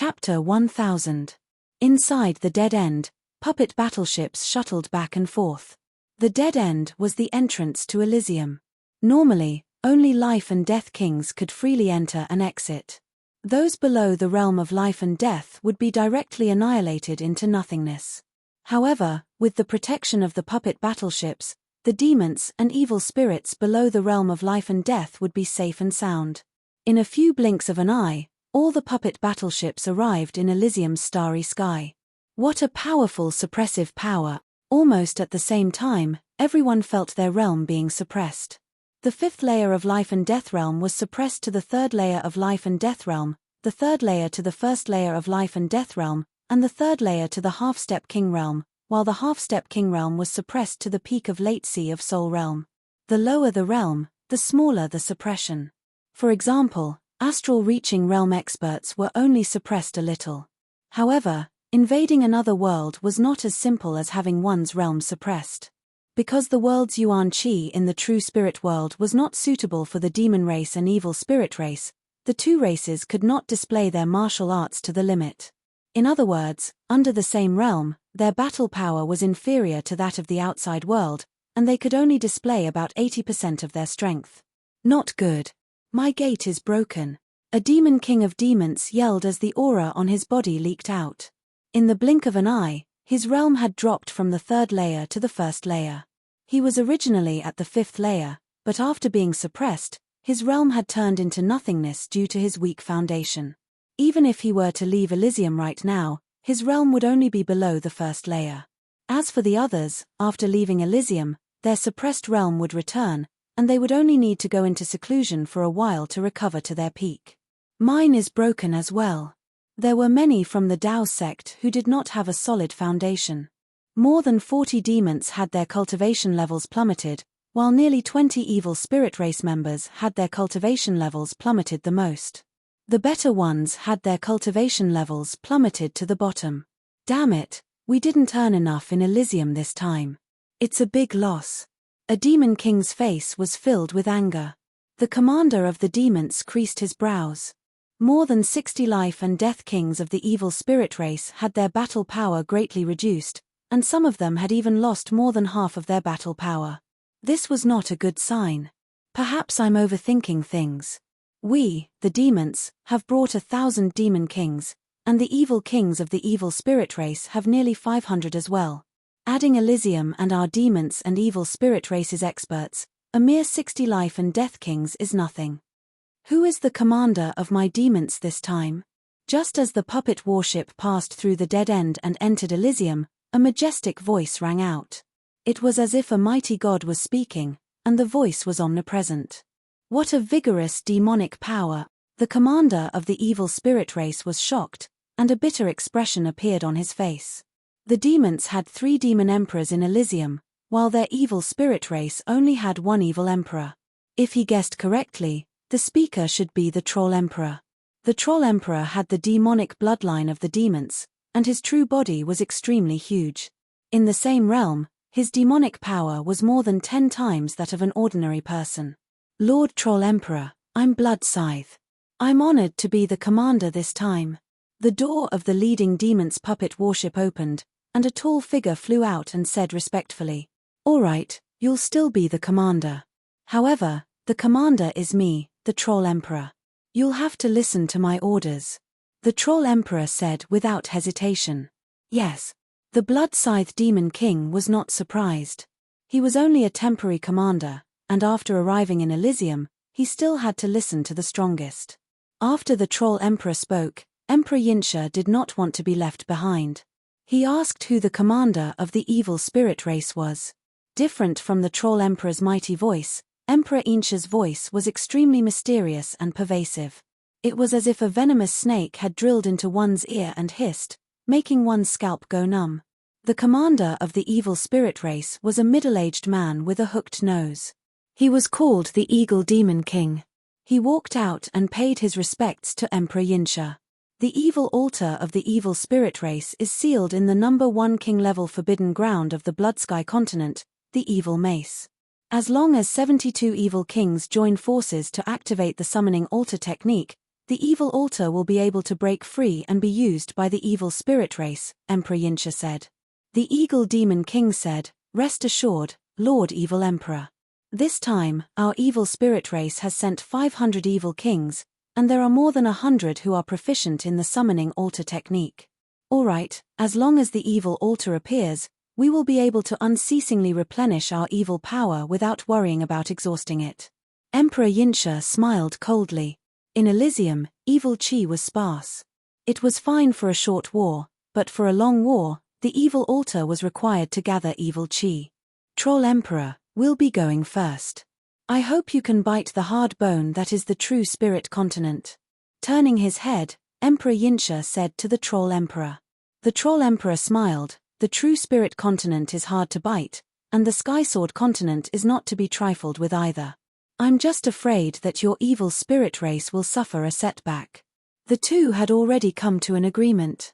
Chapter 1000. Inside the Dead End, puppet battleships shuttled back and forth. The Dead End was the entrance to Elysium. Normally, only life and death kings could freely enter and exit. Those below the realm of life and death would be directly annihilated into nothingness. However, with the protection of the puppet battleships, the demons and evil spirits below the realm of life and death would be safe and sound. In a few blinks of an eye, all the puppet battleships arrived in Elysium's starry sky. What a powerful suppressive power! Almost at the same time, everyone felt their realm being suppressed. The fifth layer of life and death realm was suppressed to the third layer of life and death realm, the third layer to the first layer of life and death realm, and the third layer to the half-step king realm, while the half-step king realm was suppressed to the peak of late sea of soul realm. The lower the realm, the smaller the suppression. For example, astral reaching realm experts were only suppressed a little. However, invading another world was not as simple as having one's realm suppressed. Because the world's yuan qi in the true spirit world was not suitable for the demon race and evil spirit race, the two races could not display their martial arts to the limit. In other words, under the same realm, their battle power was inferior to that of the outside world, and they could only display about 80% of their strength. Not good. My gate is broken. A demon king of demons yelled as the aura on his body leaked out. In the blink of an eye, his realm had dropped from the third layer to the first layer. He was originally at the fifth layer, but after being suppressed, his realm had turned into nothingness due to his weak foundation. Even if he were to leave Elysium right now, his realm would only be below the first layer. As for the others, after leaving Elysium, their suppressed realm would return, and they would only need to go into seclusion for a while to recover to their peak. Mine is broken as well. There were many from the Dao sect who did not have a solid foundation. More than 40 demons had their cultivation levels plummeted, while nearly 20 evil spirit race members had their cultivation levels plummeted the most. The better ones had their cultivation levels plummeted to the bottom. Damn it, we didn't earn enough in Elysium this time. It's a big loss. A demon king's face was filled with anger. The commander of the demons creased his brows. More than 60 life and death kings of the evil spirit race had their battle power greatly reduced, and some of them had even lost more than half of their battle power. This was not a good sign. Perhaps I'm overthinking things. We, the demons, have brought 1,000 demon kings, and the evil kings of the evil spirit race have nearly 500 as well. Adding Elysium and our demons and evil spirit race's experts, a mere 60 life and death kings is nothing. Who is the commander of my demons this time? Just as the puppet warship passed through the dead end and entered Elysium, a majestic voice rang out. It was as if a mighty god was speaking, and the voice was omnipresent. What a vigorous demonic power! The commander of the evil spirit race was shocked, and a bitter expression appeared on his face. The demons had 3 demon emperors in Elysium, while their evil spirit race only had 1 evil emperor. If he guessed correctly, the speaker should be the troll emperor. The troll emperor had the demonic bloodline of the demons, and his true body was extremely huge. In the same realm, his demonic power was more than 10 times that of an ordinary person. Lord Troll Emperor, I'm Blood Scythe. I'm honored to be the commander this time. The door of the leading demon's puppet warship opened, and a tall figure flew out and said respectfully, "All right, you'll still be the commander. However, the commander is me, the Troll Emperor. You'll have to listen to my orders." The Troll Emperor said without hesitation. Yes. The Blood Scythe Demon King was not surprised. He was only a temporary commander, and after arriving in Elysium, he still had to listen to the strongest. After the Troll Emperor spoke, Emperor Yinsha did not want to be left behind. He asked who the commander of the evil spirit race was. Different from the Troll Emperor's mighty voice, Emperor Yinsha's voice was extremely mysterious and pervasive. It was as if a venomous snake had drilled into one's ear and hissed, making one's scalp go numb. The commander of the evil spirit race was a middle-aged man with a hooked nose. He was called the Eagle Demon King. He walked out and paid his respects to Emperor Yinsha. The evil altar of the evil spirit race is sealed in the number 1 king level forbidden ground of the Bloodsky continent, the Evil Mace. As long as 72 evil kings join forces to activate the summoning altar technique, The evil altar will be able to break free and be used by the evil spirit race, Emperor Yinsha said. The Eagle Demon King said, "Rest assured, Lord Evil Emperor. This time, our evil spirit race has sent 500 evil kings, and there are more than 100 who are proficient in the summoning altar technique. Alright, as long as the evil altar appears, we will be able to unceasingly replenish our evil power without worrying about exhausting it." Emperor Yinsha smiled coldly. In Elysium, evil chi was sparse. It was fine for a short war, but for a long war, the evil altar was required to gather evil chi. Troll Emperor, we'll be going first. I hope you can bite the hard bone that is the true spirit continent. Turning his head, Emperor Yinsha said to the Troll Emperor. The Troll Emperor smiled. The true spirit continent is hard to bite, and the Sky Sword continent is not to be trifled with either. I'm just afraid that your evil spirit race will suffer a setback. The two had already come to an agreement.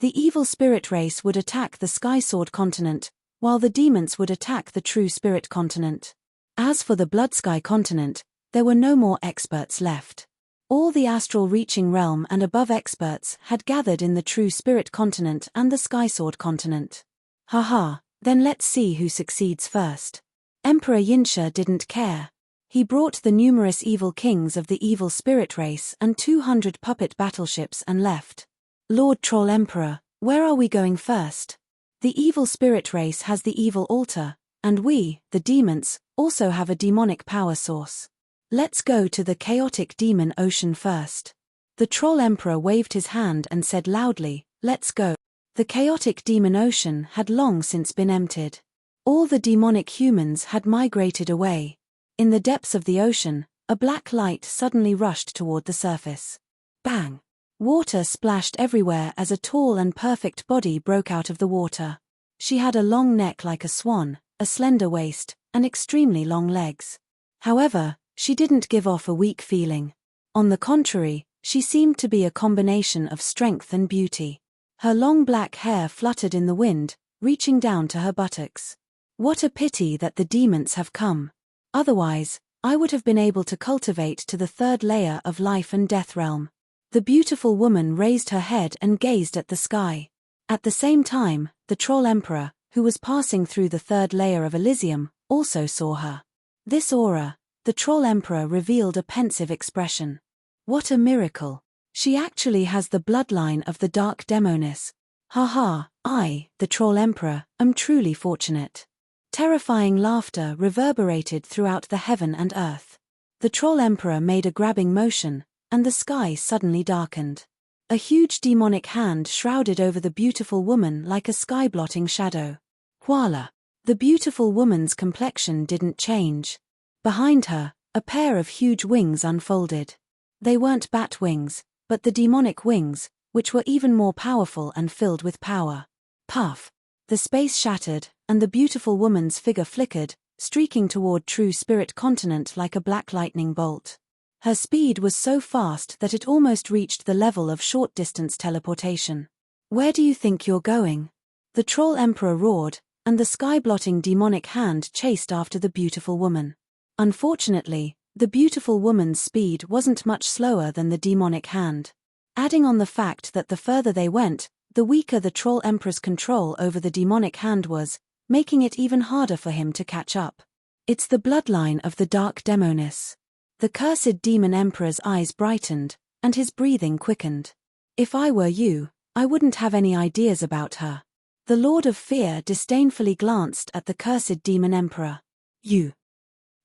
The evil spirit race would attack the Sky Sword continent, while the demons would attack the true spirit continent. As for the Blood Sky continent, there were no more experts left. All the astral reaching realm and above experts had gathered in the true spirit continent and the Sky Sword continent. Haha, then let's see who succeeds first. Emperor Yinsha didn't care. He brought the numerous evil kings of the evil spirit race and 200 puppet battleships and left. Lord Troll Emperor, where are we going first? The evil spirit race has the evil altar, and we, the demons, also have a demonic power source. Let's go to the chaotic demon ocean first. The Troll Emperor waved his hand and said loudly, "Let's go." The chaotic demon ocean had long since been emptied. All the demonic humans had migrated away. In the depths of the ocean, a black light suddenly rushed toward the surface. Bang! Water splashed everywhere as a tall and perfect body broke out of the water. She had a long neck like a swan, a slender waist, and extremely long legs. However, she didn't give off a weak feeling. On the contrary, she seemed to be a combination of strength and beauty. Her long black hair fluttered in the wind, reaching down to her buttocks. What a pity that the demons have come. Otherwise, I would have been able to cultivate to the third layer of life and death realm. The beautiful woman raised her head and gazed at the sky. At the same time, the Troll Emperor, who was passing through the third layer of Elysium, also saw her. This aura, the Troll Emperor revealed a pensive expression. What a miracle! She actually has the bloodline of the Dark Demoness. Haha, I, the Troll Emperor, am truly fortunate. Terrifying laughter reverberated throughout the heaven and earth. The Troll Emperor made a grabbing motion, and the sky suddenly darkened. A huge demonic hand shrouded over the beautiful woman like a sky-blotting shadow. Voila! The beautiful woman's complexion didn't change. Behind her, a pair of huge wings unfolded. They weren't bat wings, but the demonic wings, which were even more powerful and filled with power. Puff! The space shattered, and the beautiful woman's figure flickered, streaking toward true spirit continent like a black lightning bolt. Her speed was so fast that it almost reached the level of short-distance teleportation. Where do you think you're going? The Troll Emperor roared, and the sky-blotting demonic hand chased after the beautiful woman. Unfortunately, the beautiful woman's speed wasn't much slower than the demonic hand. Adding on the fact that the further they went, the weaker the Troll Emperor's control over the demonic hand was, making it even harder for him to catch up. It's the bloodline of the Dark Demoness. The cursed Demon Emperor's eyes brightened, and his breathing quickened. If I were you, I wouldn't have any ideas about her. The Lord of Fear disdainfully glanced at the cursed Demon Emperor. You.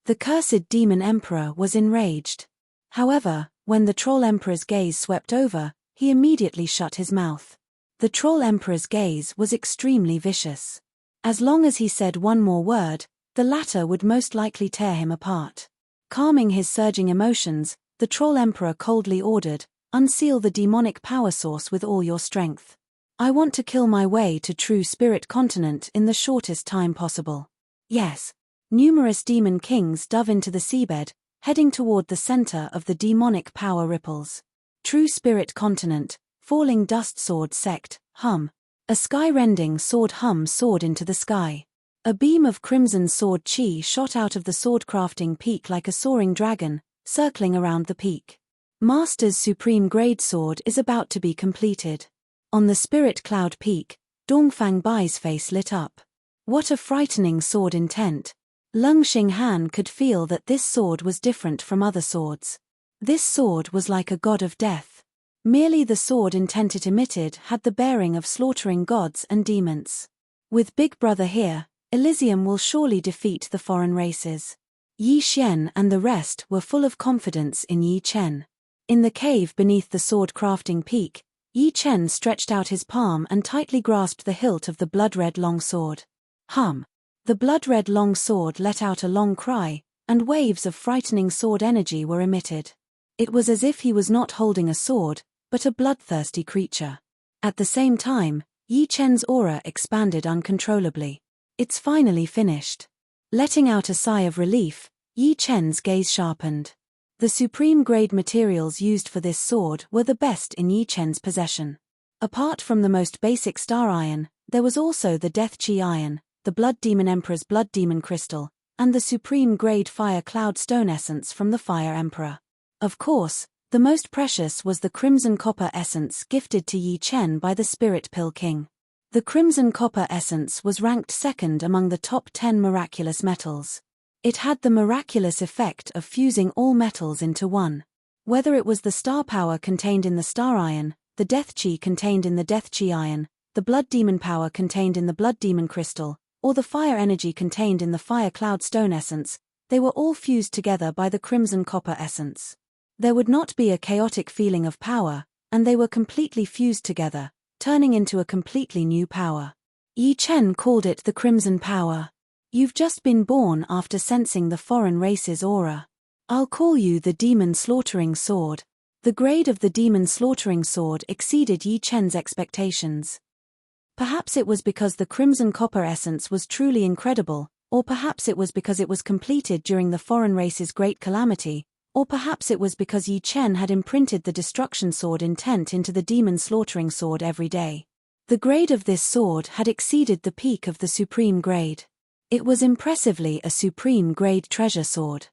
The cursed Demon Emperor was enraged. However, when the Troll Emperor's gaze swept over, he immediately shut his mouth. The Troll Emperor's gaze was extremely vicious. As long as he said one more word, the latter would most likely tear him apart. Calming his surging emotions, the Troll Emperor coldly ordered, "Unseal the demonic power source with all your strength. I want to kill my way to true spirit continent in the shortest time possible." Yes. Numerous demon kings dove into the seabed, heading toward the center of the demonic power ripples. True spirit continent, falling dust sword sect, hum. A sky-rending sword hum soared into the sky. A beam of crimson sword chi shot out of the sword-crafting peak like a soaring dragon, circling around the peak. Master's supreme grade sword is about to be completed. On the spirit cloud peak, Dongfang Bai's face lit up. What a frightening sword intent. Lung Xinghan could feel that this sword was different from other swords. This sword was like a god of death. Merely the sword intent it emitted had the bearing of slaughtering gods and demons. With Big Brother here, Elysium will surely defeat the foreign races. Yi Xian and the rest were full of confidence in Yi Chen. In the cave beneath the sword-crafting peak, Yi Chen stretched out his palm and tightly grasped the hilt of the blood-red long sword. Hum! The blood-red long sword let out a long cry, and waves of frightening sword energy were emitted. It was as if he was not holding a sword, but a bloodthirsty creature. At the same time, Yi Chen's aura expanded uncontrollably. It's finally finished. Letting out a sigh of relief, Yi Chen's gaze sharpened. The supreme grade materials used for this sword were the best in Yi Chen's possession. Apart from the most basic star iron, there was also the Death Chi iron, the Blood Demon Emperor's Blood Demon Crystal, and the supreme grade Fire Cloud Stone Essence from the Fire Emperor. Of course, the most precious was the Crimson Copper Essence gifted to Yi Chen by the Spirit Pill King. The Crimson Copper Essence was ranked second among the top 10 miraculous metals. It had the miraculous effect of fusing all metals into one. Whether it was the star power contained in the star iron, the death chi contained in the death chi iron, the blood demon power contained in the blood demon crystal, or the fire energy contained in the fire cloud stone essence, they were all fused together by the crimson copper essence. There would not be a chaotic feeling of power, and they were completely fused together, turning into a completely new power. Yi Chen called it the crimson power. You've just been born after sensing the foreign race's aura. I'll call you the demon slaughtering sword. The grade of the demon slaughtering sword exceeded Yi Chen's expectations. Perhaps it was because the crimson copper essence was truly incredible, or perhaps it was because it was completed during the foreign race's great calamity, or perhaps it was because Yi Chen had imprinted the destruction sword intent into the demon slaughtering sword every day. The grade of this sword had exceeded the peak of the supreme grade. It was impressively a supreme grade treasure sword.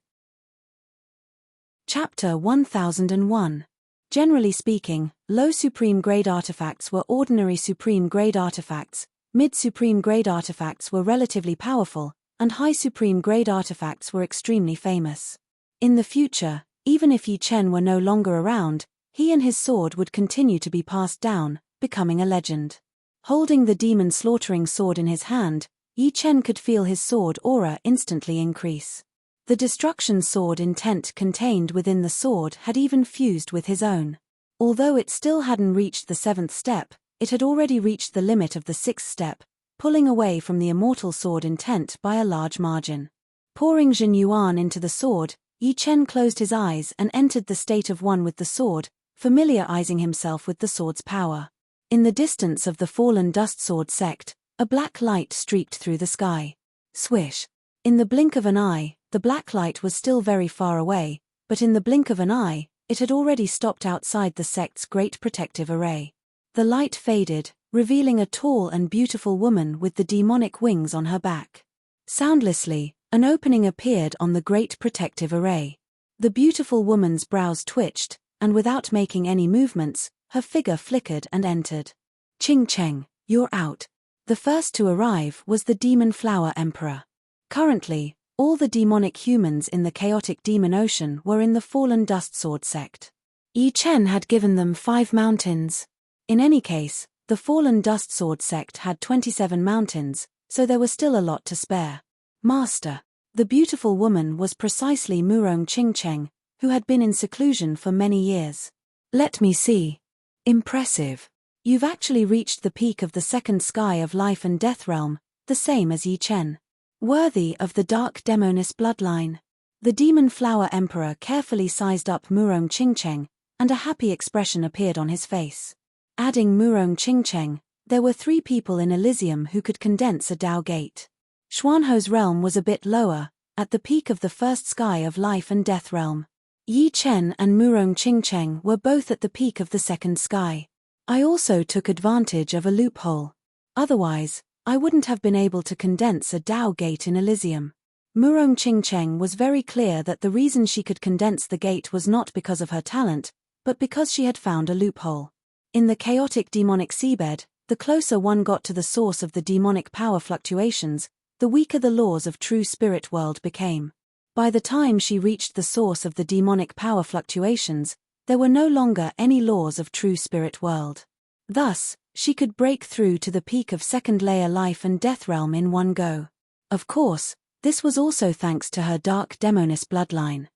Chapter 1001. Generally speaking, low supreme grade artifacts were ordinary supreme grade artifacts, mid supreme grade artifacts were relatively powerful, and high supreme grade artifacts were extremely famous. In the future, even if Yi Chen were no longer around, he and his sword would continue to be passed down, becoming a legend. Holding the demon slaughtering sword in his hand, Yi Chen could feel his sword aura instantly increase. The destruction sword intent contained within the sword had even fused with his own. Although it still hadn't reached the 7th step, it had already reached the limit of the 6th step, pulling away from the immortal sword intent by a large margin. Pouring Jin Yuan into the sword, Yi Chen closed his eyes and entered the state of one with the sword, familiarizing himself with the sword's power. In the distance of the fallen dust sword sect, a black light streaked through the sky. Swish! In the blink of an eye, the black light was still very far away, but in the blink of an eye, it had already stopped outside the sect's great protective array. The light faded, revealing a tall and beautiful woman with the demonic wings on her back. Soundlessly, an opening appeared on the great protective array. The beautiful woman's brows twitched, and without making any movements, her figure flickered and entered. Ching Cheng, you're out. The first to arrive was the Demon Flower Emperor. Currently, all the demonic humans in the chaotic demon ocean were in the fallen dust sword sect. Yi Chen had given them 5 mountains. In any case, the fallen dust sword sect had 27 mountains, so there was still a lot to spare. Master. The beautiful woman was precisely Murong Qingcheng, who had been in seclusion for many years. Let me see. Impressive. You've actually reached the peak of the 2nd sky of life and death realm, the same as Yi Chen. Worthy of the dark demoness bloodline. The Demon Flower Emperor carefully sized up Murong Qingcheng, and a happy expression appeared on his face. Adding Murong Qingcheng, there were 3 people in Elysium who could condense a Dao gate. Xuanho's realm was a bit lower, at the peak of the 1st sky of life and death realm. Yi Chen and Murong Qingcheng were both at the peak of the 2nd sky. I also took advantage of a loophole. Otherwise, I wouldn't have been able to condense a Dao gate in Elysium. Murong Qingcheng was very clear that the reason she could condense the gate was not because of her talent, but because she had found a loophole. In the chaotic demonic seabed, the closer one got to the source of the demonic power fluctuations, the weaker the laws of true spirit world became. By the time she reached the source of the demonic power fluctuations, there were no longer any laws of true spirit world. Thus, she could break through to the peak of second-layer life and death realm in one go. Of course, this was also thanks to her dark demoness bloodline.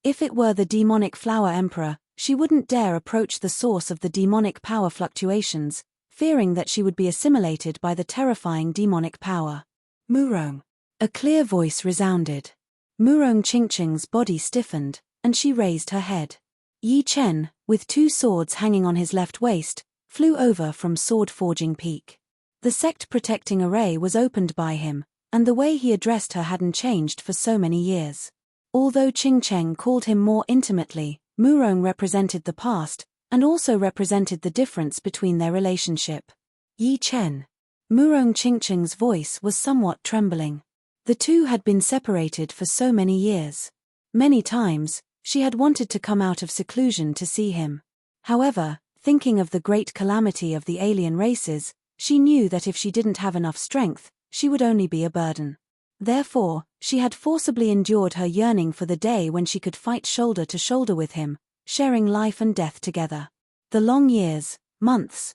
If it were the demonic flower emperor, she wouldn't dare approach the source of the demonic power fluctuations, fearing that she would be assimilated by the terrifying demonic power. Murong. A clear voice resounded. Murong Qingcheng's body stiffened, and she raised her head. Yi Chen, with 2 swords hanging on his left waist, flew over from Sword Forging Peak. The sect-protecting array was opened by him, and the way he addressed her hadn't changed for so many years. Although Qingcheng called him more intimately, Murong represented the past, and also represented the difference between their relationship. Yi Chen. Murong Qingcheng's voice was somewhat trembling. The two had been separated for so many years. Many times, she had wanted to come out of seclusion to see him. However, thinking of the great calamity of the alien races, she knew that if she didn't have enough strength, she would only be a burden. Therefore, she had forcibly endured her yearning for the day when she could fight shoulder to shoulder with him, sharing life and death together. The long years, months,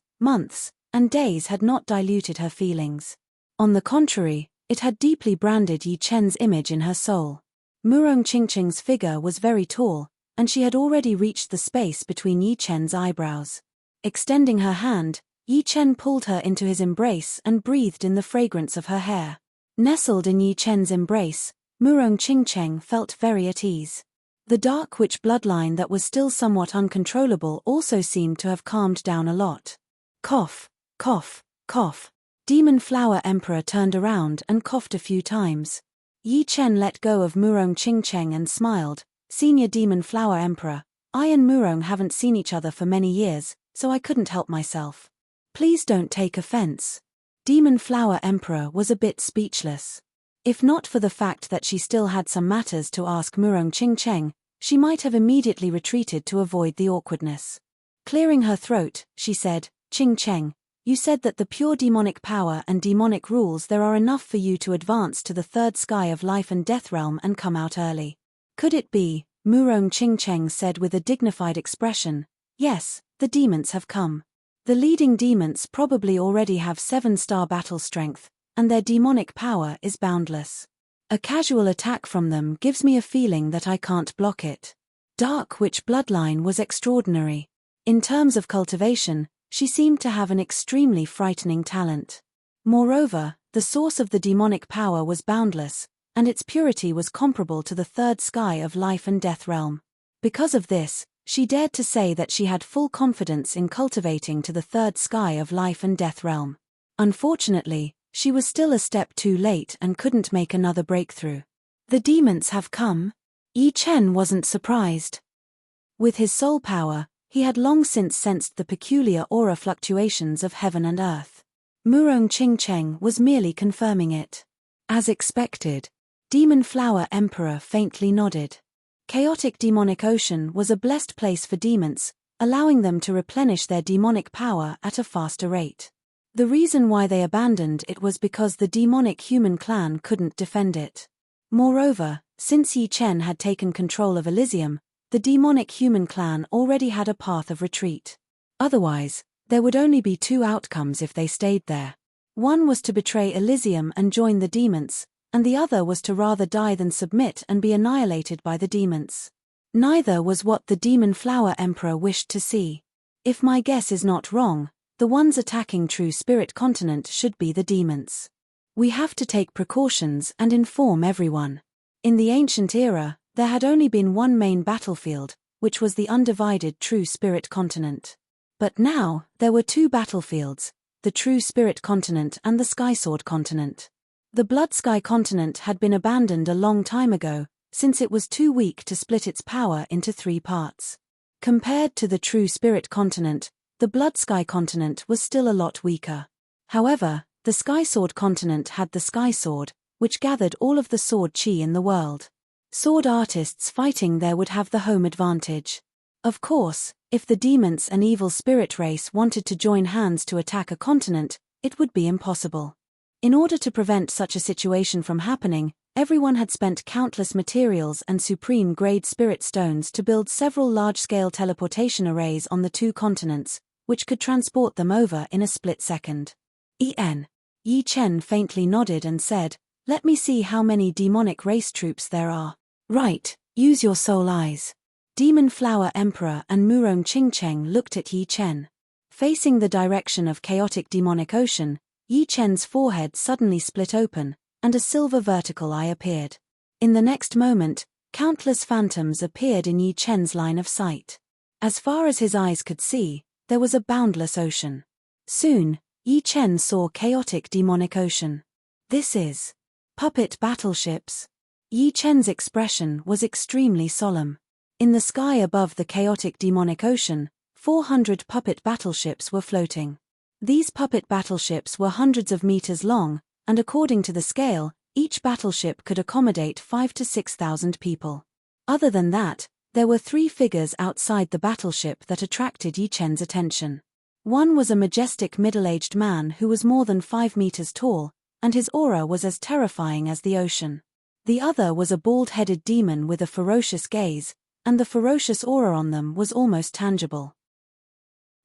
and days had not diluted her feelings. On the contrary, it had deeply branded Yi Chen's image in her soul. Murong Qingcheng's figure was very tall, and she had already reached the space between Yi Chen's eyebrows. Extending her hand, Yi Chen pulled her into his embrace and breathed in the fragrance of her hair. Nestled in Yi Chen's embrace, Murong Qingcheng felt very at ease. The dark witch bloodline that was still somewhat uncontrollable also seemed to have calmed down a lot. Cough, cough, cough. Demon Flower Emperor turned around and coughed a few times. Yi Chen let go of Murong Qingcheng and smiled. Senior Demon Flower Emperor, I and Murong haven't seen each other for many years, so I couldn't help myself. Please don't take offense. Demon Flower Emperor was a bit speechless. If not for the fact that she still had some matters to ask Murong Qingcheng, she might have immediately retreated to avoid the awkwardness. Clearing her throat, she said, Qingcheng, you said that the pure demonic power and demonic rules there are enough for you to advance to the third sky of life and death realm and come out early. Could it be? Murong Qingcheng said with a dignified expression. Yes, the demons have come. The leading demons probably already have 7-star battle strength, and their demonic power is boundless. A casual attack from them gives me a feeling that I can't block it. Dark Witch bloodline was extraordinary. In terms of cultivation, she seemed to have an extremely frightening talent. Moreover, the source of the demonic power was boundless, and its purity was comparable to the third sky of life and death realm. Because of this, she dared to say that she had full confidence in cultivating to the third sky of life and death realm. Unfortunately, she was still a step too late and couldn't make another breakthrough. The demons have come? Yi Chen wasn't surprised. With his soul power, he had long since sensed the peculiar aura fluctuations of heaven and earth. Murong Qingcheng was merely confirming it. As expected, Demon Flower Emperor faintly nodded. Chaotic demonic ocean was a blessed place for demons, allowing them to replenish their demonic power at a faster rate. The reason why they abandoned it was because the demonic human clan couldn't defend it. Moreover, since Yi Chen had taken control of Elysium, the demonic human clan already had a path of retreat. Otherwise, there would only be 2 outcomes if they stayed there. One was to betray Elysium and join the demons, and the other was to rather die than submit and be annihilated by the demons. Neither was what the Demon Flower Emperor wished to see. If my guess is not wrong, the ones attacking True Spirit Continent should be the demons. We have to take precautions and inform everyone. In the ancient era, there had only been one main battlefield, which was the undivided True Spirit Continent. But now, there were 2 battlefields, the True Spirit Continent and the Skysword Continent. The Blood Sky Continent had been abandoned a long time ago, since it was too weak to split its power into 3 parts. Compared to the True Spirit Continent, the Blood Sky Continent was still a lot weaker. However, the Skysword Continent had the Sky Sword, which gathered all of the sword chi in the world. Sword artists fighting there would have the home advantage. Of course, if the demons and evil spirit race wanted to join hands to attack a continent, it would be impossible. In order to prevent such a situation from happening, everyone had spent countless materials and supreme-grade spirit stones to build several large-scale teleportation arrays on the two continents, which could transport them over in a split second. Yi Chen faintly nodded and said, "Let me see how many demonic race troops there are." "Right, use your soul eyes." Demon Flower Emperor and Murong Qingcheng looked at Yi Chen. Facing the direction of chaotic demonic ocean, Yi Chen's forehead suddenly split open, and a silver vertical eye appeared. In the next moment, countless phantoms appeared in Yi Chen's line of sight. As far as his eyes could see, there was a boundless ocean. Soon, Yi Chen saw chaotic demonic ocean. "This is puppet battleships." Yi Chen's expression was extremely solemn. In the sky above the chaotic demonic ocean, 400 puppet battleships were floating. These puppet battleships were hundreds of meters long, and according to the scale, each battleship could accommodate 5,000 to 6,000 people. Other than that, there were three figures outside the battleship that attracted Yi Chen's attention. One was a majestic middle-aged man who was more than 5 meters tall, and his aura was as terrifying as the ocean. The other was a bald-headed demon with a ferocious gaze, and the ferocious aura on them was almost tangible.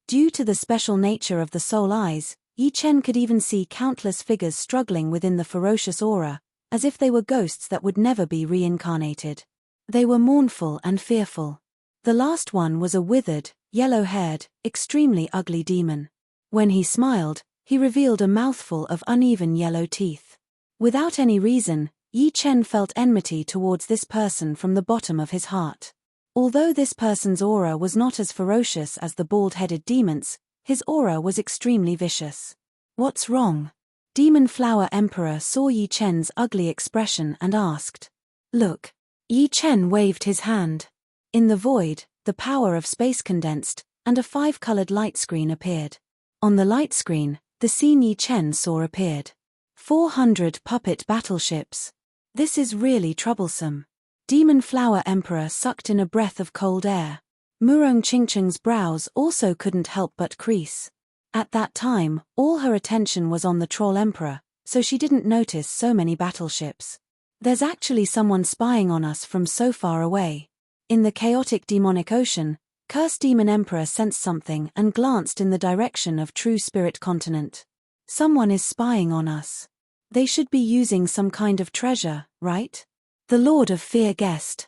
Due to the special nature of the soul eyes, Yi Chen could even see countless figures struggling within the ferocious aura, as if they were ghosts that would never be reincarnated. They were mournful and fearful. The last one was a withered, yellow-haired, extremely ugly demon. When he smiled, he revealed a mouthful of uneven yellow teeth. Without any reason, Yi Chen felt enmity towards this person from the bottom of his heart. Although this person's aura was not as ferocious as the bald-headed demon's, his aura was extremely vicious. "What's wrong?" Demon Flower Emperor saw Yi Chen's ugly expression and asked. "Look." Yi Chen waved his hand. In the void, the power of space condensed, and a 5-colored light screen appeared. On the light screen, the scene Yi Chen saw appeared. 400 puppet battleships. This is really troublesome. Demon Flower Emperor sucked in a breath of cold air. Murong Qingcheng's brows also couldn't help but crease. At that time, all her attention was on the Troll Emperor, so she didn't notice so many battleships. "There's actually someone spying on us from so far away." In the chaotic demonic ocean, Cursed Demon Emperor sensed something and glanced in the direction of True Spirit Continent. "Someone is spying on us. They should be using some kind of treasure, right?" The Lord of Fear guessed.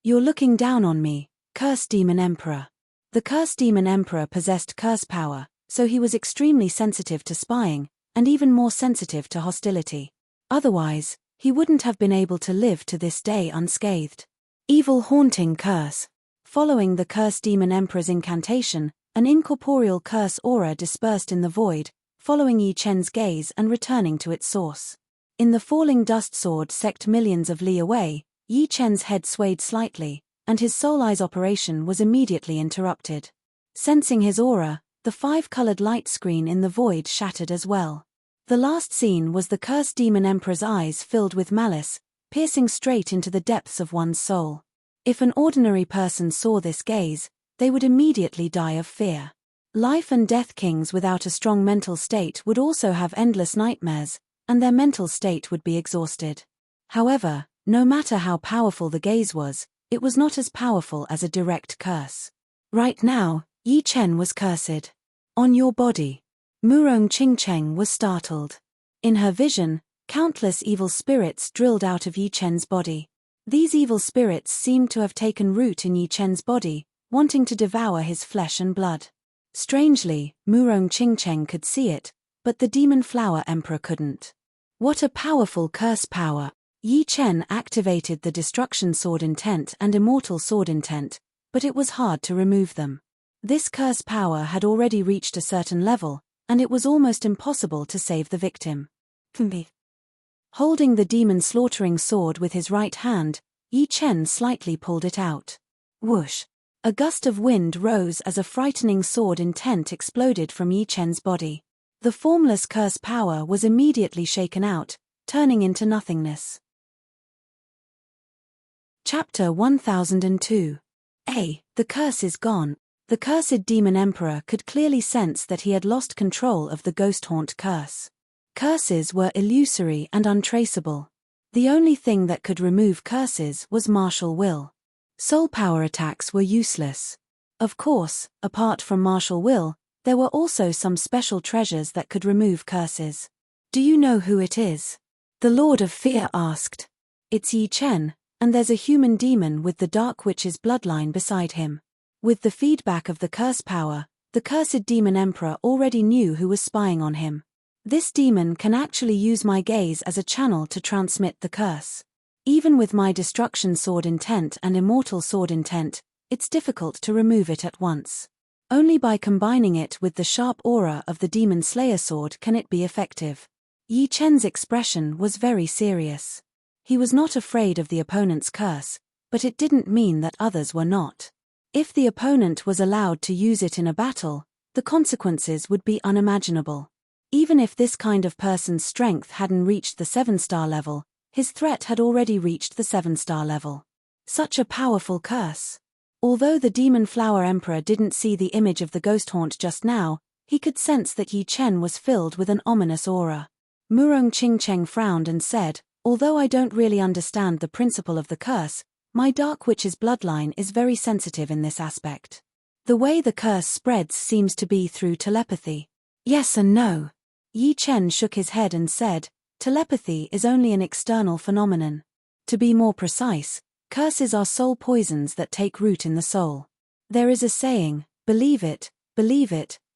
"You're looking down on me, Cursed Demon Emperor." The Cursed Demon Emperor possessed curse power, so he was extremely sensitive to spying, and even more sensitive to hostility. Otherwise, he wouldn't have been able to live to this day unscathed. Evil haunting curse. Following the Cursed Demon Emperor's incantation, an incorporeal curse aura dispersed in the void, following Yi Chen's gaze and returning to its source. In the falling dust sword sect millions of li away, Yi Chen's head swayed slightly, and his soul eyes operation was immediately interrupted. Sensing his aura, the 5-colored light screen in the void shattered as well. The last scene was the Cursed Demon Emperor's eyes filled with malice, piercing straight into the depths of one's soul. If an ordinary person saw this gaze, they would immediately die of fear. Life and death kings without a strong mental state would also have endless nightmares, and their mental state would be exhausted. However, no matter how powerful the gaze was, it was not as powerful as a direct curse. Right now, Yi Chen was cursed. "On your body." Murong Qingcheng was startled. In her vision, countless evil spirits drilled out of Yi Chen's body. These evil spirits seemed to have taken root in Yi Chen's body, wanting to devour his flesh and blood. Strangely, Murong Qingcheng could see it, but the Demon Flower Emperor couldn't. What a powerful curse power! Yi Chen activated the Destruction Sword Intent and Immortal Sword Intent, but it was hard to remove them. This curse power had already reached a certain level, and it was almost impossible to save the victim. Holding the demon slaughtering sword with his right hand, Yi Chen slightly pulled it out. Whoosh! A gust of wind rose as a frightening sword intent exploded from Yi Chen's body. The formless curse power was immediately shaken out, turning into nothingness. Chapter 1002. The curse is gone. The cursed demon emperor could clearly sense that he had lost control of the ghost haunt curse. Curses were illusory and untraceable. The only thing that could remove curses was martial will. Soul power attacks were useless. Of course, apart from martial will, there were also some special treasures that could remove curses. Do you know who it is? The Lord of Fear asked. It's Yi Chen, and there's a human demon with the Dark Witch's bloodline beside him. With the feedback of the curse power, the cursed demon emperor already knew who was spying on him. This demon can actually use my gaze as a channel to transmit the curse. Even with my destruction sword intent and immortal sword intent, it's difficult to remove it at once. Only by combining it with the sharp aura of the demon slayer sword can it be effective. Yi Chen's expression was very serious. He was not afraid of the opponent's curse, but it didn't mean that others were not. If the opponent was allowed to use it in a battle, the consequences would be unimaginable. Even if this kind of person's strength hadn't reached the 7-star level, his threat had already reached the 7-star level. Such a powerful curse. Although the Demon Flower Emperor didn't see the image of the ghost haunt just now, he could sense that Yi Chen was filled with an ominous aura. Murong Qingcheng frowned and said, although I don't really understand the principle of the curse, my Dark Witch's bloodline is very sensitive in this aspect. The way the curse spreads seems to be through telepathy. Yes and no. Yi Chen shook his head and said, telepathy is only an external phenomenon. To be more precise, curses are soul poisons that take root in the soul. There is a saying, believe it,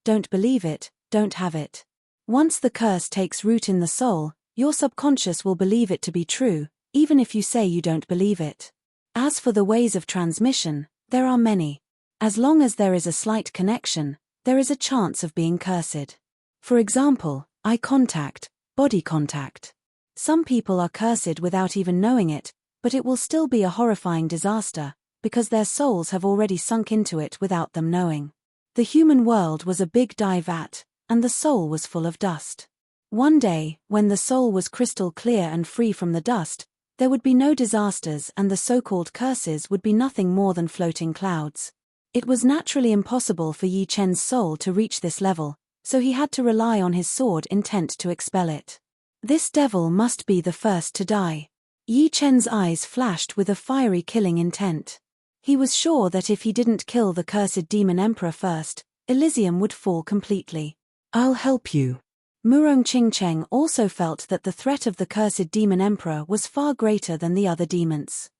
don't believe it, don't have it. Once the curse takes root in the soul, your subconscious will believe it to be true, even if you say you don't believe it. As for the ways of transmission, there are many. As long as there is a slight connection, there is a chance of being cursed. For example, eye contact, body contact. Some people are cursed without even knowing it, but it will still be a horrifying disaster, because their souls have already sunk into it without them knowing. The human world was a big dye vat, and the soul was full of dust. One day, when the soul was crystal clear and free from the dust, there would be no disasters and the so-called curses would be nothing more than floating clouds. It was naturally impossible for Yi Chen's soul to reach this level, so he had to rely on his sword intent to expel it. This devil must be the first to die. Yi Chen's eyes flashed with a fiery killing intent. He was sure that if he didn't kill the cursed demon emperor first, Elysium would fall completely. I'll help you. Murong Qingcheng also felt that the threat of the cursed demon emperor was far greater than the other demons.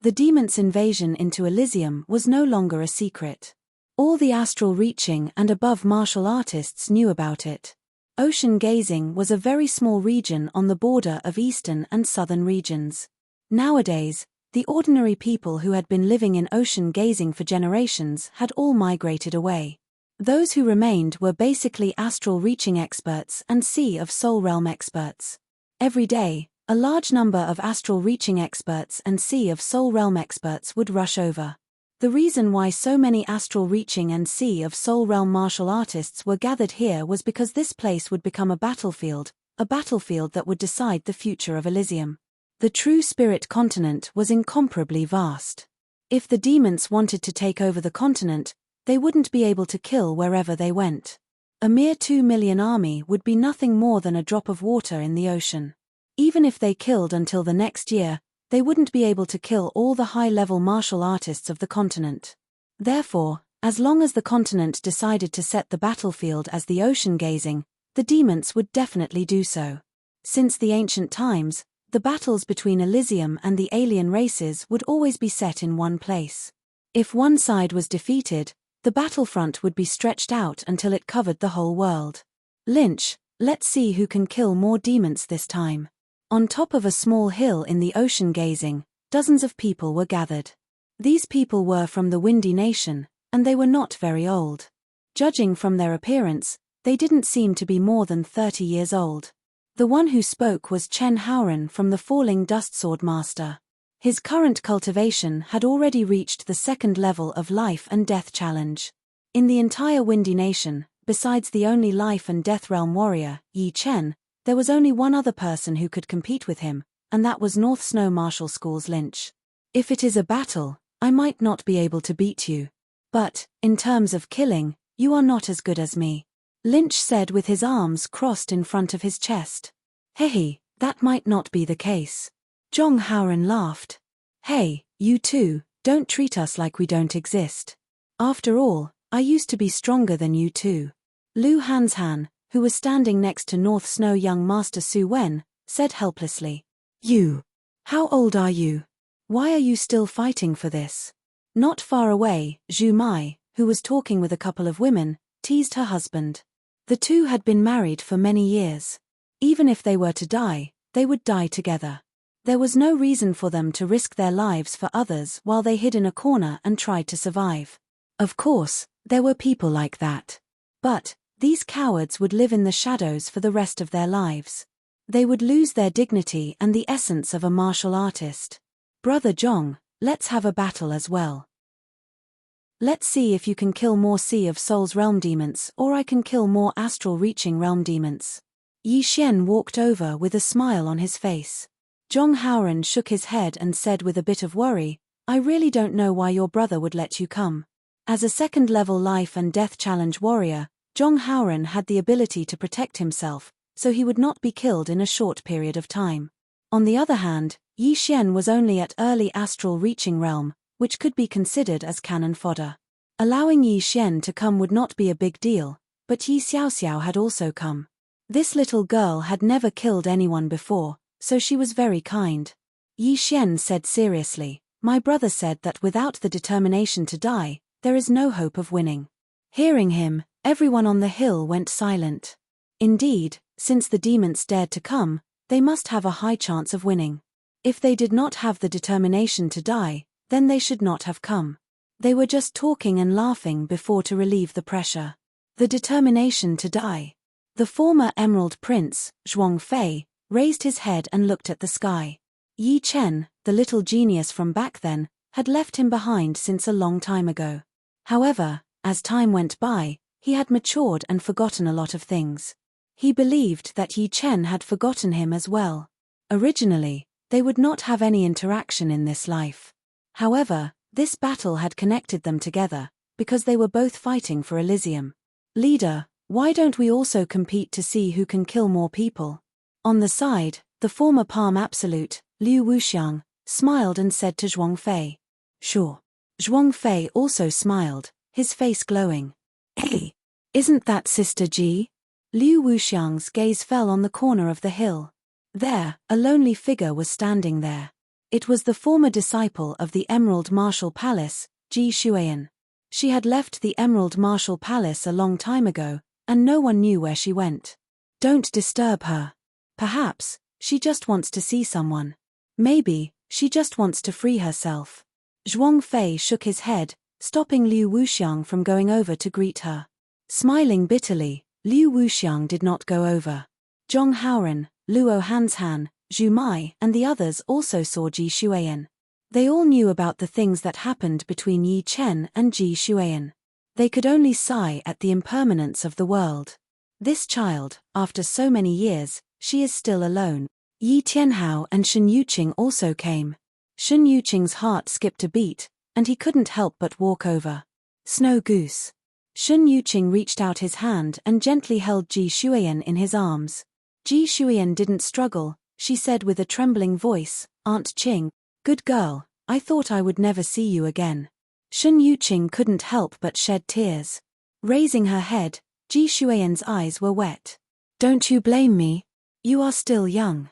The demon's invasion into Elysium was no longer a secret. All the astral reaching and above martial artists knew about it. Ocean gazing was a very small region on the border of eastern and southern regions. Nowadays, the ordinary people who had been living in ocean gazing for generations had all migrated away. Those who remained were basically astral reaching experts and Sea of Soul Realm experts. Every day, a large number of astral reaching experts and Sea of Soul Realm experts would rush over. The reason why so many astral reaching and Sea of Soul Realm martial artists were gathered here was because this place would become a battlefield that would decide the future of Elysium. The true spirit continent was incomparably vast. If the demons wanted to take over the continent, they wouldn't be able to kill wherever they went. A mere 2 million army would be nothing more than a drop of water in the ocean. Even if they killed until the next year, they wouldn't be able to kill all the high-level martial artists of the continent. Therefore, as long as the continent decided to set the battlefield as the ocean gazing, the demons would definitely do so. Since the ancient times, the battles between Elysium and the alien races would always be set in one place. If one side was defeated, the battlefront would be stretched out until it covered the whole world. Lynch, let's see who can kill more demons this time. On top of a small hill in the ocean gazing, dozens of people were gathered. These people were from the Windy Nation, and they were not very old. Judging from their appearance, they didn't seem to be more than 30 years old. The one who spoke was Chen Haoren from the Falling Dust Sword Master. His current cultivation had already reached the second level of Life and Death Challenge. In the entire Windy Nation, besides the only Life and Death Realm warrior, Yi Chen, There was only one other person who could compete with him, and that was North Snow Martial School's Lynch. If it is a battle, I might not be able to beat you. But, in terms of killing, you are not as good as me. Lynch said with his arms crossed in front of his chest. Hehe, that might not be the case. Zhong Haoren laughed. Hey, you two, don't treat us like we don't exist. After all, I used to be stronger than you two. Lu Hanshan, who was standing next to North Snow young Master Su Wen, said helplessly. You. How old are you? Why are you still fighting for this? Not far away, Zhu Mai, who was talking with a couple of women, teased her husband. The two had been married for many years. Even if they were to die, they would die together. There was no reason for them to risk their lives for others while they hid in a corner and tried to survive. Of course, there were people like that. But, these cowards would live in the shadows for the rest of their lives. They would lose their dignity and the essence of a martial artist. Brother Zhong, let's have a battle as well. Let's see if you can kill more Sea of Souls realm demons or I can kill more astral reaching realm demons. Yi Xian walked over with a smile on his face. Zhong Haoren shook his head and said with a bit of worry, I really don't know why your brother would let you come. As a second-level life and death challenge warrior, Zhong Haoren had the ability to protect himself, so he would not be killed in a short period of time. On the other hand, Yi Xian was only at early astral reaching realm, which could be considered as cannon fodder. Allowing Yi Xian to come would not be a big deal, but Yi Xiaoxiao had also come. This little girl had never killed anyone before, so she was very kind. Yi Xian said seriously, my brother said that without the determination to die, there is no hope of winning. Hearing him, everyone on the hill went silent. Indeed, since the demons dared to come, they must have a high chance of winning. If they did not have the determination to die, then they should not have come. They were just talking and laughing before to relieve the pressure. The determination to die. The former Emerald Prince, Zhuang Fei, raised his head and looked at the sky. Yi Chen, the little genius from back then, had left him behind since a long time ago. However, as time went by, he had matured and forgotten a lot of things. He believed that Yi Chen had forgotten him as well. Originally, they would not have any interaction in this life. However, this battle had connected them together, because they were both fighting for Elysium. Leader, why don't we also compete to see who can kill more people? On the side, the former Palm Absolute, Liu Wuxiang, smiled and said to Zhuang Fei. Sure. Zhuang Fei also smiled, his face glowing. Hey, isn't that Sister Ji? Liu Wuxiang's gaze fell on the corner of the hill. There, a lonely figure was standing there. It was the former disciple of the Emerald Martial Palace, Ji Xuan. She had left the Emerald Martial Palace a long time ago, and no one knew where she went. Don't disturb her. Perhaps, she just wants to see someone. Maybe, she just wants to free herself. Zhuang Fei shook his head, stopping Liu Wuxiang from going over to greet her. Smiling bitterly, Liu Wuxiang did not go over. Zhong Haoren, Luo Hanshan, Zhu Mai and the others also saw Ji Xuan. They all knew about the things that happened between Yi Chen and Ji Xuan. They could only sigh at the impermanence of the world. This child, after so many years, she is still alone. Yi Tianhao and Shen Yuqing also came. Shen Yuqing's heart skipped a beat, and he couldn't help but walk over. Snow Goose. Shen Yuqing reached out his hand and gently held Ji Xuan in his arms. Ji Xuan didn't struggle, she said with a trembling voice, Aunt Qing, good girl, I thought I would never see you again. Shen Yuqing couldn't help but shed tears. Raising her head, Ji Xuan's eyes were wet. Don't you blame me? You are still young.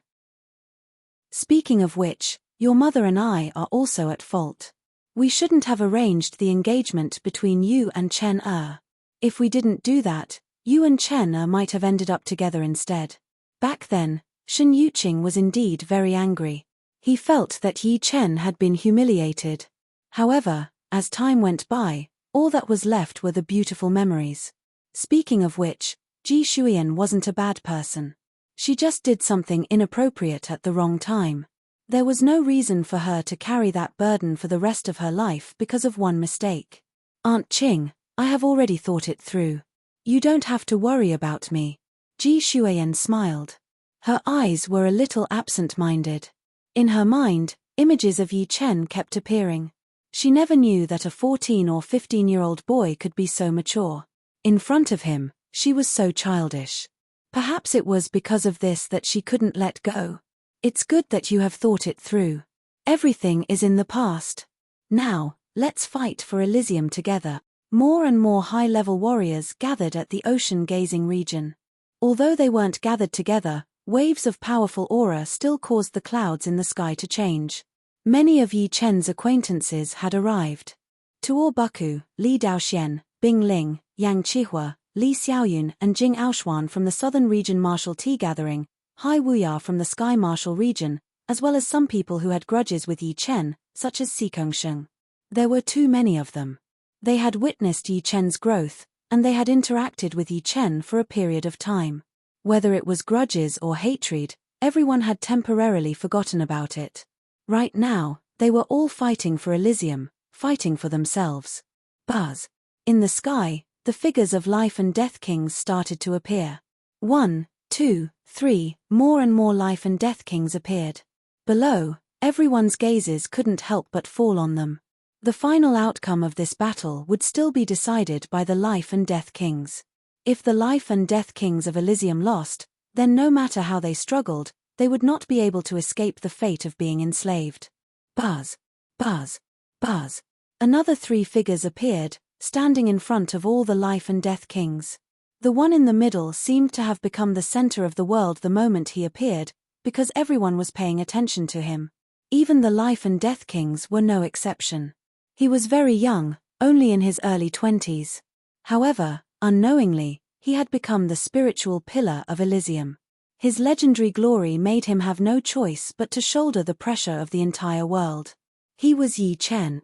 Speaking of which, your mother and I are also at fault. We shouldn't have arranged the engagement between you and Chen Er. If we didn't do that, you and Chen Er might have ended up together instead. Back then, Shen Yuqing was indeed very angry. He felt that Yi Chen had been humiliated. However, as time went by, all that was left were the beautiful memories. Speaking of which, Ji Xuan wasn't a bad person. She just did something inappropriate at the wrong time. There was no reason for her to carry that burden for the rest of her life because of one mistake. Aunt Qing, I have already thought it through. You don't have to worry about me. Ji Xuan smiled. Her eyes were a little absent-minded. In her mind, images of Yi Chen kept appearing. She never knew that a 14 or 15-year-old boy could be so mature. In front of him, she was so childish. Perhaps it was because of this that she couldn't let go. It's good that you have thought it through. Everything is in the past. Now, let's fight for Elysium together. More and more high-level warriors gathered at the ocean-gazing region. Although they weren't gathered together, waves of powerful aura still caused the clouds in the sky to change. Many of Yi Chen's acquaintances had arrived. Tuo Buku, Li Daoxian, Bing Ling, Yang Qihua, Li Xiaoyun and Jing Aoxuan from the Southern Region Martial Tea Gathering, Hai Wuya from the Sky Martial Region, as well as some people who had grudges with Yi Chen, such as Si Kongsheng. There were too many of them. They had witnessed Yi Chen's growth, and they had interacted with Yi Chen for a period of time. Whether it was grudges or hatred, everyone had temporarily forgotten about it. Right now, they were all fighting for Elysium, fighting for themselves. Buzz. In the sky, the figures of life and death kings started to appear. 1, 2, 3, more and more life and death kings appeared. Below, everyone's gazes couldn't help but fall on them. The final outcome of this battle would still be decided by the life and death kings. If the life and death kings of Elysium lost, then no matter how they struggled, they would not be able to escape the fate of being enslaved. Buzz. Buzz. Buzz. Another 3 figures appeared, standing in front of all the life and death kings. The one in the middle seemed to have become the center of the world the moment he appeared, because everyone was paying attention to him. Even the life and death kings were no exception. He was very young, only in his early 20s. However, unknowingly, he had become the spiritual pillar of Elysium. His legendary glory made him have no choice but to shoulder the pressure of the entire world. He was Yi Chen.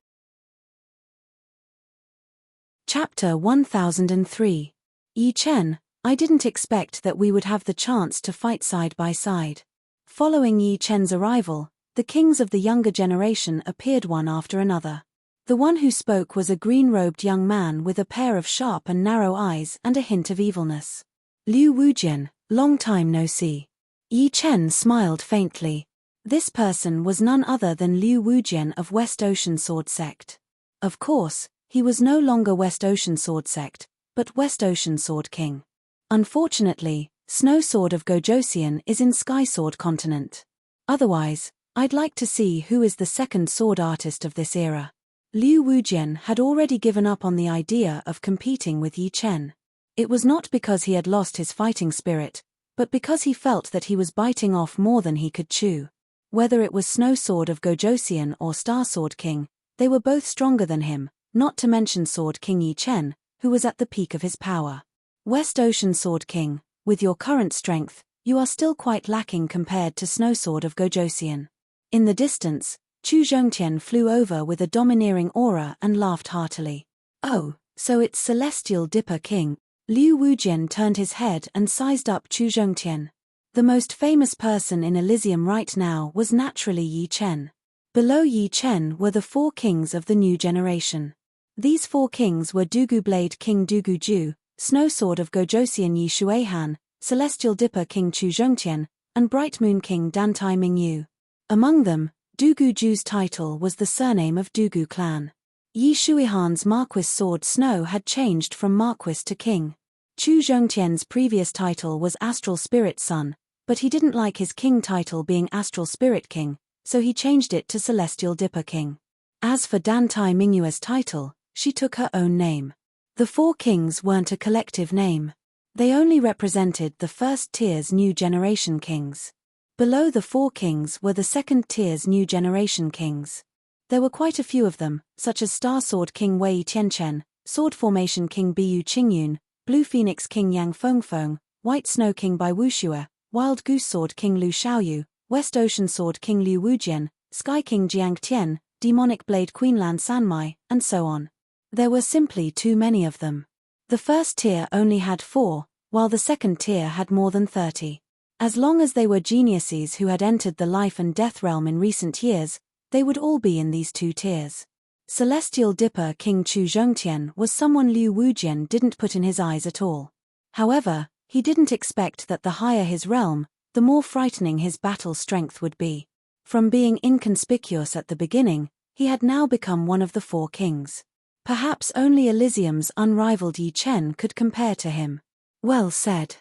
Chapter 1003. Yi Chen, I didn't expect that we would have the chance to fight side by side. Following Yi Chen's arrival, the kings of the younger generation appeared one after another. The one who spoke was a green-robed young man with a pair of sharp and narrow eyes and a hint of evilness. Liu Wujian, long time no see. Yi Chen smiled faintly. This person was none other than Liu Wujian of West Ocean Sword Sect. Of course, he was no longer West Ocean Sword Sect, but West Ocean Sword King. Unfortunately, Snow Sword of Gojosian is in Sky Sword Continent. Otherwise, I'd like to see who is the second sword artist of this era. Liu Wujian had already given up on the idea of competing with Yi Chen. It was not because he had lost his fighting spirit, but because he felt that he was biting off more than he could chew. Whether it was Snow Sword of Gojosian or Star Sword King, they were both stronger than him, not to mention Sword King Yi Chen, who was at the peak of his power. West Ocean Sword King, with your current strength, you are still quite lacking compared to Snow Sword of Gojosian. In the distance, Chu Zhongtian flew over with a domineering aura and laughed heartily. Oh, so it's Celestial Dipper King. Liu Wujian turned his head and sized up Chu Zhongtian. The most famous person in Elysium right now was naturally Yi Chen. Below Yi Chen were the 4 kings of the new generation. These 4 kings were Dugu Blade King Dugu Ju, Snow Sword of Gojosian Yi Shuihan, Celestial Dipper King Chu Zhongtian, and Bright Moon King Dantai Mingyu. Among them, Dugu Ju's title was the surname of Dugu clan. Yi Shuihan's Marquis Sword Snow had changed from Marquis to King. Chu Zhongtian's previous title was Astral Spirit Son, but he didn't like his king title being Astral Spirit King, so he changed it to Celestial Dipper King. As for Dantai Mingyue's title, she took her own name. The 4 kings weren't a collective name. They only represented the first tier's new generation kings. Below the 4 kings were the second tier's new generation kings. There were quite a few of them, such as Star Sword King Wei Tianchen, Sword Formation King Biyu Qingyun, Blue Phoenix King Yang Fengfeng, White Snow King Bai Wuxue, Wild Goose Sword King Lu Xiaoyu, West Ocean Sword King Liu Wujian, Sky King Jiang Tian, Demonic Blade Queenland Sanmai, and so on. There were simply too many of them. The first tier only had 4, while the second tier had more than 30. As long as they were geniuses who had entered the life and death realm in recent years, they would all be in these 2 tiers. Celestial Dipper King Chu Zhongtian was someone Liu Wujian didn't put in his eyes at all. However, he didn't expect that the higher his realm, the more frightening his battle strength would be. From being inconspicuous at the beginning, he had now become one of the 4 kings. Perhaps only Elysium's unrivaled Yi Chen could compare to him. Well said.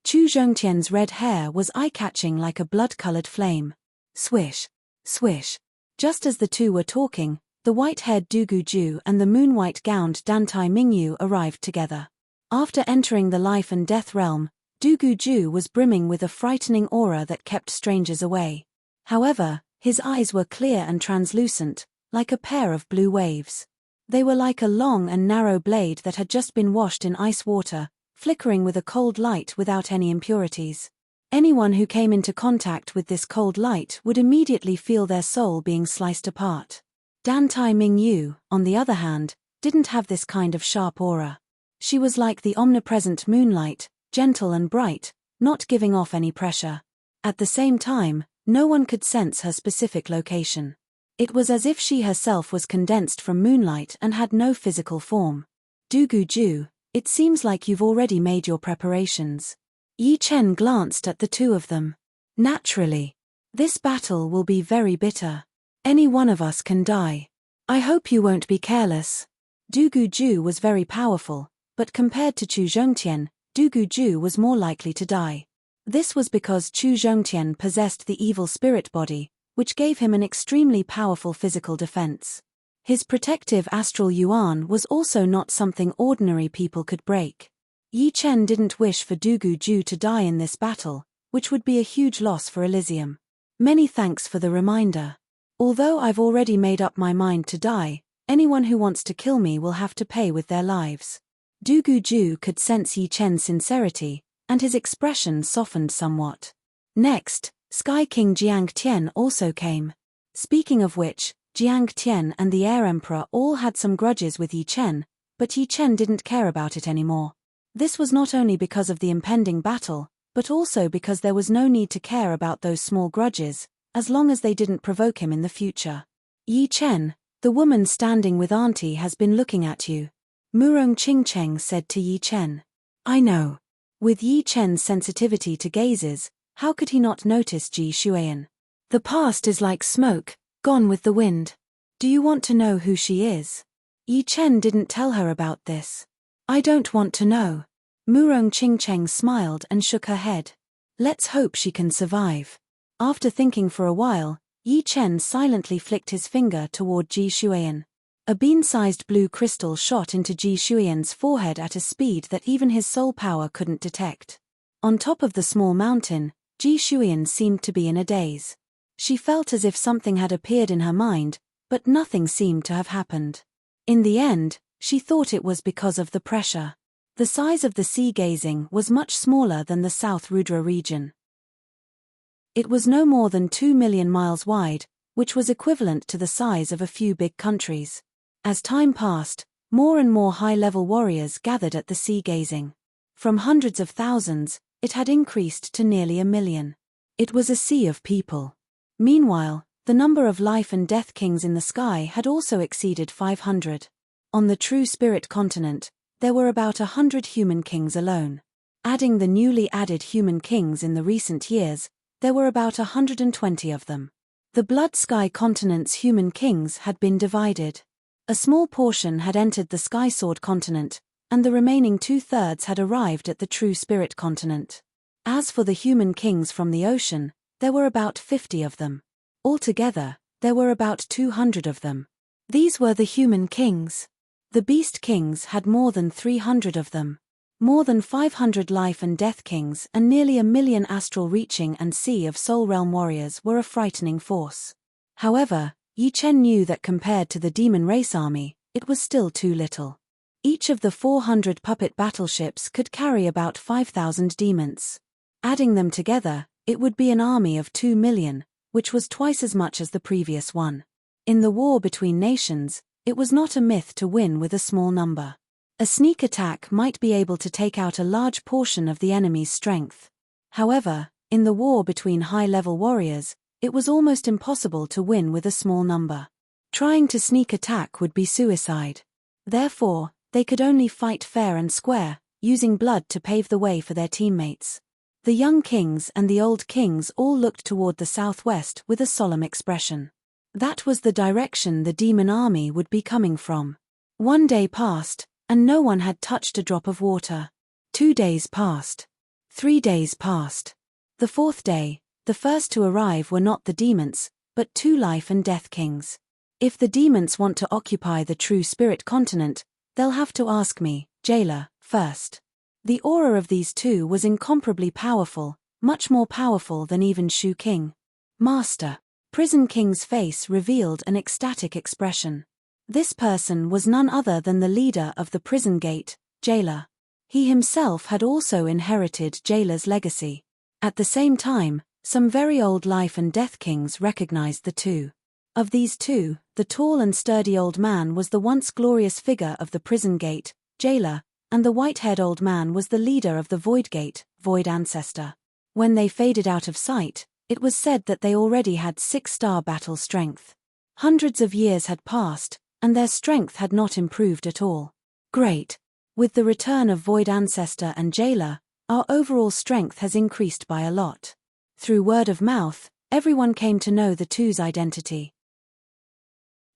Chu Zhongtian's red hair was eye-catching like a blood-colored flame. Swish, swish. Just as the two were talking, the white-haired Du Guju and the moon-white-gowned Dantai Mingyu arrived together. After entering the life and death realm, Du Guju was brimming with a frightening aura that kept strangers away. However, his eyes were clear and translucent, like a pair of blue waves. They were like a long and narrow blade that had just been washed in ice water, flickering with a cold light without any impurities. Anyone who came into contact with this cold light would immediately feel their soul being sliced apart. Dantai Mingyu, on the other hand, didn't have this kind of sharp aura. She was like the omnipresent moonlight, gentle and bright, not giving off any pressure. At the same time, no one could sense her specific location. It was as if she herself was condensed from moonlight and had no physical form. Du Guju, it seems like you've already made your preparations. Yi Chen glanced at the two of them. Naturally. This battle will be very bitter. Any one of us can die. I hope you won't be careless. Du Guju was very powerful, but compared to Chu Zhongtian, Du Guju was more likely to die. This was because Chu Zhongtian possessed the evil spirit body, which gave him an extremely powerful physical defense. His protective astral yuan was also not something ordinary people could break. Yi Chen didn't wish for Du Guju to die in this battle, which would be a huge loss for Elysium. Many thanks for the reminder. Although I've already made up my mind to die, anyone who wants to kill me will have to pay with their lives. Du Guju could sense Yi Chen's sincerity, and his expression softened somewhat. Next, Sky King Jiang Tian also came. Speaking of which, Jiang Tian and the Air Emperor all had some grudges with Yi Chen, but Yi Chen didn't care about it anymore. This was not only because of the impending battle, but also because there was no need to care about those small grudges, as long as they didn't provoke him in the future. Yi Chen, the woman standing with Auntie has been looking at you. Murong Qingcheng said to Yi Chen. I know. With Yi Chen's sensitivity to gazes, how could he not notice Ji Shuian? The past is like smoke, gone with the wind. Do you want to know who she is? Yi Chen didn't tell her about this. I don't want to know. Murong Qingcheng smiled and shook her head. Let's hope she can survive. After thinking for a while, Yi Chen silently flicked his finger toward Ji Shuian. A bean-sized blue crystal shot into Ji Shuian's forehead at a speed that even his soul power couldn't detect. On top of the small mountain, Ji Shuian seemed to be in a daze. She felt as if something had appeared in her mind, but nothing seemed to have happened. In the end, she thought it was because of the pressure. The size of the sea gazing was much smaller than the South Rudra region. It was no more than 2 million miles wide, which was equivalent to the size of a few big countries. As time passed, more and more high-level warriors gathered at the sea gazing. From hundreds of thousands, it had increased to nearly 1 million. It was a sea of people. Meanwhile, the number of life and death kings in the sky had also exceeded 500. On the true spirit continent, there were about 100 human kings alone. Adding the newly added human kings in the recent years, there were about 120 of them. The Blood Sky continent's human kings had been divided. A small portion had entered the Sky Sword continent, and the remaining 2/3 had arrived at the true spirit continent. As for the human kings from the ocean, there were about 50 of them. Altogether, there were about 200 of them. These were the human kings. The beast kings had more than 300 of them. More than 500 life and death kings and nearly 1 million astral reaching and sea of soul realm warriors were a frightening force. However, Yi Chen knew that compared to the demon race army, it was still too little. Each of the 400 puppet battleships could carry about 5,000 demons. Adding them together, it would be an army of 2 million, which was twice as much as the previous one. In the war between nations, it was not a myth to win with a small number. A sneak attack might be able to take out a large portion of the enemy's strength. However, in the war between high-level warriors, it was almost impossible to win with a small number. Trying to sneak attack would be suicide. Therefore, they could only fight fair and square, using blood to pave the way for their teammates. The young kings and the old kings all looked toward the southwest with a solemn expression. That was the direction the demon army would be coming from. 1 day passed, and no one had touched a drop of water. 2 days passed. 3 days passed. The 4th day, the first to arrive were not the demons, but 2 life and death kings. If the demons want to occupy the true spirit continent, they'll have to ask me, jailer, first. The aura of these 2 was incomparably powerful, much more powerful than even Shu King. Master. Prison King's face revealed an ecstatic expression. This person was none other than the leader of the prison gate, jailer. He himself had also inherited jailer's legacy. At the same time, some very old life and death kings recognized the 2. Of these 2, the tall and sturdy old man was the once glorious figure of the prison gate, jailer, and the white-haired old man was the leader of the void gate, void ancestor. When they faded out of sight, it was said that they already had 6-star battle strength. Hundreds of years had passed, and their strength had not improved at all. Great. With the return of void ancestor and jailer, our overall strength has increased by a lot. Through word of mouth, everyone came to know the 2's identity.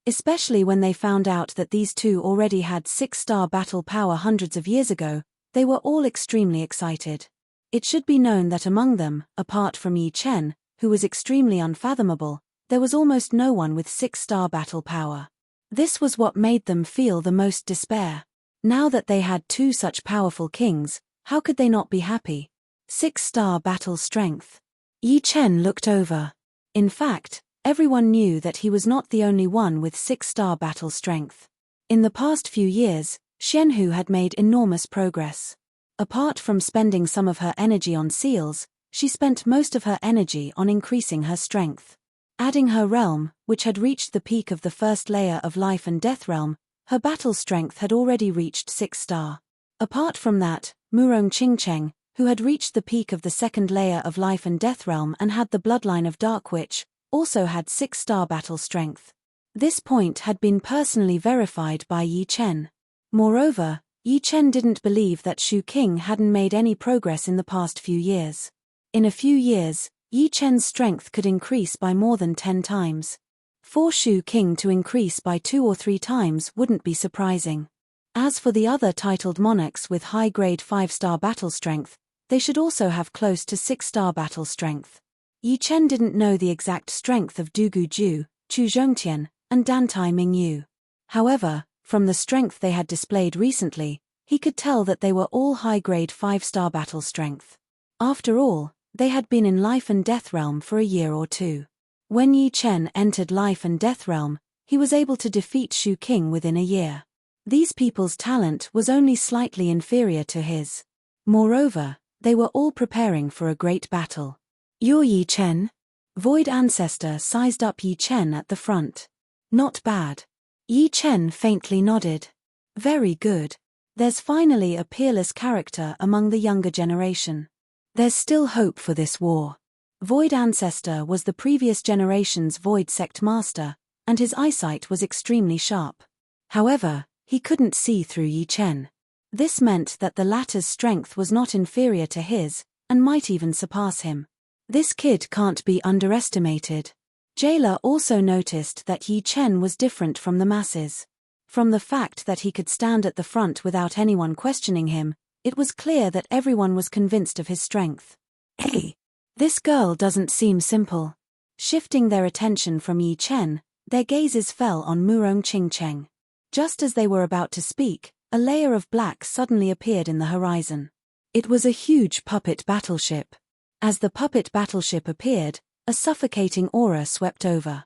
Especially when they found out that these 2 already had 6-star battle power hundreds of years ago, they were all extremely excited. It should be known that among them, apart from Yi Chen, who was extremely unfathomable, there was almost no one with 6-star battle power. This was what made them feel the most despair. Now that they had 2 such powerful kings, how could they not be happy? 6-star battle strength. Yi Chen looked over. In fact, everyone knew that he was not the only one with 6-star battle strength. In the past few years, Xianhu had made enormous progress. Apart from spending some of her energy on seals, she spent most of her energy on increasing her strength. Adding her realm, which had reached the peak of the first layer of life and death realm, her battle strength had already reached 6-star. Apart from that, Murong Qingcheng, who had reached the peak of the second layer of life and death realm and had the bloodline of Dark Witch, also had 6-star battle strength. This point had been personally verified by Yi Chen. Moreover, Yi Chen didn't believe that Shu King hadn't made any progress in the past few years. In a few years, Yi Chen's strength could increase by more than 10 times. For Shu King to increase by 2 or 3 times wouldn't be surprising. As for the other titled monarchs with high-grade 5-star battle strength, they should also have close to 6-star battle strength. Yi Chen didn't know the exact strength of Dugu Ju, Chu Zhongtian, and Dantai Mingyu. However, from the strength they had displayed recently, he could tell that they were all high-grade 5-star battle strength. After all, they had been in life and death realm for a year or 2. When Yi Chen entered life and death realm, he was able to defeat Shu King within a year. These people's talent was only slightly inferior to his. Moreover, they were all preparing for a great battle. You're Yi Chen? Void Ancestor sized up Yi Chen at the front. Not bad. Yi Chen faintly nodded. Very good. There's finally a peerless character among the younger generation. There's still hope for this war. Void Ancestor was the previous generation's Void Sect Master, and his eyesight was extremely sharp. However, he couldn't see through Yi Chen. This meant that the latter's strength was not inferior to his, and might even surpass him. This kid can't be underestimated. Jailer also noticed that Yi Chen was different from the masses. From the fact that he could stand at the front without anyone questioning him, it was clear that everyone was convinced of his strength. Hey, this girl doesn't seem simple. Shifting their attention from Yi Chen, their gazes fell on Murong Qingcheng. Just as they were about to speak, a layer of black suddenly appeared in the horizon. It was a huge puppet battleship. As the puppet battleship appeared, a suffocating aura swept over.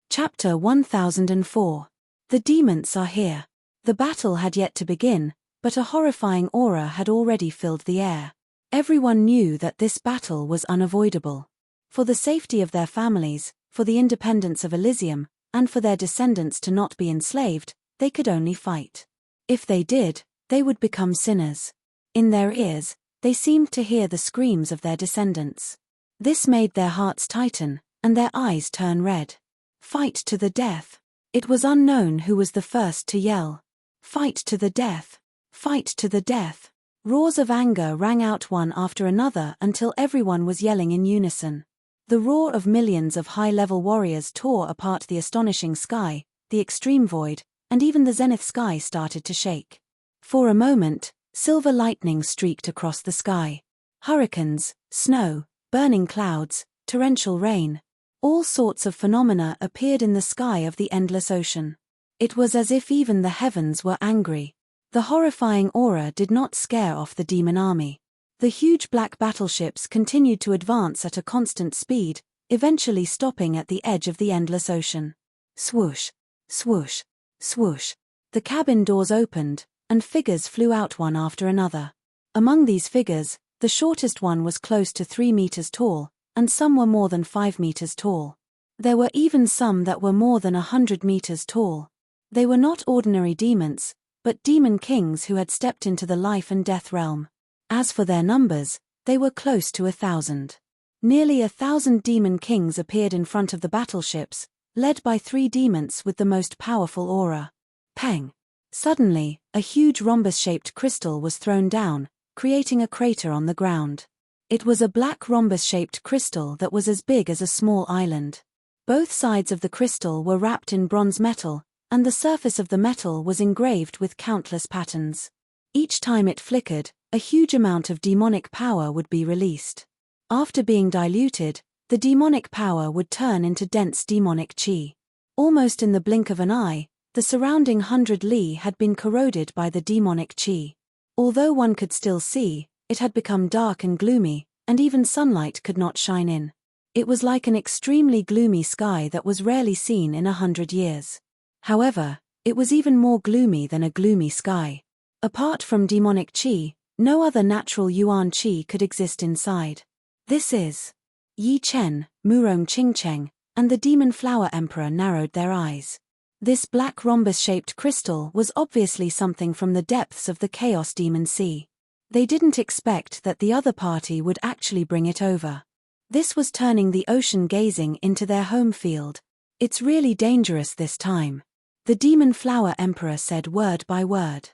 Chapter 1004. The demons are here. The battle had yet to begin, but a horrifying aura had already filled the air. Everyone knew that this battle was unavoidable. For the safety of their families, for the independence of Elysium, and for their descendants to not be enslaved, they could only fight. If they did, they would become sinners. In their ears, they seemed to hear the screams of their descendants. This made their hearts tighten, and their eyes turn red. Fight to the death. It was unknown who was the first to yell. Fight to the death. Fight to the death. Roars of anger rang out one after another until everyone was yelling in unison. The roar of millions of high-level warriors tore apart the astonishing sky, the extreme void, and even the zenith sky started to shake. For a moment, silver lightning streaked across the sky. Hurricanes, snow, burning clouds, torrential rain. All sorts of phenomena appeared in the sky of the endless ocean. It was as if even the heavens were angry. The horrifying aura did not scare off the demon army. The huge black battleships continued to advance at a constant speed, eventually stopping at the edge of the endless ocean. Swoosh, swoosh, swoosh. The cabin doors opened, and figures flew out one after another. Among these figures, the shortest one was close to 3 meters tall, and some were more than 5 meters tall. There were even some that were more than 100 meters tall. They were not ordinary demons, but demon kings who had stepped into the life and death realm. As for their numbers, they were close to 1,000. Nearly 1,000 demon kings appeared in front of the battleships, led by 3 demons with the most powerful aura. Peng! Suddenly, a huge rhombus-shaped crystal was thrown down, creating a crater on the ground. It was a black rhombus-shaped crystal that was as big as a small island. Both sides of the crystal were wrapped in bronze metal, and the surface of the metal was engraved with countless patterns. Each time it flickered, a huge amount of demonic power would be released. After being diluted, the demonic power would turn into dense demonic chi. Almost in the blink of an eye, the surrounding 100 li had been corroded by the demonic chi. Although one could still see, it had become dark and gloomy, and even sunlight could not shine in. It was like an extremely gloomy sky that was rarely seen in 100 years. However, it was even more gloomy than a gloomy sky. Apart from demonic chi, no other natural yuan chi could exist inside. This is Yi Chen, Murong Qingcheng, and the demon flower emperor narrowed their eyes. This black rhombus-shaped crystal was obviously something from the depths of the Chaos Demon Sea. They didn't expect that the other party would actually bring it over. This was turning the ocean gazing into their home field. It's really dangerous this time. The demon flower emperor said word by word.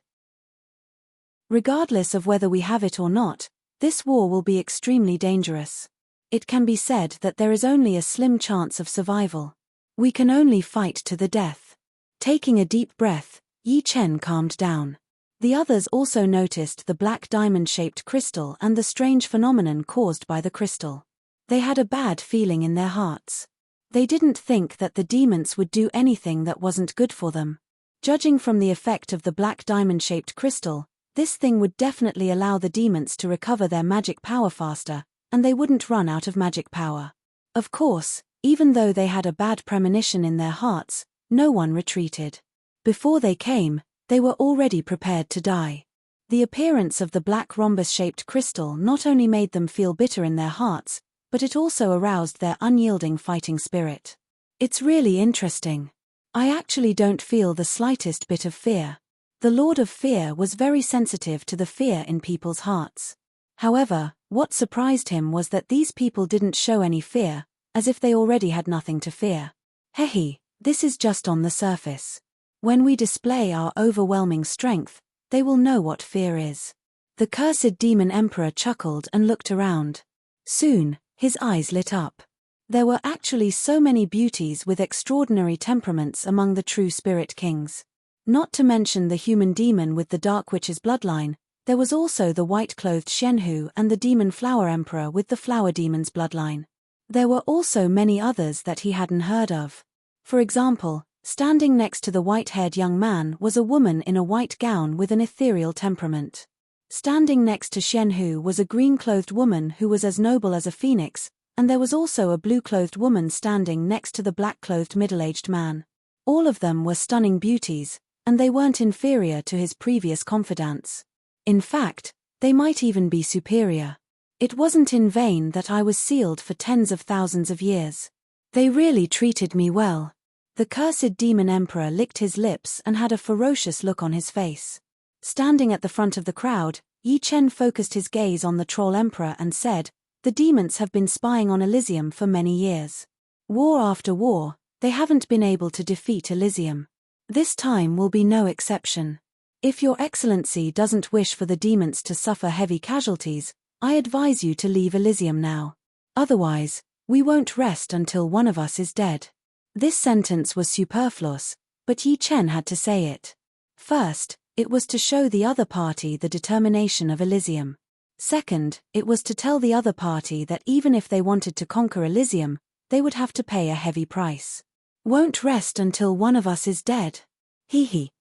Regardless of whether we have it or not, this war will be extremely dangerous. It can be said that there is only a slim chance of survival. We can only fight to the death. Taking a deep breath, Yi Chen calmed down. The others also noticed the black diamond-shaped crystal and the strange phenomenon caused by the crystal. They had a bad feeling in their hearts. They didn't think that the demons would do anything that wasn't good for them. Judging from the effect of the black diamond-shaped crystal, this thing would definitely allow the demons to recover their magic power faster, and they wouldn't run out of magic power. Of course, even though they had a bad premonition in their hearts, no one retreated. Before they came, they were already prepared to die. The appearance of the black rhombus-shaped crystal not only made them feel bitter in their hearts, but it also aroused their unyielding fighting spirit. It's really interesting. I actually don't feel the slightest bit of fear. The Lord of Fear was very sensitive to the fear in people's hearts. However, what surprised him was that these people didn't show any fear, as if they already had nothing to fear. Hehe, this is just on the surface. When we display our overwhelming strength, they will know what fear is. The cursed demon emperor chuckled and looked around. Soon, his eyes lit up. There were actually so many beauties with extraordinary temperaments among the true spirit kings. Not to mention the human demon with the dark witch's bloodline, there was also the white-clothed Shenhu and the demon flower emperor with the flower demon's bloodline. There were also many others that he hadn't heard of. For example, standing next to the white-haired young man was a woman in a white gown with an ethereal temperament. Standing next to Shenhu was a green-clothed woman who was as noble as a phoenix, and there was also a blue-clothed woman standing next to the black-clothed middle-aged man. All of them were stunning beauties, and they weren't inferior to his previous confidants. In fact, they might even be superior. It wasn't in vain that I was sealed for tens of thousands of years. They really treated me well. The cursed demon emperor licked his lips and had a ferocious look on his face. Standing at the front of the crowd, Yi Chen focused his gaze on the troll emperor and said, "The demons have been spying on Elysium for many years. War after war, they haven't been able to defeat Elysium. This time will be no exception. If your excellency doesn't wish for the demons to suffer heavy casualties, I advise you to leave Elysium now. Otherwise, we won't rest until one of us is dead. This sentence was superfluous, but Yi Chen had to say it. First, it was to show the other party the determination of Elysium. Second, it was to tell the other party that even if they wanted to conquer Elysium, they would have to pay a heavy price. Won't rest until one of us is dead. Hee hee.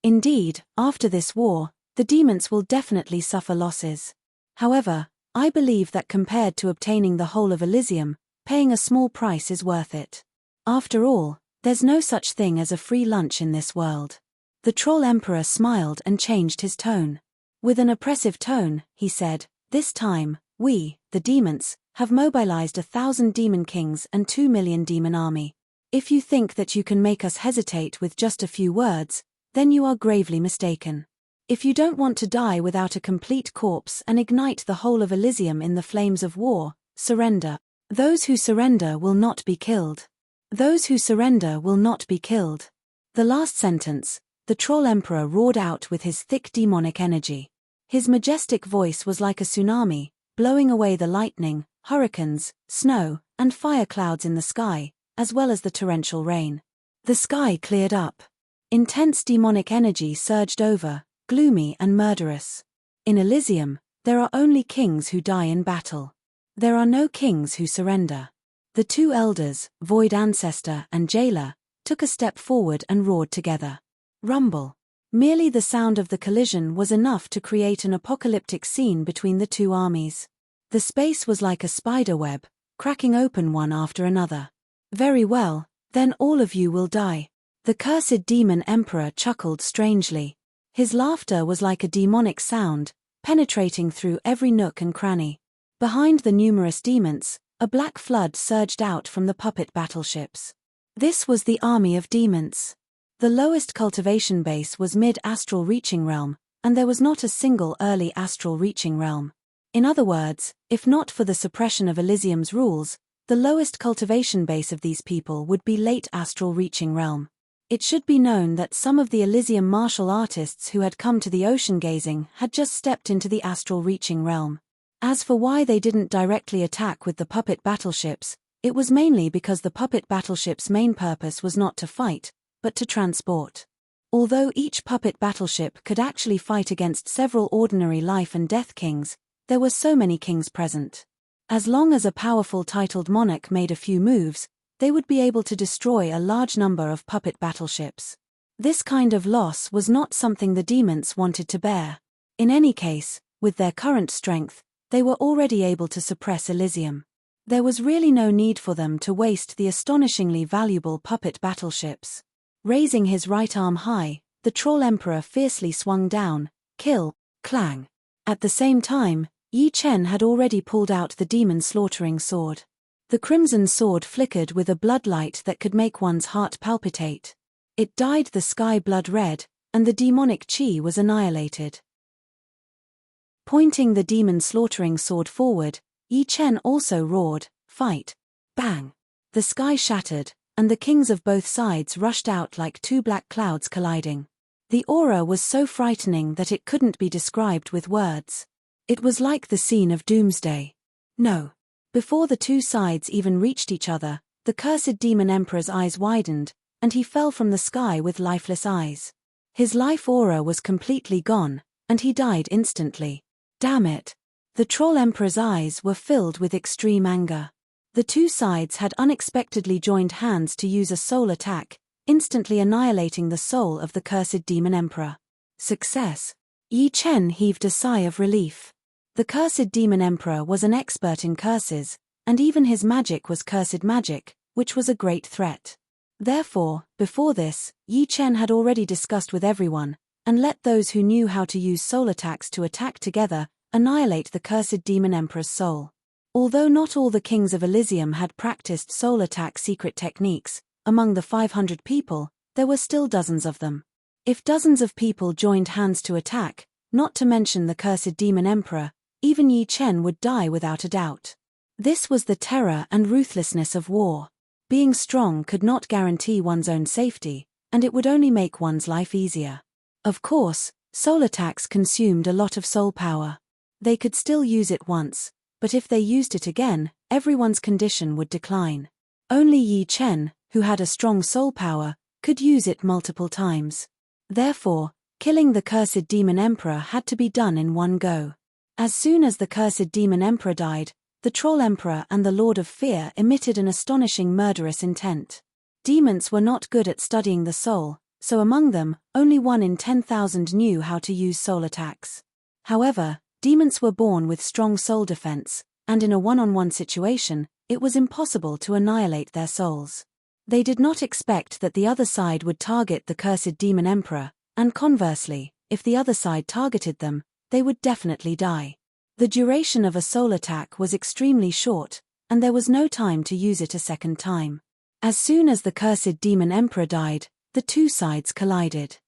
Indeed, after this war, the demons will definitely suffer losses. However, I believe that compared to obtaining the whole of Elysium, paying a small price is worth it. After all, there's no such thing as a free lunch in this world. The Troll Emperor smiled and changed his tone. With an oppressive tone, he said, "This time, we, the demons, have mobilized 1,000 demon kings and 2 million demon army. If you think that you can make us hesitate with just a few words, then you are gravely mistaken. If you don't want to die without a complete corpse and ignite the whole of Elysium in the flames of war, surrender. Those who surrender will not be killed. Those who surrender will not be killed." The last sentence, the Troll Emperor roared out with his thick demonic energy. His majestic voice was like a tsunami, blowing away the lightning, hurricanes, snow, and fire clouds in the sky, as well as the torrential rain. The sky cleared up. Intense demonic energy surged over, gloomy and murderous. In Elysium, there are only kings who die in battle. There are no kings who surrender. The two elders, Void Ancestor and Jailer, took a step forward and roared together. Rumble. Merely the sound of the collision was enough to create an apocalyptic scene between the two armies. The space was like a spider web, cracking open one after another. "Very well, then all of you will die." The cursed demon emperor chuckled strangely. His laughter was like a demonic sound, penetrating through every nook and cranny. Behind the numerous demons, a black flood surged out from the puppet battleships. This was the army of demons. The lowest cultivation base was mid-astral reaching realm, and there was not a single early astral reaching realm. In other words, if not for the suppression of Elysium's rules, the lowest cultivation base of these people would be late astral reaching realm. It should be known that some of the Elysium martial artists who had come to the ocean gazing had just stepped into the astral reaching realm. As for why they didn't directly attack with the puppet battleships, it was mainly because the puppet battleship's main purpose was not to fight, but to transport. Although each puppet battleship could actually fight against several ordinary life and death kings, there were so many kings present. As long as a powerful titled monarch made a few moves, they would be able to destroy a large number of puppet battleships. This kind of loss was not something the demons wanted to bear. In any case, with their current strength, they were already able to suppress Elysium. There was really no need for them to waste the astonishingly valuable puppet battleships. Raising his right arm high, the Troll Emperor fiercely swung down, kill, clang. At the same time, Yi Chen had already pulled out the demon slaughtering sword. The crimson sword flickered with a bloodlight that could make one's heart palpitate. It dyed the sky blood red, and the demonic chi was annihilated. Pointing the demon slaughtering sword forward, Yi Chen also roared, "Fight!" Bang! The sky shattered, and the kings of both sides rushed out like two black clouds colliding. The aura was so frightening that it couldn't be described with words. It was like the scene of Doomsday. No. Before the two sides even reached each other, the cursed demon emperor's eyes widened, and he fell from the sky with lifeless eyes. His life aura was completely gone, and he died instantly. Damn it! The Troll Emperor's eyes were filled with extreme anger. The two sides had unexpectedly joined hands to use a soul attack, instantly annihilating the soul of the cursed demon emperor. Success! Yi Chen heaved a sigh of relief. The cursed demon emperor was an expert in curses, and even his magic was cursed magic, which was a great threat. Therefore, before this, Yi Chen had already discussed with everyone, and let those who knew how to use soul attacks to attack together, annihilate the cursed demon emperor's soul. Although not all the kings of Elysium had practiced soul attack secret techniques, among the 500 people, there were still dozens of them. If dozens of people joined hands to attack, not to mention the cursed demon emperor, even Yi Chen would die without a doubt. This was the terror and ruthlessness of war. Being strong could not guarantee one's own safety, and it would only make one's life easier. Of course, soul attacks consumed a lot of soul power. They could still use it once, but if they used it again, everyone's condition would decline. Only Yi Chen, who had a strong soul power, could use it multiple times. Therefore, killing the cursed demon emperor had to be done in one go. As soon as the cursed demon emperor died, the troll emperor and the Lord of Fear emitted an astonishing murderous intent. Demons were not good at studying the soul, so among them, only 1 in 10,000 knew how to use soul attacks. However, demons were born with strong soul defense, and in a one-on-one situation, it was impossible to annihilate their souls. They did not expect that the other side would target the cursed demon emperor, and conversely, if the other side targeted them, they would definitely die. The duration of a soul attack was extremely short, and there was no time to use it a second time. As soon as the cursed demon emperor died, the two sides collided.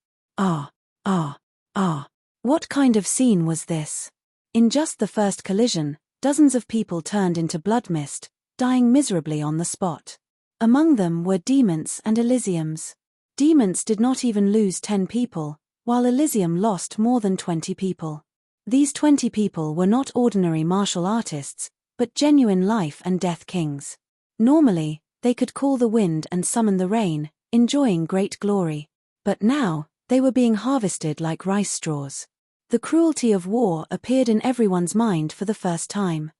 What kind of scene was this? In just the first collision, dozens of people turned into blood mist, dying miserably on the spot. Among them were demons and Elysiums. Demons did not even lose 10 people, while Elysium lost more than 20 people. These 20 people were not ordinary martial artists, but genuine life and death kings. Normally, they could call the wind and summon the rain, enjoying great glory. But now, they were being harvested like rice straws. The cruelty of war appeared in everyone's mind for the first time.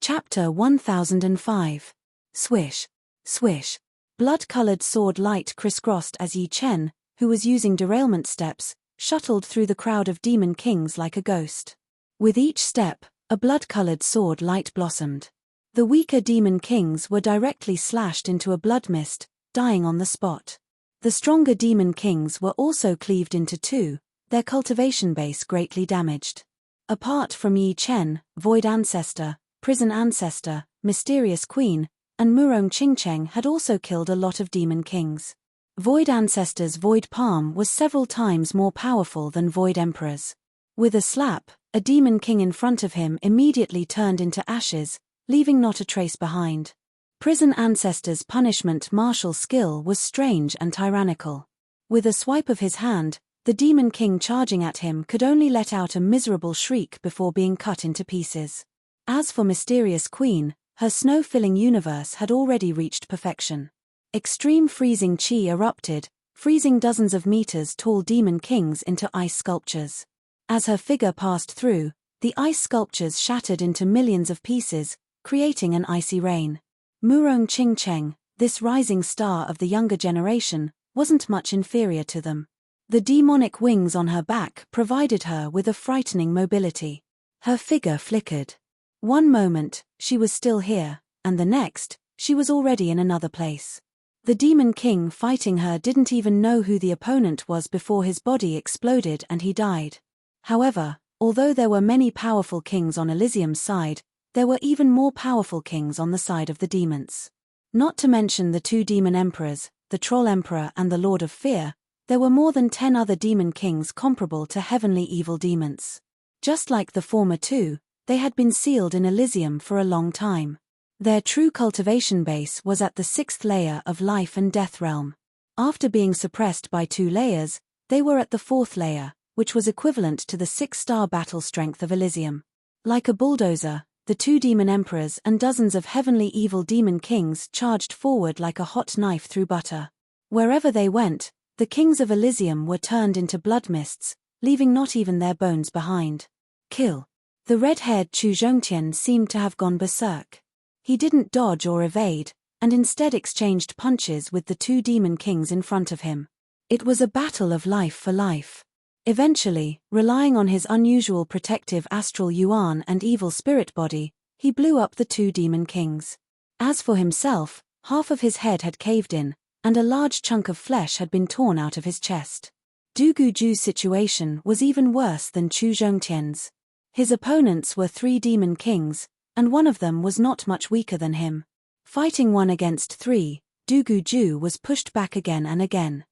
Chapter 1005. Swish. Swish. Blood-colored sword light crisscrossed as Yi Chen, who was using derailment steps, shuttled through the crowd of demon kings like a ghost. With each step, a blood-colored sword light blossomed. The weaker demon kings were directly slashed into a blood mist, dying on the spot. The stronger demon kings were also cleaved into two, their cultivation base greatly damaged. Apart from Yi Chen, Void Ancestor, Prison Ancestor, Mysterious Queen, and Murong Qingcheng had also killed a lot of demon kings. Void Ancestor's Void Palm was several times more powerful than Void Emperor's. With a slap, a demon king in front of him immediately turned into ashes, leaving not a trace behind. Prison Ancestor's punishment martial skill was strange and tyrannical. With a swipe of his hand, the demon king charging at him could only let out a miserable shriek before being cut into pieces. As for Mysterious Queen, her snow-filling universe had already reached perfection. Extreme freezing chi erupted, freezing dozens of meters tall demon kings into ice sculptures. As her figure passed through, the ice sculptures shattered into millions of pieces, creating an icy rain. Murong Qingcheng, this rising star of the younger generation, wasn't much inferior to them. The demonic wings on her back provided her with a frightening mobility. Her figure flickered. One moment, she was still here, and the next, she was already in another place. The demon king fighting her didn't even know who the opponent was before his body exploded and he died. However, although there were many powerful kings on Elysium's side, there were even more powerful kings on the side of the demons. Not to mention the two demon emperors, the Troll Emperor and the Lord of Fear, there were more than 10 other demon kings comparable to heavenly evil demons. Just like the former two, they had been sealed in Elysium for a long time. Their true cultivation base was at the 6th layer of life and death realm. After being suppressed by 2 layers, they were at the 4th layer, which was equivalent to the 6-star battle strength of Elysium. Like a bulldozer, the 2 demon emperors and dozens of heavenly evil demon kings charged forward like a hot knife through butter. Wherever they went, the kings of Elysium were turned into blood mists, leaving not even their bones behind. Kill. The red-haired Chu Zhongtian seemed to have gone berserk. He didn't dodge or evade, and instead exchanged punches with the 2 demon kings in front of him. It was a battle of life for life. Eventually, relying on his unusual protective astral yuan and evil spirit body, he blew up the 2 demon kings. As for himself, half of his head had caved in, and a large chunk of flesh had been torn out of his chest. Du Guju's situation was even worse than Chu Zhongtian's. His opponents were 3 demon kings, and one of them was not much weaker than him. Fighting 1 against 3, Du Guju was pushed back again and again.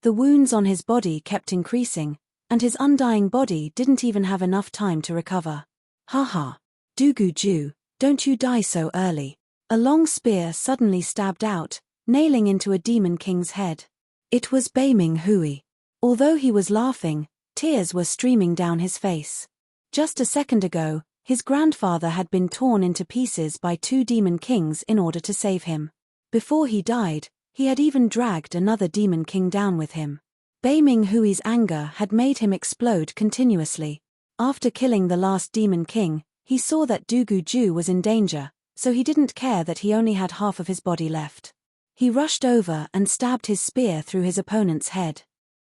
The wounds on his body kept increasing, and his undying body didn't even have enough time to recover. Haha. Du Guju, don't you die so early. A long spear suddenly stabbed out, nailing into a demon king's head. It was Beiming Hui. Although he was laughing, tears were streaming down his face. Just a second ago, his grandfather had been torn into pieces by two demon kings in order to save him. Before he died, he had even dragged another demon king down with him. Beiming Hui's anger had made him explode continuously. After killing the last demon king, he saw that Dugu Ju was in danger, so he didn't care that he only had half of his body left. He rushed over and stabbed his spear through his opponent's head.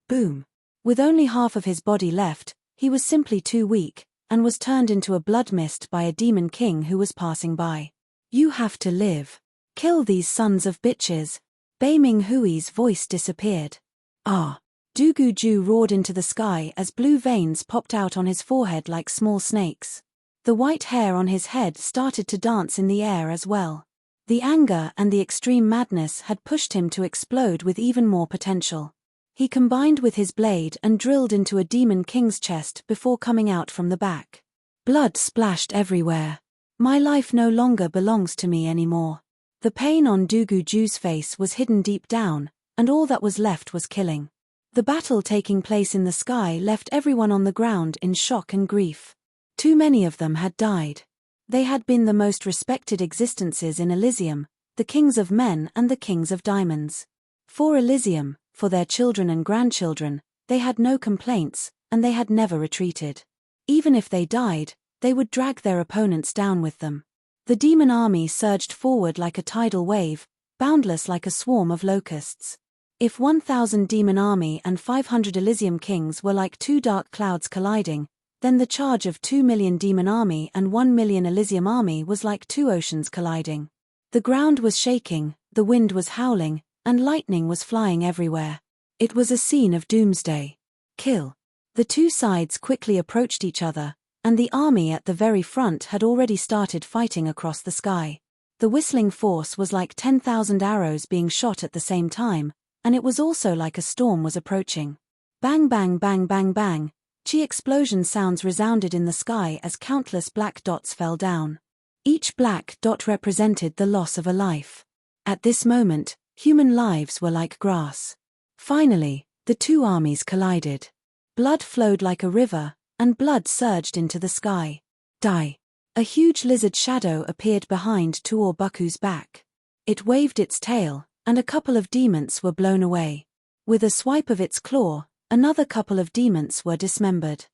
Boom! With only half of his body left, he was simply too weak, and was turned into a blood mist by a demon king who was passing by. You have to live. Kill these sons of bitches. Beiming Hui's voice disappeared. Ah! Dugu Ju roared into the sky as blue veins popped out on his forehead like small snakes. The white hair on his head started to dance in the air as well. The anger and the extreme madness had pushed him to explode with even more potential. He combined with his blade and drilled into a demon king's chest before coming out from the back. Blood splashed everywhere. My life no longer belongs to me anymore. The pain on Dugu Ju's face was hidden deep down, and all that was left was killing. The battle taking place in the sky left everyone on the ground in shock and grief. Too many of them had died. They had been the most respected existences in Elysium, the kings of men and the kings of diamonds. For Elysium, for their children and grandchildren, they had no complaints, and they had never retreated. Even if they died, they would drag their opponents down with them. The demon army surged forward like a tidal wave, boundless like a swarm of locusts. If 1,000 demon army and 500 Elysium kings were like two dark clouds colliding, then the charge of 2 million demon army and 1 million Elysium army was like two oceans colliding. The ground was shaking, the wind was howling, and lightning was flying everywhere. It was a scene of doomsday. Kill. The two sides quickly approached each other, and the army at the very front had already started fighting across the sky. The whistling force was like 10,000 arrows being shot at the same time, and it was also like a storm was approaching. Bang bang bang bang bang, chi explosion sounds resounded in the sky as countless black dots fell down. Each black dot represented the loss of a life. At this moment, human lives were like grass. Finally, the two armies collided. Blood flowed like a river, and blood surged into the sky. Die. A huge lizard shadow appeared behind Tuor Buku's back. It waved its tail, and a couple of demons were blown away. With a swipe of its claw, another couple of demons were dismembered.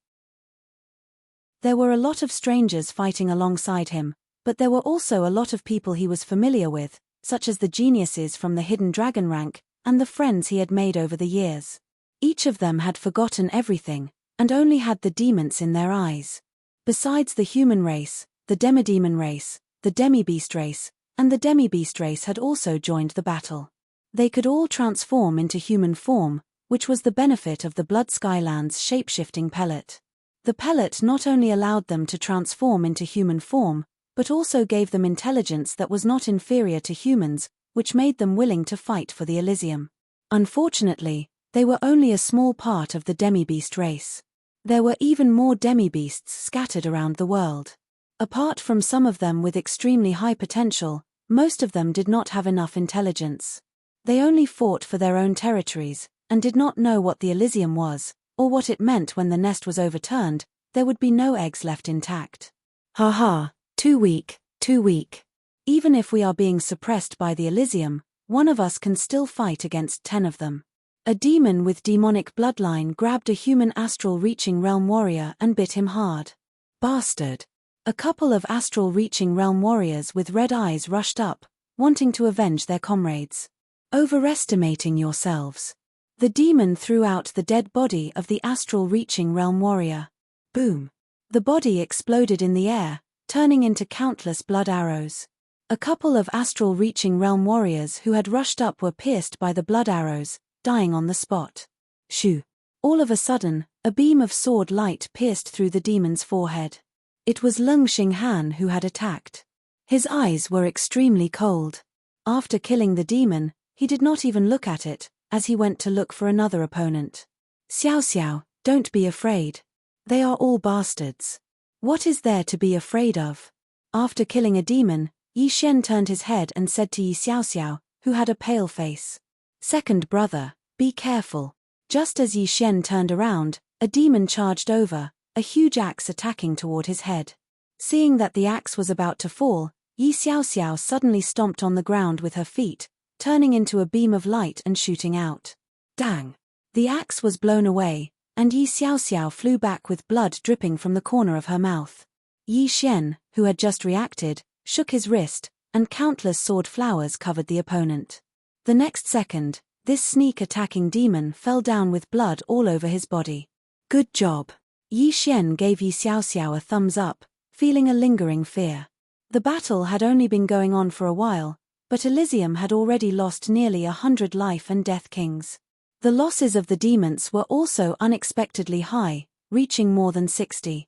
There were a lot of strangers fighting alongside him, but there were also a lot of people he was familiar with, such as the geniuses from the Hidden Dragon rank, and the friends he had made over the years. Each of them had forgotten everything, and only had the demons in their eyes. Besides the human race, the demidemon race, the demi-beast race, and the demi-beast race had also joined the battle. They could all transform into human form, which was the benefit of the Blood Skyland's shape-shifting pellet. The pellet not only allowed them to transform into human form, but also gave them intelligence that was not inferior to humans, which made them willing to fight for the Elysium. Unfortunately, they were only a small part of the demi-beast race. There were even more demi-beasts scattered around the world. Apart from some of them with extremely high potential, most of them did not have enough intelligence. They only fought for their own territories, and did not know what the Elysium was, or what it meant when the nest was overturned, there would be no eggs left intact. Ha ha, too weak, too weak. Even if we are being suppressed by the Elysium, one of us can still fight against 10 of them. A demon with demonic bloodline grabbed a human astral-reaching realm warrior and bit him hard. Bastard. A couple of astral-reaching realm warriors with red eyes rushed up, wanting to avenge their comrades. Overestimating yourselves. The demon threw out the dead body of the astral-reaching realm warrior. Boom. The body exploded in the air, turning into countless blood arrows. A couple of astral-reaching realm warriors who had rushed up were pierced by the blood arrows, dying on the spot. Shoo. All of a sudden, a beam of sword light pierced through the demon's forehead. It was Lung Xinghan who had attacked. His eyes were extremely cold. After killing the demon, he did not even look at it, as he went to look for another opponent. Xiao Xiao, don't be afraid. They are all bastards. What is there to be afraid of? After killing a demon, Yi Xian turned his head and said to Yi Xiao Xiao, who had a pale face. "Second brother, be careful." Just as Yi Xian turned around, a demon charged over, a huge axe attacking toward his head. Seeing that the axe was about to fall, Yi Xiaoxiao suddenly stomped on the ground with her feet, turning into a beam of light and shooting out. Dang! The axe was blown away, and Yi Xiaoxiao flew back with blood dripping from the corner of her mouth. Yi Xian, who had just reacted, shook his wrist, and countless sword flowers covered the opponent. The next second, this sneak-attacking demon fell down with blood all over his body. "Good job." Yi Xian gave Yi Xiaoxiao a thumbs up, feeling a lingering fear. The battle had only been going on for a while, but Elysium had already lost nearly 100 life and death kings. The losses of the demons were also unexpectedly high, reaching more than 60.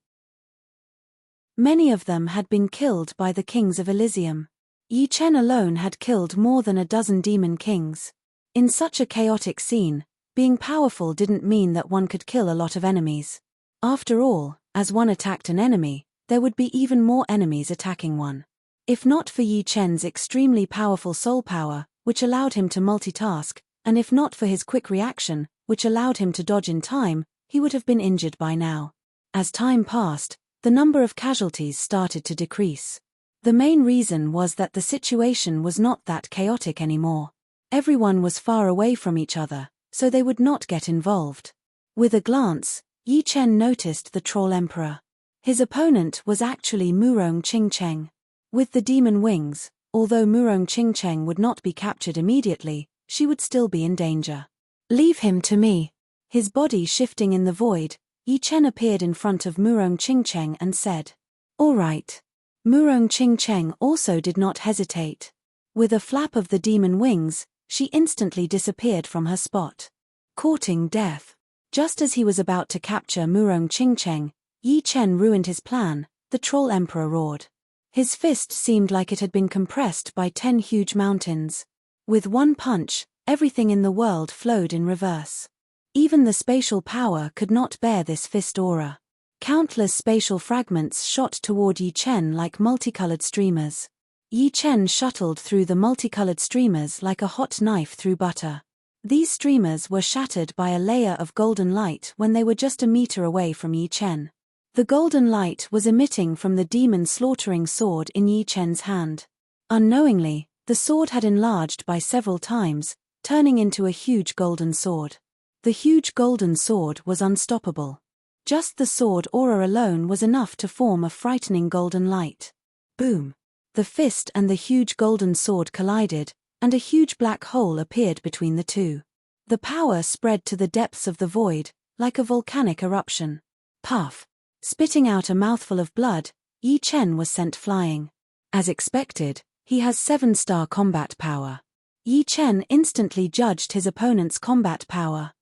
Many of them had been killed by the kings of Elysium. Yi Chen alone had killed more than a dozen demon kings. In such a chaotic scene, being powerful didn't mean that one could kill a lot of enemies. After all, as one attacked an enemy, there would be even more enemies attacking one. If not for Yi Chen's extremely powerful soul power, which allowed him to multitask, and if not for his quick reaction, which allowed him to dodge in time, he would have been injured by now. As time passed, the number of casualties started to decrease. The main reason was that the situation was not that chaotic anymore. Everyone was far away from each other, so they would not get involved. With a glance, Yi Chen noticed the Troll Emperor. His opponent was actually Murong Qingcheng. With the demon wings, although Murong Qingcheng would not be captured immediately, she would still be in danger. "Leave him to me." His body shifting in the void, Yi Chen appeared in front of Murong Qingcheng and said, "All right." Murong Qingcheng also did not hesitate. With a flap of the demon wings, she instantly disappeared from her spot. Courting death. Just as he was about to capture Murong Qingcheng, Yi Chen ruined his plan. The Troll Emperor roared. His fist seemed like it had been compressed by 10 huge mountains. With one punch, everything in the world flowed in reverse. Even the spatial power could not bear this fist aura. Countless spatial fragments shot toward Yi Chen like multicolored streamers. Yi Chen shuttled through the multicolored streamers like a hot knife through butter. These streamers were shattered by a layer of golden light when they were just a meter away from Yi Chen. The golden light was emitting from the demon-slaughtering sword in Yi Chen's hand. Unknowingly, the sword had enlarged by several times, turning into a huge golden sword. The huge golden sword was unstoppable. Just the sword aura alone was enough to form a frightening golden light. Boom! The fist and the huge golden sword collided, and a huge black hole appeared between the two. The power spread to the depths of the void, like a volcanic eruption. Puff! Spitting out a mouthful of blood, Yi Chen was sent flying. As expected, he has 7-star combat power. Yi Chen instantly judged his opponent's combat power.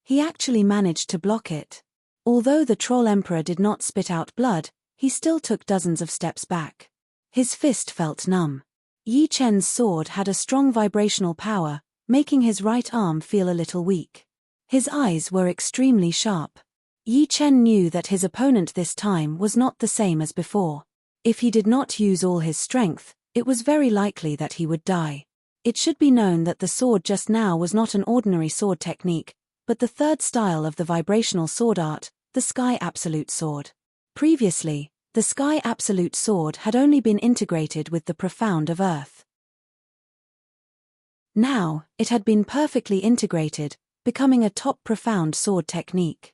He actually managed to block it. Although the Troll Emperor did not spit out blood, he still took dozens of steps back. His fist felt numb. Yi Chen's sword had a strong vibrational power, making his right arm feel a little weak. His eyes were extremely sharp. Yi Chen knew that his opponent this time was not the same as before. If he did not use all his strength, it was very likely that he would die. It should be known that the sword just now was not an ordinary sword technique, but the third style of the vibrational sword art, the Sky Absolute Sword. Previously, the Sky Absolute Sword had only been integrated with the Profound of Earth. Now, it had been perfectly integrated, becoming a top profound sword technique.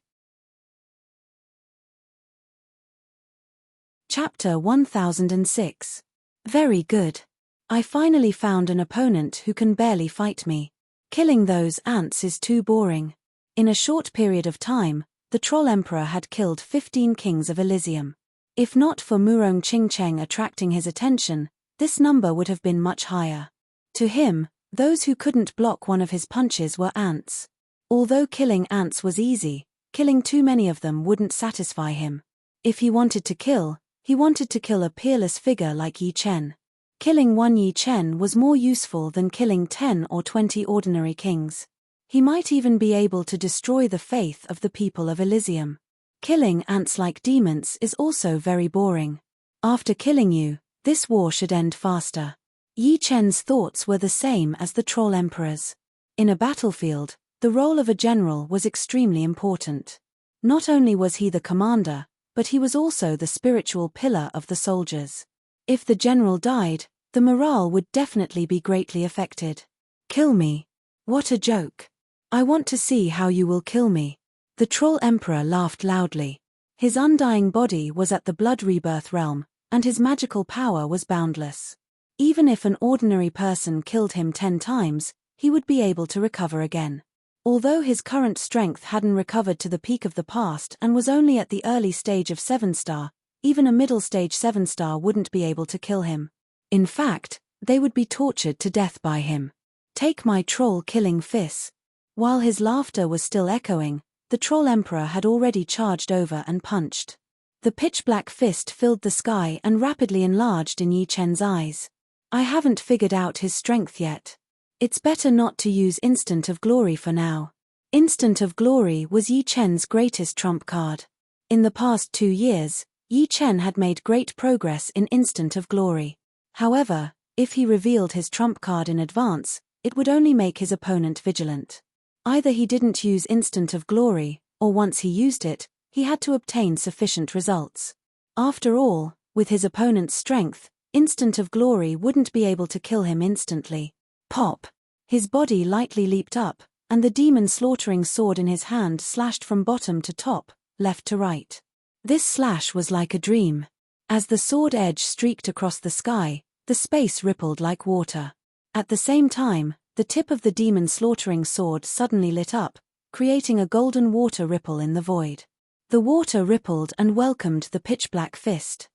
Chapter 1006. Very good. I finally found an opponent who can barely fight me. Killing those ants is too boring. In a short period of time, the Troll Emperor had killed 15 kings of Elysium. If not for Murong Qingcheng attracting his attention, this number would have been much higher. To him, those who couldn't block one of his punches were ants. Although killing ants was easy, killing too many of them wouldn't satisfy him. If he wanted to kill a peerless figure like Yi Chen. Killing one Yi Chen was more useful than killing 10 or 20 ordinary kings. He might even be able to destroy the faith of the people of Elysium. Killing ants like demons is also very boring. After killing you, this war should end faster. Yi Chen's thoughts were the same as the Troll Emperor's. In a battlefield, the role of a general was extremely important. Not only was he the commander, but he was also the spiritual pillar of the soldiers. If the general died, the morale would definitely be greatly affected. Kill me. What a joke. I want to see how you will kill me. The Troll Emperor laughed loudly. His undying body was at the blood rebirth realm, and his magical power was boundless. Even if an ordinary person killed him 10 times, he would be able to recover again. Although his current strength hadn't recovered to the peak of the past and was only at the early stage of 7-star, even a middle stage 7-star wouldn't be able to kill him. In fact, they would be tortured to death by him. Take my troll-killing fist. While his laughter was still echoing, the Troll Emperor had already charged over and punched. The pitch-black fist filled the sky and rapidly enlarged in Yi Chen's eyes. I haven't figured out his strength yet. It's better not to use Instant of Glory for now. Instant of Glory was Yi Chen's greatest trump card. In the past 2 years, Yi Chen had made great progress in Instant of Glory. However, if he revealed his trump card in advance, it would only make his opponent vigilant. Either he didn't use Instant of Glory, or once he used it, he had to obtain sufficient results. After all, with his opponent's strength, Instant of Glory wouldn't be able to kill him instantly. Pop! His body lightly leaped up, and the demon slaughtering sword in his hand slashed from bottom to top, left to right. This slash was like a dream. As the sword edge streaked across the sky, the space rippled like water. At the same time, the tip of the demon slaughtering sword suddenly lit up, creating a golden water ripple in the void. The water rippled and welcomed the pitch-black fist.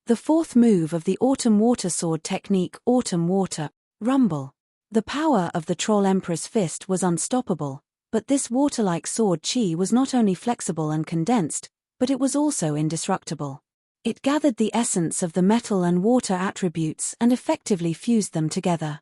The fourth move of the Autumn Water Sword technique, Autumn Water, Rumble. The power of the Troll Emperor's fist was unstoppable, but this water-like sword chi was not only flexible and condensed, but it was also indestructible. It gathered the essence of the metal and water attributes and effectively fused them together.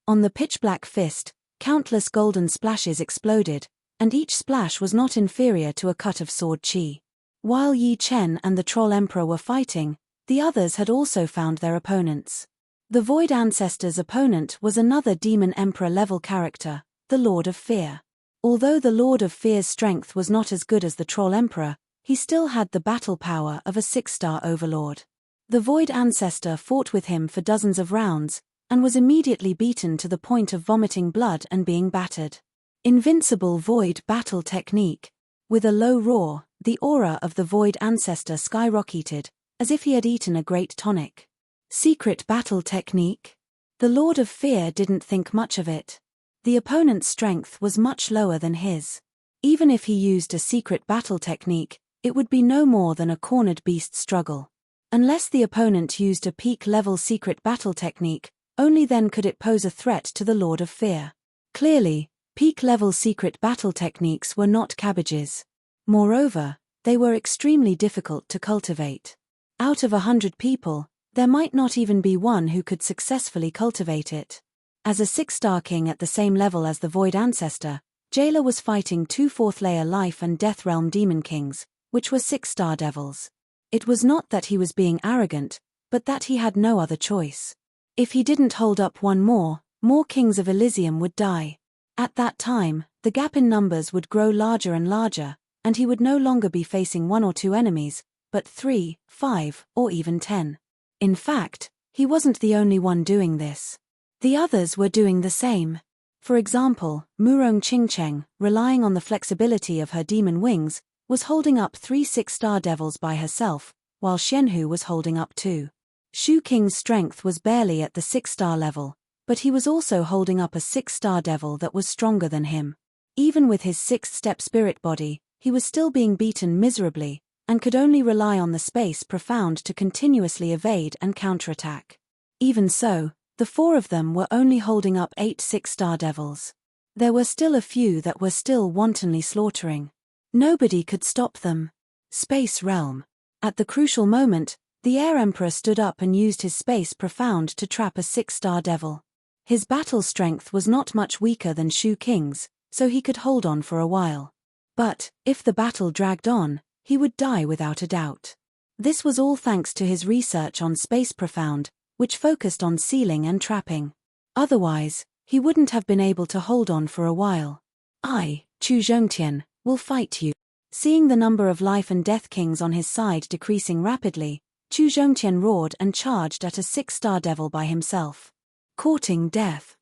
On the pitch-black fist, countless golden splashes exploded, and each splash was not inferior to a cut of sword chi. While Yi Chen and the Troll Emperor were fighting, the others had also found their opponents. The Void Ancestor's opponent was another Demon Emperor-level character, the Lord of Fear. Although the Lord of Fear's strength was not as good as the Troll Emperor, he still had the battle power of a 6-star overlord. The Void Ancestor fought with him for dozens of rounds, and was immediately beaten to the point of vomiting blood and being battered. Invincible Void Battle Technique. With a low roar, the aura of the Void Ancestor skyrocketed, as if he had eaten a great tonic. Secret Battle Technique. The Lord of Fear didn't think much of it. The opponent's strength was much lower than his. Even if he used a secret battle technique, it would be no more than a cornered beast struggle. Unless the opponent used a peak-level secret battle technique, only then could it pose a threat to the Lord of Fear. Clearly, peak-level secret battle techniques were not cabbages. Moreover, they were extremely difficult to cultivate. Out of 100 people, there might not even be one who could successfully cultivate it. As a 6-star king at the same level as the Void Ancestor, Jailer was fighting 2 4th-layer Life and Death Realm Demon Kings, which were 6-star devils. It was not that he was being arrogant, but that he had no other choice. If he didn't hold up one more Kings of Elysium would die. At that time, the gap in numbers would grow larger and larger, and he would no longer be facing 1 or 2 enemies, but 3, 5, or even 10. In fact, he wasn't the only one doing this. The others were doing the same. For example, Murong Qingcheng, relying on the flexibility of her demon wings, was holding up 3 6-star devils by herself, while Xianhu was holding up 2. Shu King's strength was barely at the 6-star level, but he was also holding up a 6-star devil that was stronger than him. Even with his 6th-step spirit body, he was still being beaten miserably, and could only rely on the space profound to continuously evade and counterattack. Even so, the 4 of them were only holding up 8 6-star devils. There were still a few that were still wantonly slaughtering. Nobody could stop them. Space Realm. At the crucial moment, the Air Emperor stood up and used his space profound to trap a 6-star devil. His battle strength was not much weaker than Shu King's, so he could hold on for a while. But, if the battle dragged on, he would die without a doubt. This was all thanks to his research on Space Profound, which focused on sealing and trapping. Otherwise, he wouldn't have been able to hold on for a while. I, Chu Zhongtian, will fight you. Seeing the number of life and death kings on his side decreasing rapidly, Chu Zhongtian roared and charged at a 6-star devil by himself. Courting death.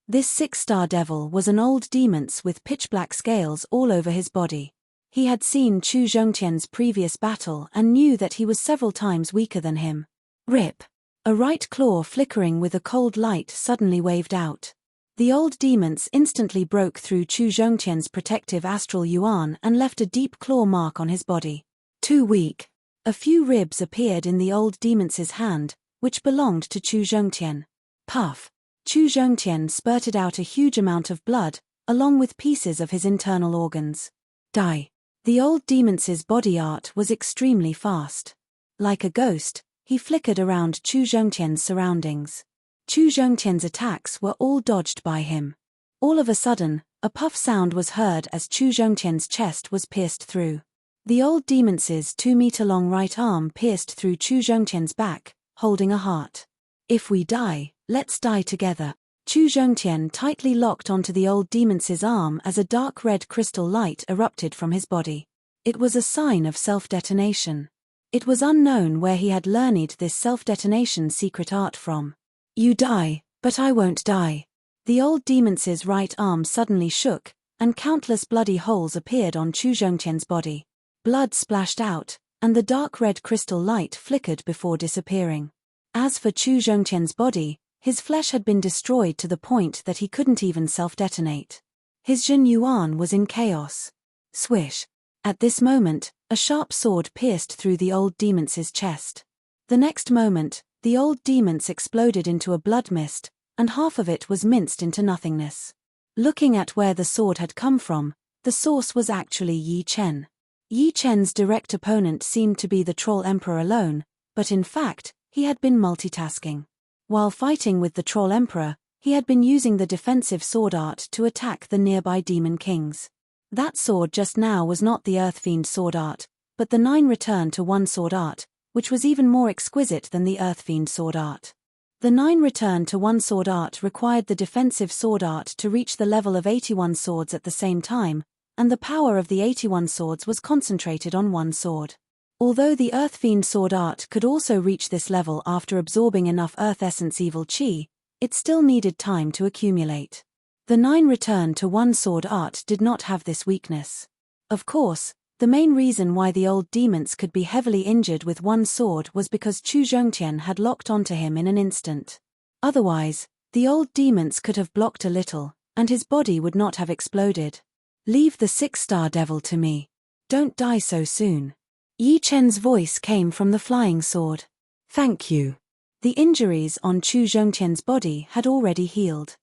This 6-star devil was an old demon with pitch-black scales all over his body. He had seen Chu Zhongtian's previous battle and knew that he was several times weaker than him. Rip! A right claw flickering with a cold light suddenly waved out. The old demons instantly broke through Chu Zhongtian's protective astral yuan and left a deep claw mark on his body. Too weak. A few ribs appeared in the old demon's hand, which belonged to Chu Zhongtian. Puff! Chu Zhongtian spurted out a huge amount of blood, along with pieces of his internal organs. Die! The old demon's body art was extremely fast. Like a ghost, he flickered around Chu Zhongtian's surroundings. Chu Zhongtian's attacks were all dodged by him. All of a sudden, a puff sound was heard as Chu Zhongtian's chest was pierced through. The old demon's 2-meter-long right arm pierced through Chu Zhongtian's back, holding a heart. If we die, let's die together. Chu Zhongtian tightly locked onto the old demon's arm as a dark red crystal light erupted from his body. It was a sign of self-detonation. It was unknown where he had learned this self-detonation secret art from. You die, but I won't die. The old demon's right arm suddenly shook, and countless bloody holes appeared on Chu Zhongtian's body. Blood splashed out, and the dark red crystal light flickered before disappearing. As for Chu Zhongtian's body, his flesh had been destroyed to the point that he couldn't even self-detonate. His Jin Yuan was in chaos. Swish! At this moment, a sharp sword pierced through the old demon's chest. The next moment, the old demon exploded into a blood mist, and half of it was minced into nothingness. Looking at where the sword had come from, the source was actually Yi Chen. Yi Chen's direct opponent seemed to be the Troll Emperor alone, but in fact, he had been multitasking. While fighting with the Troll Emperor, he had been using the defensive sword art to attack the nearby demon kings. That sword just now was not the Earth Fiend sword art, but the 9 return to 1 sword art, which was even more exquisite than the Earth Fiend sword art. The 9 return to 1 sword art required the defensive sword art to reach the level of 81 swords at the same time, and the power of the 81 swords was concentrated on 1 sword. Although the Earth Fiend sword art could also reach this level after absorbing enough Earth Essence Evil Chi, it still needed time to accumulate. The 9 return to 1 sword art did not have this weakness. Of course, the main reason why the old demons could be heavily injured with 1 sword was because Chu Zhongtian had locked onto him in an instant. Otherwise, the old demons could have blocked a little, and his body would not have exploded. Leave the 6-star devil to me. Don't die so soon. Yi Chen's voice came from the flying sword. Thank you. The injuries on Chu Zhongtian's body had already healed.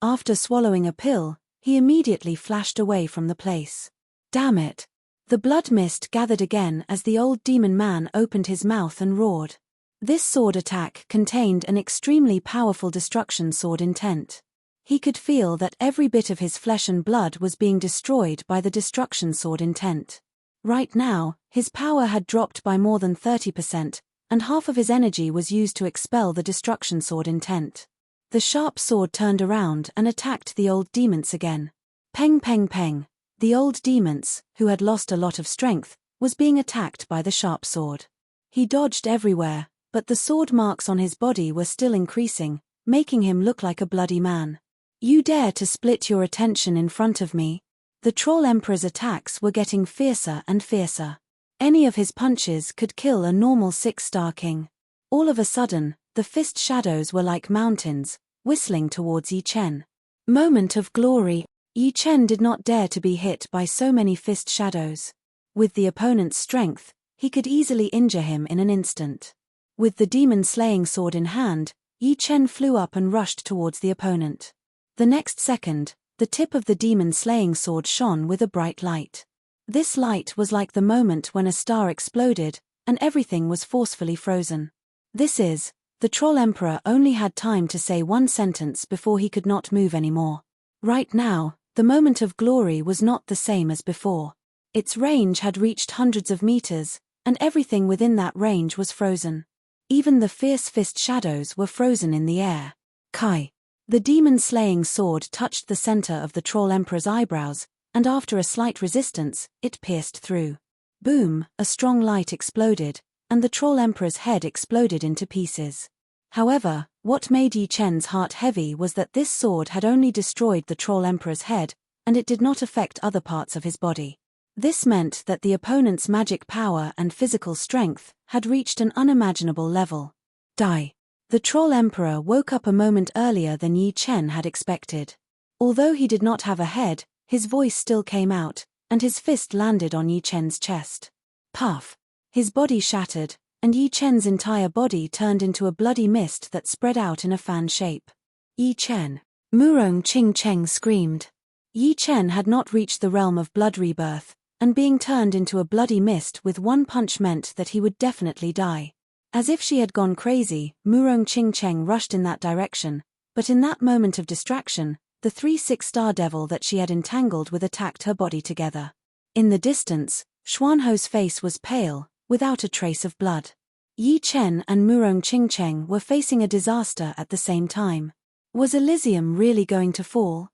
After swallowing a pill, he immediately flashed away from the place. Damn it! The blood mist gathered again as the old demon man opened his mouth and roared. This sword attack contained an extremely powerful destruction sword intent. He could feel that every bit of his flesh and blood was being destroyed by the destruction sword intent. Right now, his power had dropped by more than 30%, and half of his energy was used to expel the destruction sword intent. The sharp sword turned around and attacked the old demons again. Peng peng peng. The old demons, who had lost a lot of strength, was being attacked by the sharp sword. He dodged everywhere, but the sword marks on his body were still increasing, making him look like a bloody man. You dare to split your attention in front of me? The Troll Emperor's attacks were getting fiercer and fiercer. Any of his punches could kill a normal 6-star king. All of a sudden, the fist shadows were like mountains, whistling towards Yi Chen. Moment of glory. Yi Chen did not dare to be hit by so many fist shadows. With the opponent's strength, he could easily injure him in an instant. With the demon-slaying sword in hand, Yi Chen flew up and rushed towards the opponent. The next second, the tip of the demon-slaying sword shone with a bright light. This light was like the moment when a star exploded, and everything was forcefully frozen. The Troll Emperor only had time to say 1 sentence before he could not move anymore. Right now, the moment of glory was not the same as before. Its range had reached hundreds of meters, and everything within that range was frozen. Even the fierce fist shadows were frozen in the air. Kai. The demon-slaying sword touched the center of the Troll Emperor's eyebrows, and after a slight resistance, it pierced through. Boom, a strong light exploded, and the Troll Emperor's head exploded into pieces. However, what made Yi Chen's heart heavy was that this sword had only destroyed the Troll Emperor's head, and it did not affect other parts of his body. This meant that the opponent's magic power and physical strength had reached an unimaginable level. Die. The Troll Emperor woke up a moment earlier than Yi Chen had expected. Although he did not have a head, his voice still came out, and his fist landed on Yi Chen's chest. Puff! His body shattered, and Yi Chen's entire body turned into a bloody mist that spread out in a fan shape. Yi Chen! Murong Qingcheng screamed. Yi Chen had not reached the realm of blood rebirth, and being turned into a bloody mist with one punch meant that he would definitely die. As if she had gone crazy, Murong Qingcheng rushed in that direction, but in that moment of distraction, the 3-6-star devil that she had entangled with attacked her body together. In the distance, Xuanho's face was pale, without a trace of blood. Yi Chen and Murong Qingcheng were facing a disaster at the same time. Was Elysium really going to fall?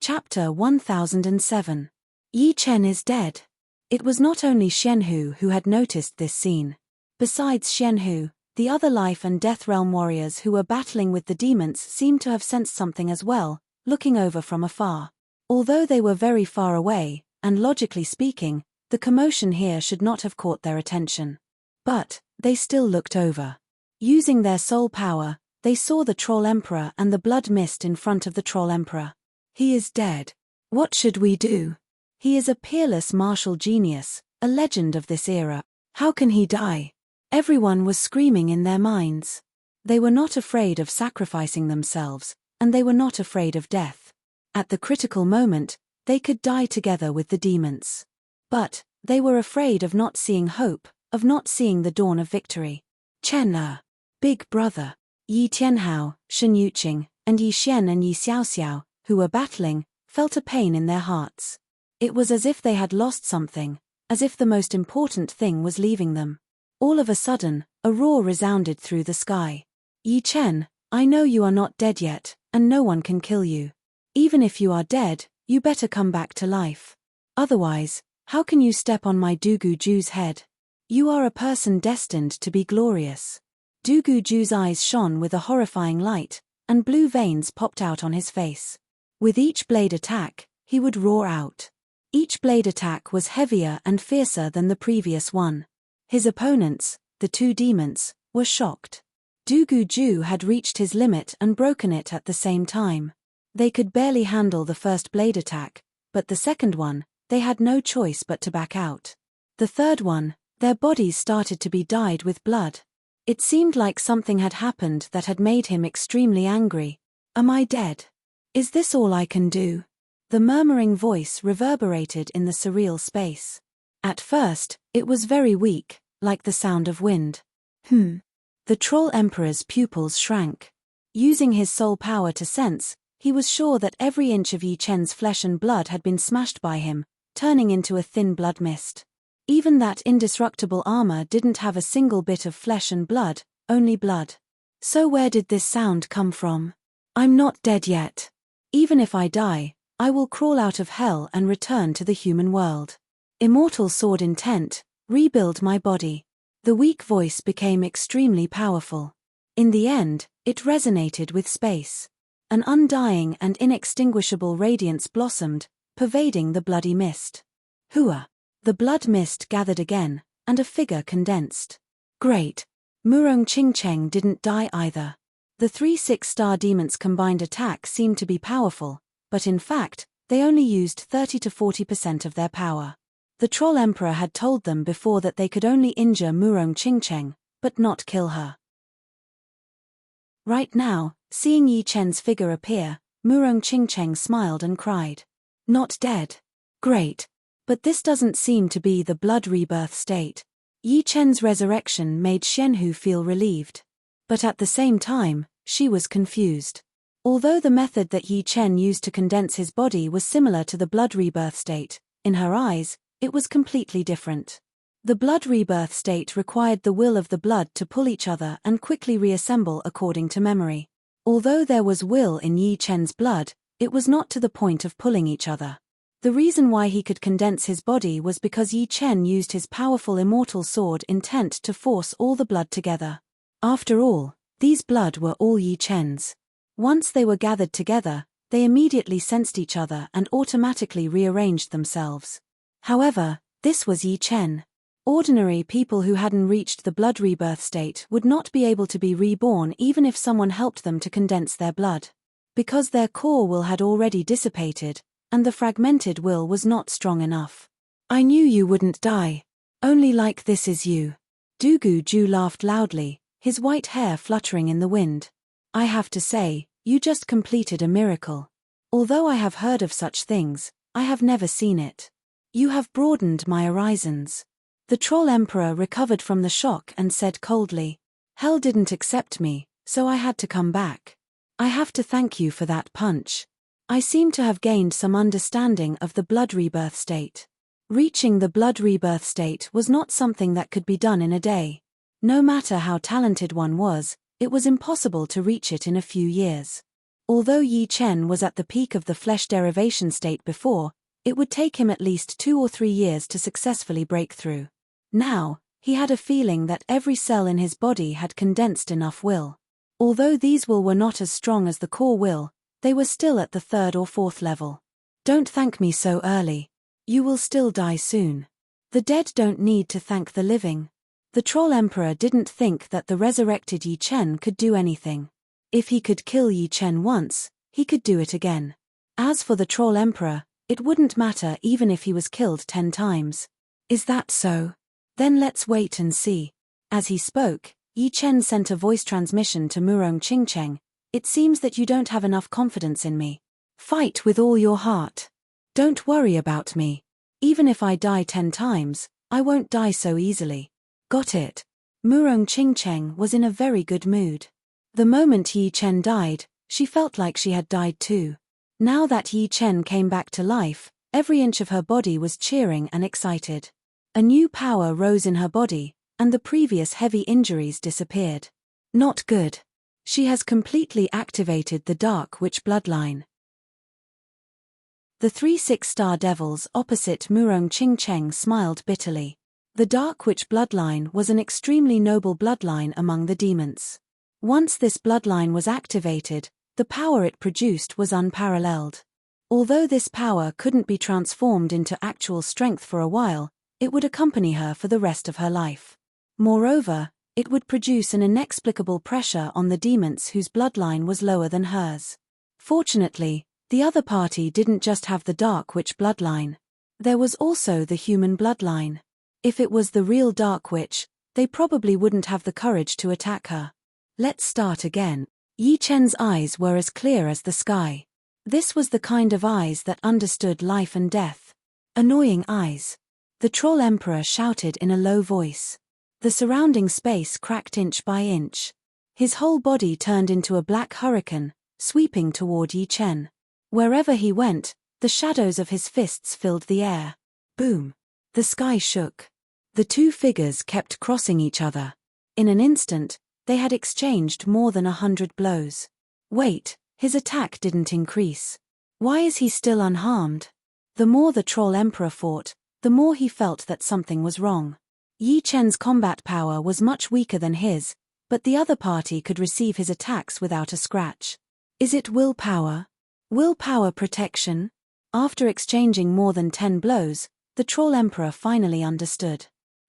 Chapter 1007. Yi Chen is dead. It was not only Xianhu who had noticed this scene. Besides Xianhu, the other life and death realm warriors who were battling with the demons seemed to have sensed something as well, looking over from afar. Although they were very far away, and logically speaking, the commotion here should not have caught their attention. But they still looked over. Using their soul power, they saw the Troll Emperor and the blood mist in front of the Troll Emperor. He is dead. What should we do? He is a peerless martial genius, a legend of this era. How can he die? Everyone was screaming in their minds. They were not afraid of sacrificing themselves, and they were not afraid of death. At the critical moment, they could die together with the demons. But they were afraid of not seeing hope, of not seeing the dawn of victory. Chen Big Brother, Yi Tianhao, Shen Yuqing, and Yi Xian and Yi Xiaoxiao, who were battling, felt a pain in their hearts. It was as if they had lost something, as if the most important thing was leaving them. All of a sudden, a roar resounded through the sky. Yi Chen, I know you are not dead yet, and no one can kill you. Even if you are dead, you better come back to life. Otherwise, how can you step on my Dugu Ju's head? You are a person destined to be glorious. Dugu Ju's eyes shone with a horrifying light, and blue veins popped out on his face. With each blade attack, he would roar out. Each blade attack was heavier and fiercer than the previous one. His opponents, the two demons, were shocked. Dugu Ju had reached his limit and broken it at the same time. They could barely handle the first blade attack, but the second one, they had no choice but to back out. The third one, their bodies started to be dyed with blood. It seemed like something had happened that had made him extremely angry. Am I dead? Is this all I can do? The murmuring voice reverberated in the surreal space. At first, it was very weak, like the sound of wind. The Troll Emperor's pupils shrank. Using his soul power to sense, he was sure that every inch of Yi Chen's flesh and blood had been smashed by him, turning into a thin blood mist. Even that indestructible armor didn't have a single bit of flesh and blood, only blood. So where did this sound come from? I'm not dead yet. Even if I die, I will crawl out of hell and return to the human world. Immortal sword intent, rebuild my body. The weak voice became extremely powerful. In the end, it resonated with space. An undying and inextinguishable radiance blossomed, pervading the bloody mist. Hua! The blood mist gathered again, and a figure condensed. Great! Murong Qingcheng didn't die either. The 3-6-star demons' combined attack seemed to be powerful, but in fact, they only used 30 to 40% of their power. The Troll Emperor had told them before that they could only injure Murong Qingcheng, but not kill her. Right now, seeing Yi Chen's figure appear, Murong Qingcheng smiled and cried. Not dead. Great. But this doesn't seem to be the blood rebirth state. Yi Chen's resurrection made Xianhu feel relieved. But at the same time, she was confused. Although the method that Yi Chen used to condense his body was similar to the blood rebirth state, In her eyes, it was completely different. The blood rebirth state required the will of the blood to pull each other and quickly reassemble according to memory. Although there was will in Yi Chen's blood, it was not to the point of pulling each other. The reason why he could condense his body was because Yi Chen used his powerful immortal sword intent to force all the blood together. After all, these blood were all Yi Chen's. Once they were gathered together, they immediately sensed each other and automatically rearranged themselves. However, this was Yi Chen. Ordinary people who hadn't reached the blood rebirth state would not be able to be reborn even if someone helped them to condense their blood. Because their core will had already dissipated, and the fragmented will was not strong enough. I knew you wouldn't die. Only like this is you. Dugu Ju laughed loudly, his white hair fluttering in the wind. I have to say, you just completed a miracle. Although I have heard of such things, I have never seen it. You have broadened my horizons. The Troll Emperor recovered from the shock and said coldly, Hell didn't accept me, so I had to come back. I have to thank you for that punch. I seem to have gained some understanding of the blood rebirth state. Reaching the blood rebirth state was not something that could be done in a day. No matter how talented one was, it was impossible to reach it in a few years. Although Yi Chen was at the peak of the flesh derivation state before, it would take him at least 2 or 3 years to successfully break through. Now, he had a feeling that every cell in his body had condensed enough will. Although these will were not as strong as the core will, they were still at the 3rd or 4th level. Don't thank me so early. You will still die soon. The dead don't need to thank the living. The Troll Emperor didn't think that the resurrected Yi Chen could do anything. If he could kill Yi Chen once, he could do it again. As for the Troll Emperor, it wouldn't matter even if he was killed 10 times. Is that so? Then let's wait and see. As he spoke, Yi Chen sent a voice transmission to Murong Qingcheng. It seems that you don't have enough confidence in me. Fight with all your heart. Don't worry about me. Even if I die 10 times, I won't die so easily. Got it. Murong Qingcheng was in a very good mood. The moment Yi Chen died, she felt like she had died too. Now that Yi Chen came back to life, every inch of her body was cheering and excited. A new power rose in her body, and the previous heavy injuries disappeared. Not good. She has completely activated the Dark Witch bloodline. The 3 6-star devils opposite Murong Qingcheng smiled bitterly. The Dark Witch bloodline was an extremely noble bloodline among the demons. Once this bloodline was activated, the power it produced was unparalleled. Although this power couldn't be transformed into actual strength for a while, it would accompany her for the rest of her life. Moreover, it would produce an inexplicable pressure on the demons whose bloodline was lower than hers. Fortunately, the other party didn't just have the Dark Witch bloodline. There was also the human bloodline. If it was the real Dark Witch, they probably wouldn't have the courage to attack her. Let's start again. Yi Chen's eyes were as clear as the sky. This was the kind of eyes that understood life and death. Annoying eyes. The Troll Emperor shouted in a low voice. The surrounding space cracked inch by inch. His whole body turned into a black hurricane, sweeping toward Yi Chen. Wherever he went, the shadows of his fists filled the air. Boom! The sky shook. The two figures kept crossing each other. In an instant, they had exchanged more than 100 blows. Wait, his attack didn't increase. Why is he still unharmed? The more the Troll Emperor fought, the more he felt that something was wrong. Yi Chen's combat power was much weaker than his, but the other party could receive his attacks without a scratch. Is it willpower? Willpower protection? After exchanging more than 10 blows, the Troll Emperor finally understood.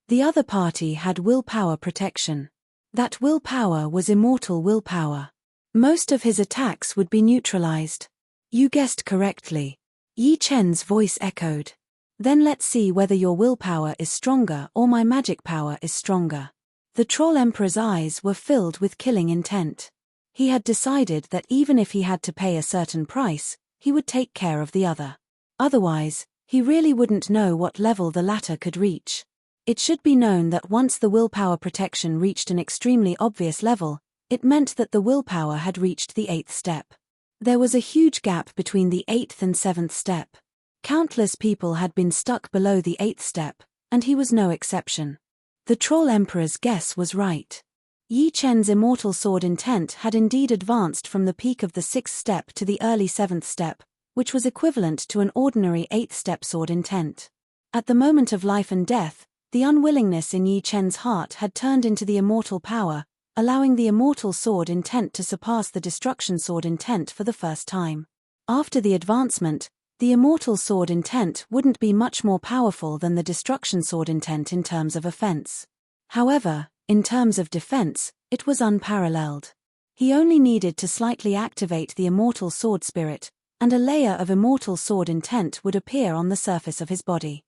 The other party had willpower protection. That willpower was immortal willpower. Most of his attacks would be neutralized. You guessed correctly. Yi Chen's voice echoed. Then let's see whether your willpower is stronger or my magic power is stronger. The Troll Emperor's eyes were filled with killing intent. He had decided that even if he had to pay a certain price, he would take care of the other. Otherwise, he really wouldn't know what level the latter could reach. It should be known that once the willpower protection reached an extremely obvious level, it meant that the willpower had reached the 8th step. There was a huge gap between the 8th and 7th step. Countless people had been stuck below the 8th step, and he was no exception. The Troll Emperor's guess was right. Yi Chen's immortal sword intent had indeed advanced from the peak of the 6th step to the early 7th step, which was equivalent to an ordinary 8th step sword intent. At the moment of life and death, the unwillingness in Yi Chen's heart had turned into the immortal power, allowing the immortal sword intent to surpass the destruction sword intent for the first time. After the advancement, the immortal sword intent wouldn't be much more powerful than the destruction sword intent in terms of offense. However, in terms of defense, it was unparalleled. He only needed to slightly activate the immortal sword spirit, and a layer of immortal sword intent would appear on the surface of his body.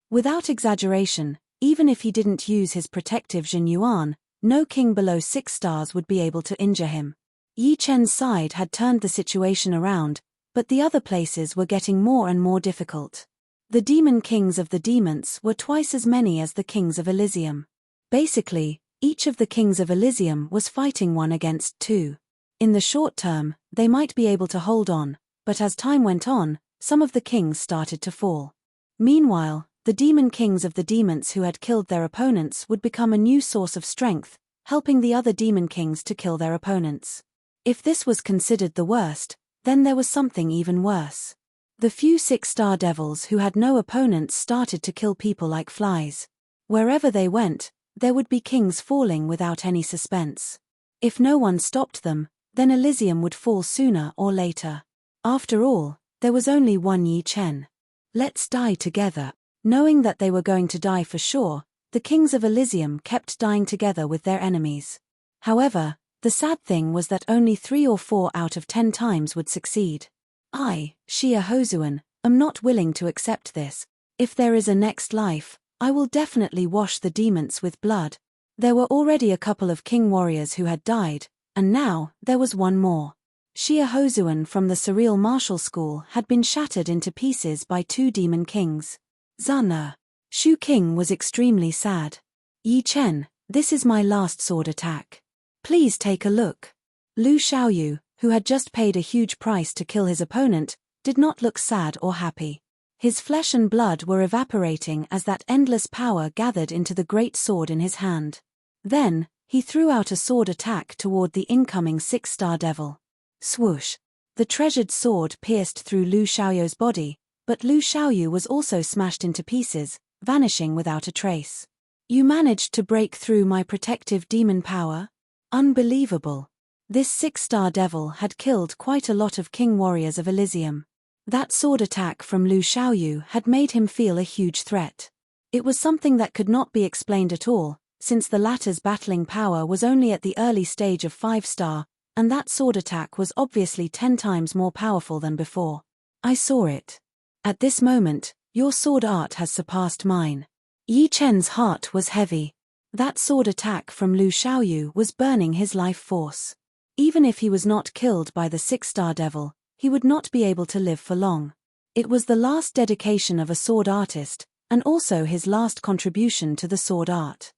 Without exaggeration, even if he didn't use his protective Jin Yuan, no king below 6 stars would be able to injure him. Yi Chen's side had turned the situation around, but the other places were getting more and more difficult. The demon kings of the demons were twice as many as the kings of Elysium. Basically, each of the kings of Elysium was fighting 1 against 2. In the short term, they might be able to hold on, but as time went on, some of the kings started to fall. Meanwhile, the demon kings of the demons who had killed their opponents would become a new source of strength, helping the other demon kings to kill their opponents. If this was considered the worst, then there was something even worse. The few 6-star devils who had no opponents started to kill people like flies. Wherever they went, there would be kings falling without any suspense. If no one stopped them, then Elysium would fall sooner or later. After all, there was only one Yi Chen. Let's die together. Knowing that they were going to die for sure, the kings of Elysium kept dying together with their enemies. However, the sad thing was that only 3 or 4 out of 10 times would succeed. I, Xia Hozuan, am not willing to accept this. If there is a next life, I will definitely wash the demons with blood. There were already a couple of king warriors who had died, and now there was one more. Xia Hozuan from the Surreal Martial School had been shattered into pieces by 2 demon kings. Zana. Shu King was extremely sad. Yi Chen, this is my last sword attack. Please take a look. Lu Xiaoyu, who had just paid a huge price to kill his opponent, did not look sad or happy. His flesh and blood were evaporating as that endless power gathered into the great sword in his hand. Then, he threw out a sword attack toward the incoming 6-star devil. Swoosh! The treasured sword pierced through Lu Xiaoyu's body, but Lu Xiaoyu was also smashed into pieces, vanishing without a trace. You managed to break through my protective demon power? Unbelievable. This 6-star devil had killed quite a lot of king warriors of Elysium. That sword attack from Lu Xiaoyu had made him feel a huge threat. It was something that could not be explained at all, since the latter's battling power was only at the early stage of 5-star, and that sword attack was obviously 10 times more powerful than before. I saw it. At this moment, your sword art has surpassed mine. Yi Chen's heart was heavy. That sword attack from Lu Xiaoyu was burning his life force. Even if he was not killed by the 6-star devil, he would not be able to live for long. It was the last dedication of a sword artist, and also his last contribution to the sword art.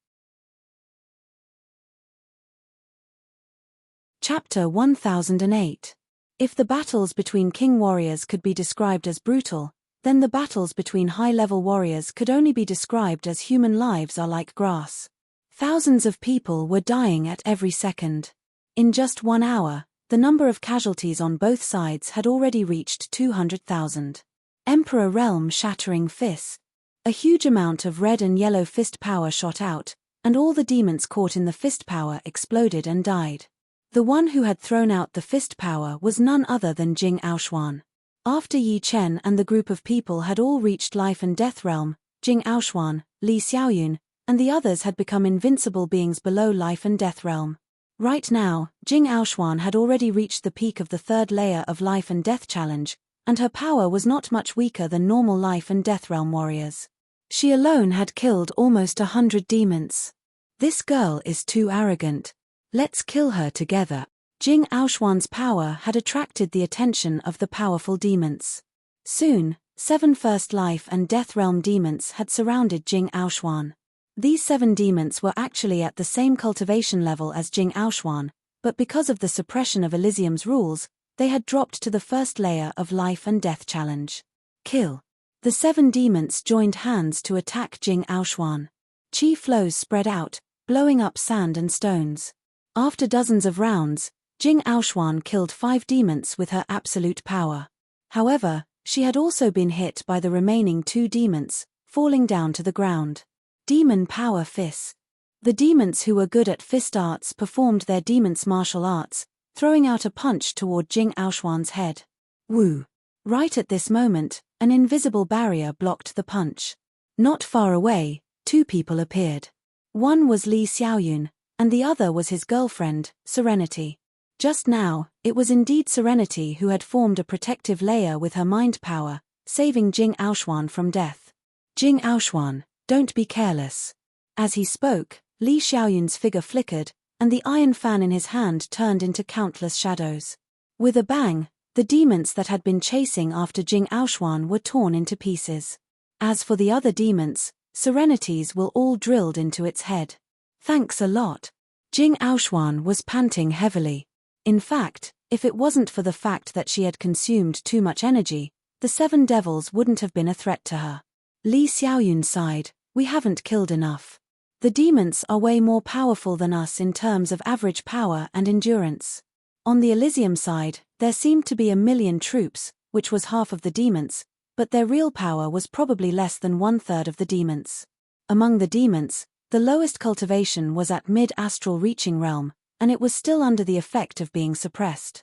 Chapter 1008. If the battles between king warriors could be described as brutal, then the battles between high-level warriors could only be described as human lives are like grass. Thousands of people were dying at every second. In just 1 hour, the number of casualties on both sides had already reached 200,000. Emperor Realm Shattering Fist. A huge amount of red and yellow fist power shot out, and all the demons caught in the fist power exploded and died. The one who had thrown out the fist power was none other than Jing Aoshuan. After Yi Chen and the group of people had all reached life and death realm, Jing Aoshuan, Li Xiaoyun, and the others had become invincible beings below life and death realm. Right now, Jing Aoshuan had already reached the peak of the 3rd layer of life and death challenge, and her power was not much weaker than normal life and death realm warriors. She alone had killed almost 100 demons. This girl is too arrogant. Let's kill her together. Jing Aoshuan's power had attracted the attention of the powerful demons. Soon, 7 first life and death realm demons had surrounded Jing Aoshuan. These 7 demons were actually at the same cultivation level as Jing Aoshuan, but because of the suppression of Elysium's rules, they had dropped to the first layer of life and death challenge. Kill. The 7 demons joined hands to attack Jing Aoshuan. Qi flows spread out, blowing up sand and stones. After dozens of rounds, Jing Aoshuan killed 5 demons with her absolute power. However, she had also been hit by the remaining 2 demons, falling down to the ground. Demon Power Fist. The demons who were good at fist arts performed their demons' martial arts, throwing out a punch toward Jing Aoshuan's head. Woo! Right at this moment, an invisible barrier blocked the punch. Not far away, 2 people appeared. One was Li Xiaoyun, and the other was his girlfriend, Serenity. Just now, it was indeed Serenity who had formed a protective layer with her mind power, saving Jing Aoshuan from death. Jing Aoshuan, don't be careless. As he spoke, Li Xiaoyun's figure flickered, and the iron fan in his hand turned into countless shadows. With a bang, the demons that had been chasing after Jing Aoshuan were torn into pieces. As for the other demons, Serenity's were all drilled into its head. Thanks a lot. Jing Aoshuan was panting heavily. In fact, if it wasn't for the fact that she had consumed too much energy, the 7 devils wouldn't have been a threat to her. Li Xiaoyun sighed, we haven't killed enough. The demons are way more powerful than us in terms of average power and endurance. On the Elysium side, there seemed to be 1 million troops, which was half of the demons, but their real power was probably less than 1/3 of the demons. Among the demons, the lowest cultivation was at mid-astral reaching realm, and it was still under the effect of being suppressed.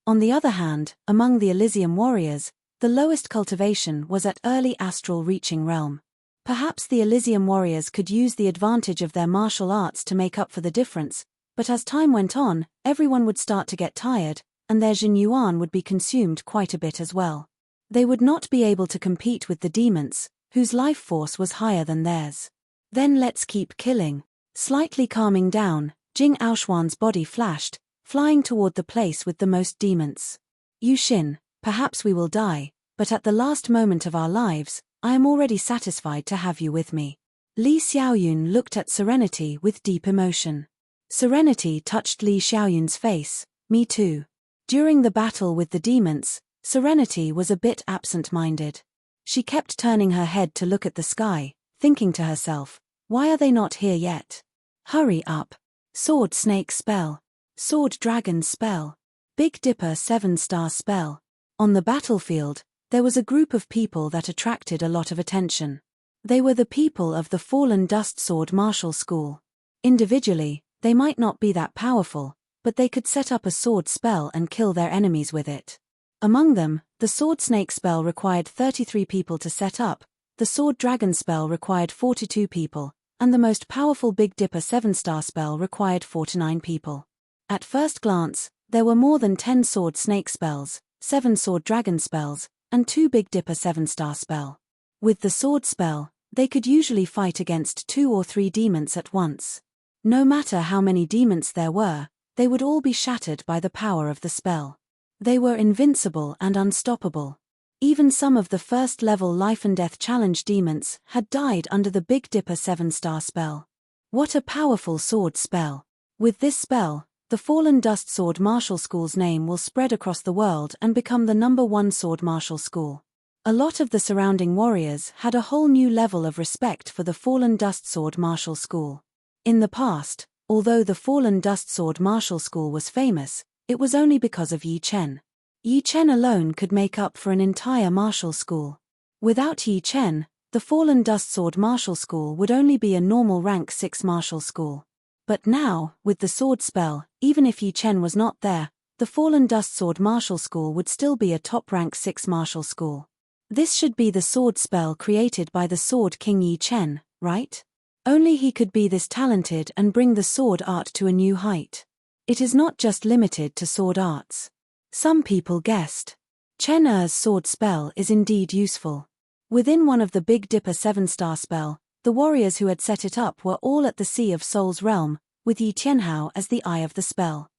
On the other hand, among the Elysium warriors, the lowest cultivation was at early astral reaching realm. Perhaps the Elysium warriors could use the advantage of their martial arts to make up for the difference, but as time went on, everyone would start to get tired, and their Jin Yuan would be consumed quite a bit as well. They would not be able to compete with the demons, whose life force was higher than theirs. Then let's keep killing. Slightly calming down, Jing Aoshuan's body flashed, flying toward the place with the most demons. Yu Xin, perhaps we will die, but at the last moment of our lives, I am already satisfied to have you with me. Li Xiaoyun looked at Serenity with deep emotion. Serenity touched Li Xiaoyun's face, me too. During the battle with the demons, Serenity was a bit absent-minded. She kept turning her head to look at the sky, thinking to herself, why are they not here yet? Hurry up. Sword Snake Spell. Sword Dragon Spell. Big Dipper 7-star Spell. On the battlefield, there was a group of people that attracted a lot of attention. They were the people of the Fallen Dust Sword Martial School. Individually, they might not be that powerful, but they could set up a sword spell and kill their enemies with it. Among them, the Sword Snake Spell required 33 people to set up, the Sword Dragon Spell required 42 people, and the most powerful Big Dipper 7-star Spell required 49 people. At first glance, there were more than 10 Sword Snake Spells, 7 Sword Dragon Spells, and 2 Big Dipper 7-star Spell. With the Sword Spell, they could usually fight against 2 or 3 demons at once. No matter how many demons there were, they would all be shattered by the power of the spell. They were invincible and unstoppable. Even some of the first-level life and death challenge demons had died under the Big Dipper 7-star spell. What a powerful sword spell! With this spell, the Fallen Dust Sword Martial School's name will spread across the world and become the #1 sword martial school. A lot of the surrounding warriors had a whole new level of respect for the Fallen Dust Sword Martial School. In the past, although the Fallen Dust Sword Martial School was famous, it was only because of Yi Chen. Yi Chen alone could make up for an entire martial school. Without Yi Chen, the Fallen Dust Sword Martial School would only be a normal rank 6 martial school. But now, with the sword spell, even if Yi Chen was not there, the Fallen Dust Sword Martial School would still be a top rank 6 martial school. This should be the sword spell created by the Sword King Yi Chen, right? Only he could be this talented and bring the sword art to a new height. It is not just limited to sword arts. Some people guessed. Chen Er's sword spell is indeed useful. Within one of the Big Dipper 7-star spell, the warriors who had set it up were all at the Sea of Souls realm, with Yi Tianhao as the eye of the spell.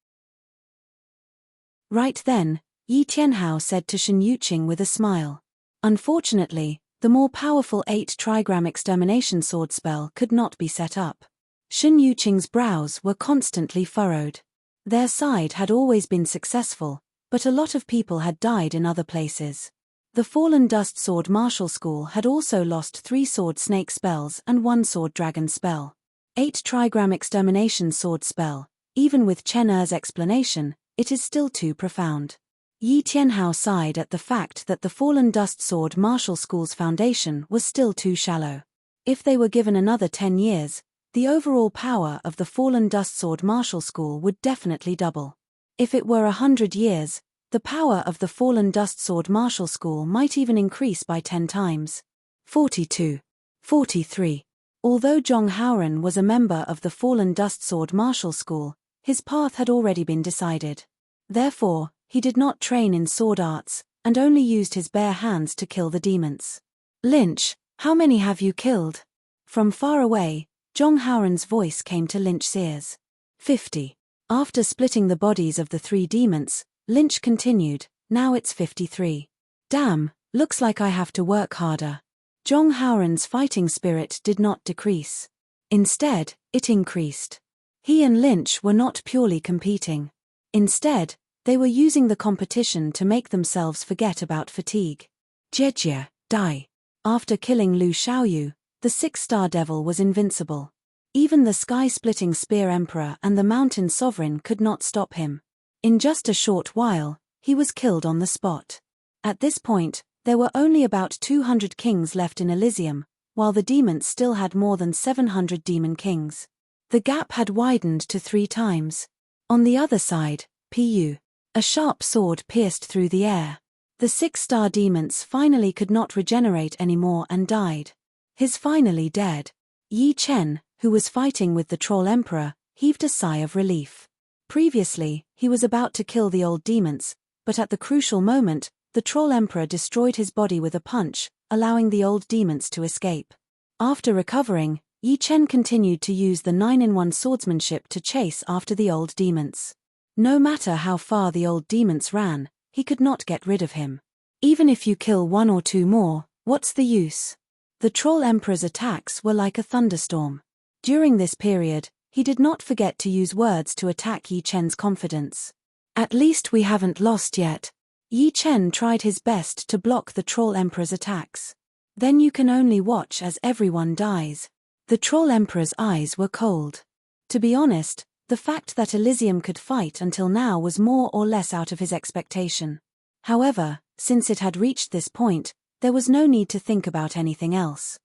Right then, Yi Tianhao said to Shen Yuqing with a smile. Unfortunately, the more powerful 8 trigram extermination sword spell could not be set up. Shen Yuqing's brows were constantly furrowed. Their side had always been successful, but a lot of people had died in other places. The fallen dust sword martial school had also lost 3 sword snake spells and 1 sword dragon spell. 8 trigram extermination sword spell. Even with Chen Er's explanation, it is still too profound. Yi Tianhao sighed at the fact that the fallen dust sword martial school's foundation was still too shallow. If they were given another 10 years, the overall power of the fallen dust sword martial school would definitely double. If it were 100 years, the power of the fallen dust sword martial school might even increase by 10 times. 42. 43. Although Zhong Haoran was a member of the fallen dust sword martial school, his path had already been decided. Therefore, he did not train in sword arts, and only used his bare hands to kill the demons. Lynch, how many have you killed? From far away, Zhong Haoran's voice came to Lynch's ears. 50. After splitting the bodies of the 3 demons, Lynch continued, now it's 53. Damn, looks like I have to work harder. Zhong Haoran's fighting spirit did not decrease. Instead, it increased. He and Lynch were not purely competing. Instead, they were using the competition to make themselves forget about fatigue. Jejie, die. After killing Lu Xiaoyu, the 6-star devil was invincible. Even the sky-splitting spear emperor and the mountain sovereign could not stop him. In just a short while, he was killed on the spot. At this point, there were only about 200 kings left in Elysium, while the demons still had more than 700 demon kings. The gap had widened to 3 times. On the other side, Pu. A sharp sword pierced through the air. The 6-star demons finally could not regenerate anymore and died. He's finally dead. Yi Chen, who was fighting with the troll emperor, heaved a sigh of relief. Previously, he was about to kill the old demons, but at the crucial moment, the troll emperor destroyed his body with a punch, allowing the old demons to escape. After recovering, Yi Chen continued to use the 9-in-1 swordsmanship to chase after the old demons. No matter how far the old demons ran, he could not get rid of him. Even if you kill 1 or 2 more, what's the use? The troll emperor's attacks were like a thunderstorm. During this period, he did not forget to use words to attack Yi Chen's confidence. At least we haven't lost yet. Yi Chen tried his best to block the troll emperor's attacks. Then you can only watch as everyone dies. The troll emperor's eyes were cold. To be honest, the fact that Elysium could fight until now was more or less out of his expectation. However, since it had reached this point, there was no need to think about anything else.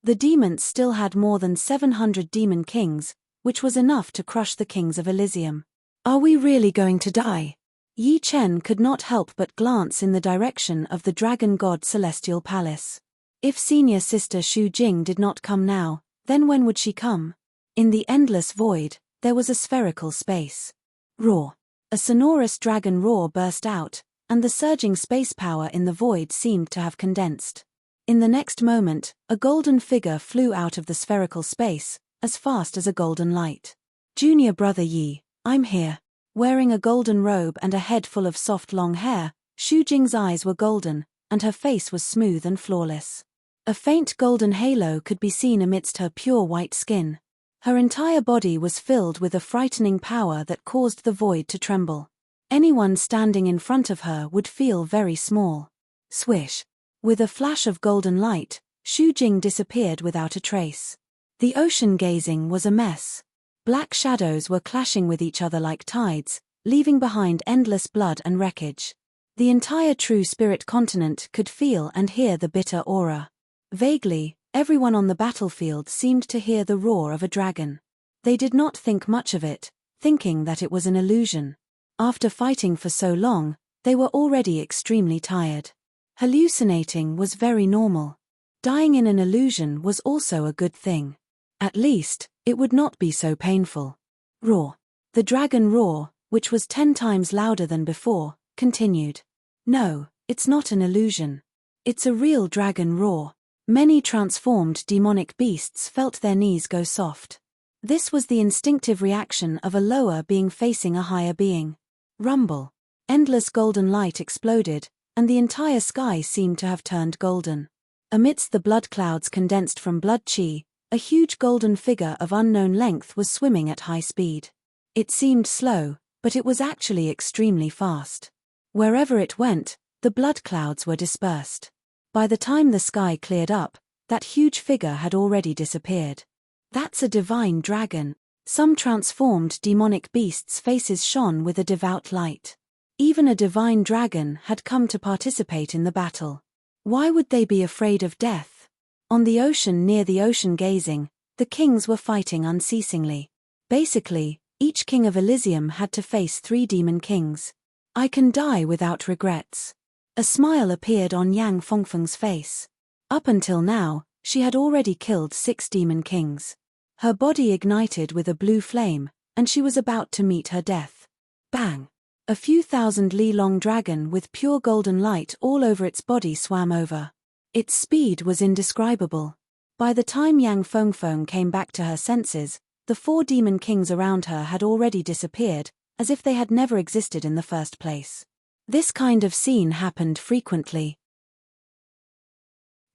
The demons still had more than 700 demon kings, which was enough to crush the kings of Elysium. Are we really going to die? Yi Chen could not help but glance in the direction of the dragon god celestial palace. If senior sister Shu Jing did not come now, then when would she come? In the endless void, there was a spherical space. Roar. A sonorous dragon roar burst out, and the surging space power in the void seemed to have condensed. In the next moment, a golden figure flew out of the spherical space, as fast as a golden light. Junior brother Yi, I'm here. Wearing a golden robe and a head full of soft long hair, Shu Jing's eyes were golden, and her face was smooth and flawless. A faint golden halo could be seen amidst her pure white skin. Her entire body was filled with a frightening power that caused the void to tremble. Anyone standing in front of her would feel very small. Swish. With a flash of golden light, Shu Jing disappeared without a trace. The ocean gazing was a mess. Black shadows were clashing with each other like tides, leaving behind endless blood and wreckage. The entire True Spirit continent could feel and hear the bitter aura. Vaguely, everyone on the battlefield seemed to hear the roar of a dragon. They did not think much of it, thinking that it was an illusion. After fighting for so long, they were already extremely tired. Hallucinating was very normal. Dying in an illusion was also a good thing. At least, it would not be so painful. Roar. The dragon roar, which was 10 times louder than before, continued. No, it's not an illusion. It's a real dragon roar. Many transformed demonic beasts felt their knees go soft. This was the instinctive reaction of a lower being facing a higher being. Rumble. Endless golden light exploded, and the entire sky seemed to have turned golden. Amidst the blood clouds condensed from blood chi, a huge golden figure of unknown length was swimming at high speed. It seemed slow, but it was actually extremely fast. Wherever it went, the blood clouds were dispersed. By the time the sky cleared up, that huge figure had already disappeared. That's a divine dragon. Some transformed demonic beasts' faces shone with a devout light. Even a divine dragon had come to participate in the battle. Why would they be afraid of death? On the ocean near the ocean gazing, the kings were fighting unceasingly. Basically, each king of Elysium had to face 3 demon kings. I can die without regrets. A smile appeared on Yang Fengfeng's face. Up until now, she had already killed 6 demon kings. Her body ignited with a blue flame, and she was about to meet her death. Bang! A few thousand li-long dragon with pure golden light all over its body swam over. Its speed was indescribable. By the time Yang Fengfeng came back to her senses, the 4 demon kings around her had already disappeared, as if they had never existed in the first place. This kind of scene happened frequently.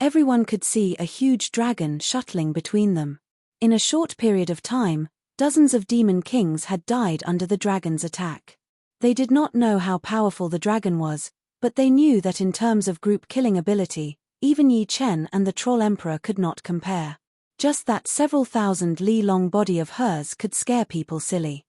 Everyone could see a huge dragon shuttling between them. In a short period of time, dozens of demon kings had died under the dragon's attack. They did not know how powerful the dragon was, but they knew that in terms of group killing ability, even Yi Chen and the Troll Emperor could not compare. Just that several thousand li-long body of hers could scare people silly.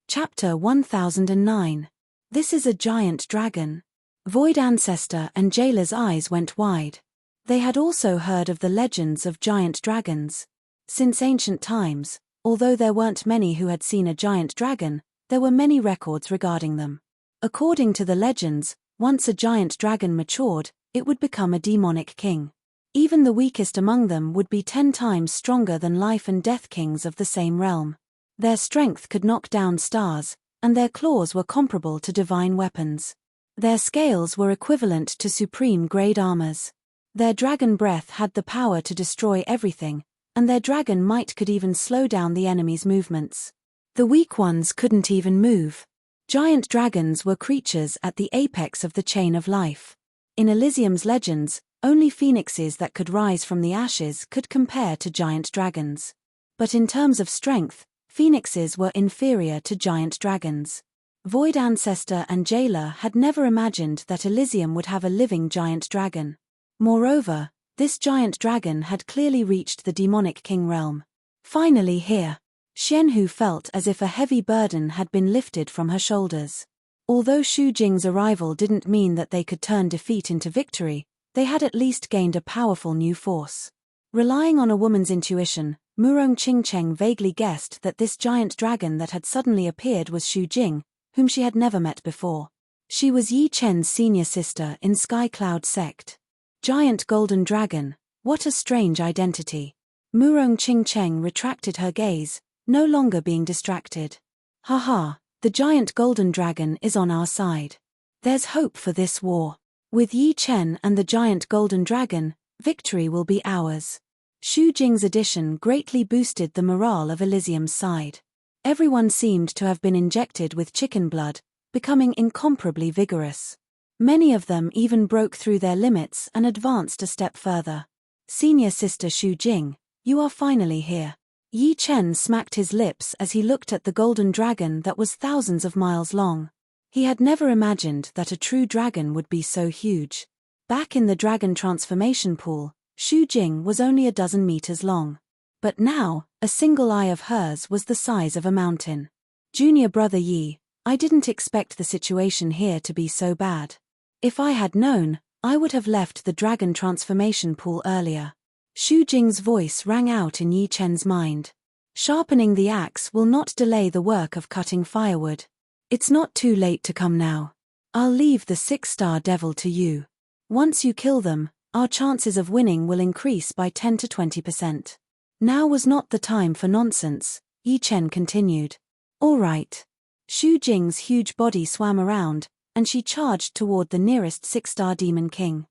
Chapter 1009. This is a giant dragon. Void Ancestor and Jailer's eyes went wide. They had also heard of the legends of giant dragons. Since ancient times, although there weren't many who had seen a giant dragon, there were many records regarding them. According to the legends, once a giant dragon matured, it would become a demonic king. Even the weakest among them would be 10 times stronger than life and death kings of the same realm. Their strength could knock down stars, and their claws were comparable to divine weapons. Their scales were equivalent to supreme-grade armors. Their dragon breath had the power to destroy everything, and their dragon might could even slow down the enemy's movements. The weak ones couldn't even move. Giant dragons were creatures at the apex of the chain of life. In Elysium's legends, only phoenixes that could rise from the ashes could compare to giant dragons. But in terms of strength, phoenixes were inferior to giant dragons. Void Ancestor and Jailer had never imagined that Elysium would have a living giant dragon. Moreover, this giant dragon had clearly reached the demonic king realm. Finally here. Xianhu felt as if a heavy burden had been lifted from her shoulders. Although Xu Jing's arrival didn't mean that they could turn defeat into victory, they had at least gained a powerful new force. Relying on a woman's intuition, Murong Qingcheng vaguely guessed that this giant dragon that had suddenly appeared was Xu Jing, whom she had never met before. She was Yi Chen's senior sister in Sky Cloud sect. Giant golden dragon, what a strange identity. Murong Qingcheng retracted her gaze, no longer being distracted. Haha, the giant golden dragon is on our side. There's hope for this war. With Yi Chen and the giant golden dragon, victory will be ours. Xu Jing's addition greatly boosted the morale of Elysium's side. Everyone seemed to have been injected with chicken blood, becoming incomparably vigorous. Many of them even broke through their limits and advanced a step further. Senior sister Xu Jing, you are finally here. Yi Chen smacked his lips as he looked at the golden dragon that was thousands of miles long. He had never imagined that a true dragon would be so huge. Back in the dragon transformation pool, Xu Jing was only a dozen meters long. But now, a single eye of hers was the size of a mountain. Junior brother Yi, I didn't expect the situation here to be so bad. If I had known, I would have left the dragon transformation pool earlier. Xu Jing's voice rang out in Yi Chen's mind. Sharpening the axe will not delay the work of cutting firewood. It's not too late to come now. I'll leave the 6-star devil to you. Once you kill them, our chances of winning will increase by 10 to 20%. Now was not the time for nonsense, Yi Chen continued. All right. Xu Jing's huge body swam around, and she charged toward the nearest 6-star demon king.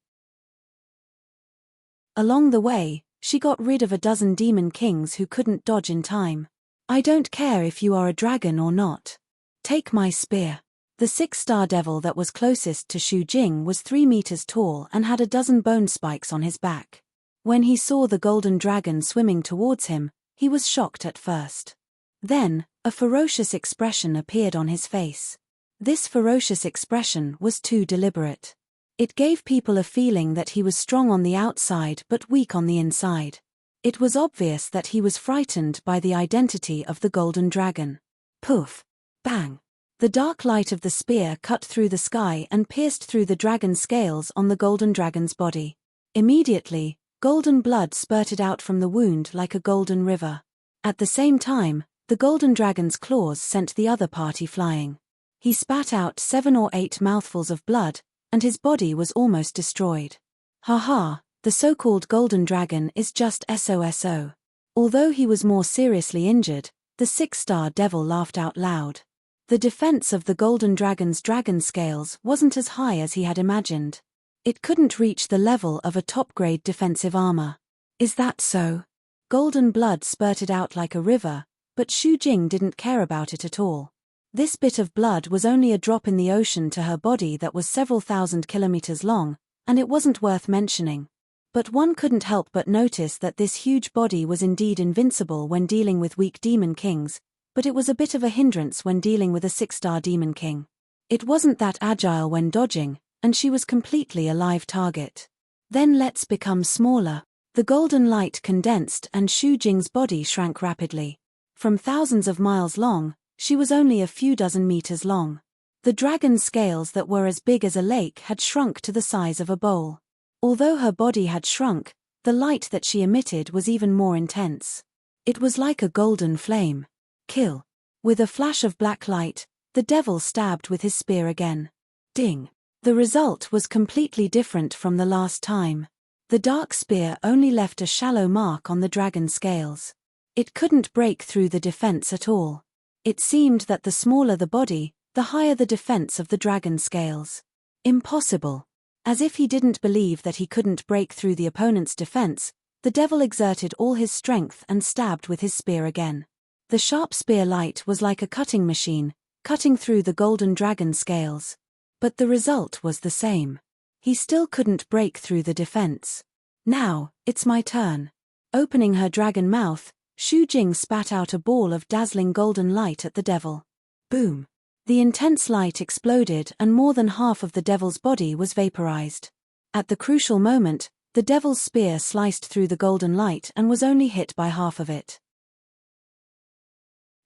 Along the way, she got rid of a dozen demon kings who couldn't dodge in time. I don't care if you are a dragon or not. Take my spear. The 6-star devil that was closest to Xu Jing was 3 meters tall and had a dozen bone spikes on his back. When he saw the golden dragon swimming towards him, he was shocked at first. Then, a ferocious expression appeared on his face. This ferocious expression was too deliberate. It gave people a feeling that he was strong on the outside but weak on the inside. It was obvious that he was frightened by the identity of the golden dragon. Poof! Bang! The dark light of the spear cut through the sky and pierced through the dragon's scales on the golden dragon's body. Immediately, golden blood spurted out from the wound like a golden river. At the same time, the golden dragon's claws sent the other party flying. He spat out 7 or 8 mouthfuls of blood, and his body was almost destroyed. Ha ha, the so-called golden dragon is just SOSO. Although he was more seriously injured, the 6-star devil laughed out loud. The defense of the golden dragon's dragon scales wasn't as high as he had imagined. It couldn't reach the level of a top-grade defensive armor. Is that so? Golden blood spurted out like a river, but Xu Jing didn't care about it at all. This bit of blood was only a drop in the ocean to her body that was several thousand kilometers long, and it wasn't worth mentioning. But one couldn't help but notice that this huge body was indeed invincible when dealing with weak demon kings, but it was a bit of a hindrance when dealing with a 6-star demon king. It wasn't that agile when dodging, and she was completely a live target. Then let's become smaller. The golden light condensed and Xu Jing's body shrank rapidly. From thousands of miles long, she was only a few dozen meters long. The dragon's scales that were as big as a lake had shrunk to the size of a bowl. Although her body had shrunk, the light that she emitted was even more intense. It was like a golden flame. Kill. With a flash of black light, the devil stabbed with his spear again. Ding. The result was completely different from the last time. The dark spear only left a shallow mark on the dragon's scales. It couldn't break through the defense at all. It seemed that the smaller the body, the higher the defense of the dragon's scales. Impossible. As if he didn't believe that he couldn't break through the opponent's defense, the devil exerted all his strength and stabbed with his spear again. The sharp spear light was like a cutting machine, cutting through the golden dragon's scales. But the result was the same. He still couldn't break through the defense. Now, it's my turn. Opening her dragon mouth, Xu Jing spat out a ball of dazzling golden light at the devil. Boom! The intense light exploded and more than half of the devil's body was vaporized. At the crucial moment, the devil's spear sliced through the golden light and was only hit by half of it.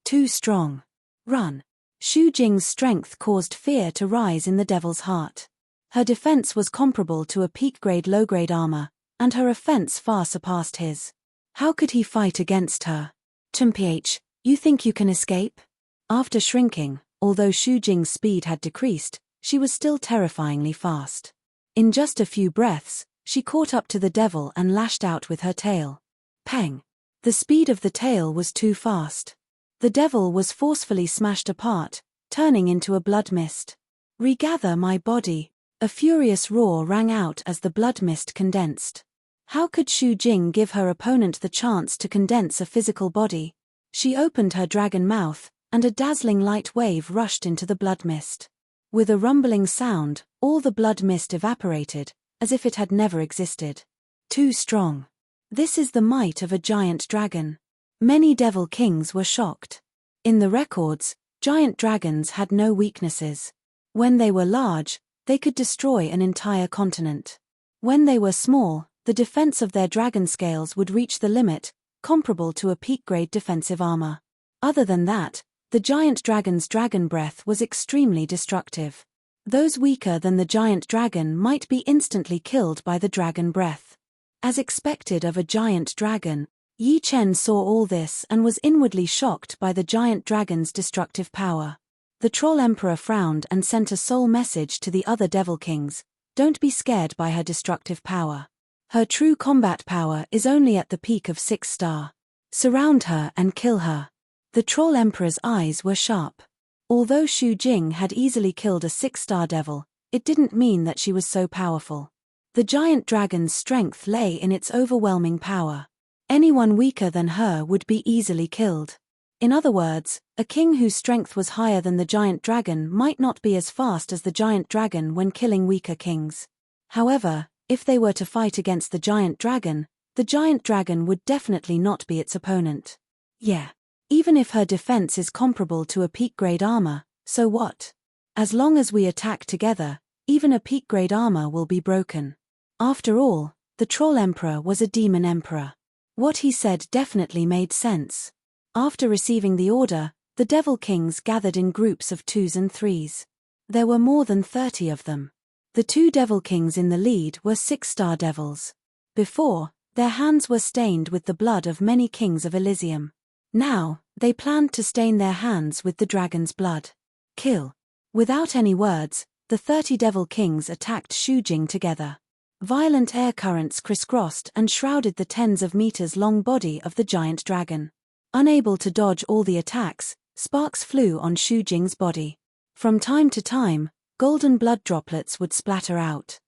Too strong. Run. Xu Jing's strength caused fear to rise in the devil's heart. Her defense was comparable to a peak-grade low-grade armor, and her offense far surpassed his. How could he fight against her? Mph, you think you can escape? After shrinking, although Xu Jing's speed had decreased, she was still terrifyingly fast. In just a few breaths, she caught up to the devil and lashed out with her tail. Pang! The speed of the tail was too fast. The devil was forcefully smashed apart, turning into a blood mist. Regather my body. A furious roar rang out as the blood mist condensed. How could Xu Jing give her opponent the chance to condense a physical body? She opened her dragon mouth, and a dazzling light wave rushed into the blood mist. With a rumbling sound, all the blood mist evaporated, as if it had never existed. Too strong. This is the might of a giant dragon. Many devil kings were shocked. In the records, giant dragons had no weaknesses. When they were large, they could destroy an entire continent. When they were small, the defense of their dragon scales would reach the limit, comparable to a peak-grade defensive armor. Other than that, the giant dragon's dragon breath was extremely destructive. Those weaker than the giant dragon might be instantly killed by the dragon breath. As expected of a giant dragon, Yi Chen saw all this and was inwardly shocked by the giant dragon's destructive power. The Troll Emperor frowned and sent a soul message to the other devil kings: don't be scared by her destructive power. Her true combat power is only at the peak of 6-star. Surround her and kill her. The Troll Emperor's eyes were sharp. Although Xu Jing had easily killed a 6-star devil, it didn't mean that she was so powerful. The giant dragon's strength lay in its overwhelming power. Anyone weaker than her would be easily killed. In other words, a king whose strength was higher than the giant dragon might not be as fast as the giant dragon when killing weaker kings. However, if they were to fight against the giant dragon, the giant dragon would definitely not be its opponent. Yeah. Even if her defense is comparable to a peak-grade armor, so what? As long as we attack together, even a peak-grade armor will be broken. After all, the Troll Emperor was a demon emperor. What he said definitely made sense. After receiving the order, the Devil Kings gathered in groups of 2s and 3s. There were more than 30 of them. The 2 Devil Kings in the lead were 6-star devils. Before, their hands were stained with the blood of many kings of Elysium. Now, they planned to stain their hands with the dragon's blood. Kill. Without any words, the 30 Devil Kings attacked Shujing together. Violent air currents crisscrossed and shrouded the tens of meters long body of the giant dragon. Unable to dodge all the attacks, sparks flew on Shujing's body. From time to time, golden blood droplets would splatter out.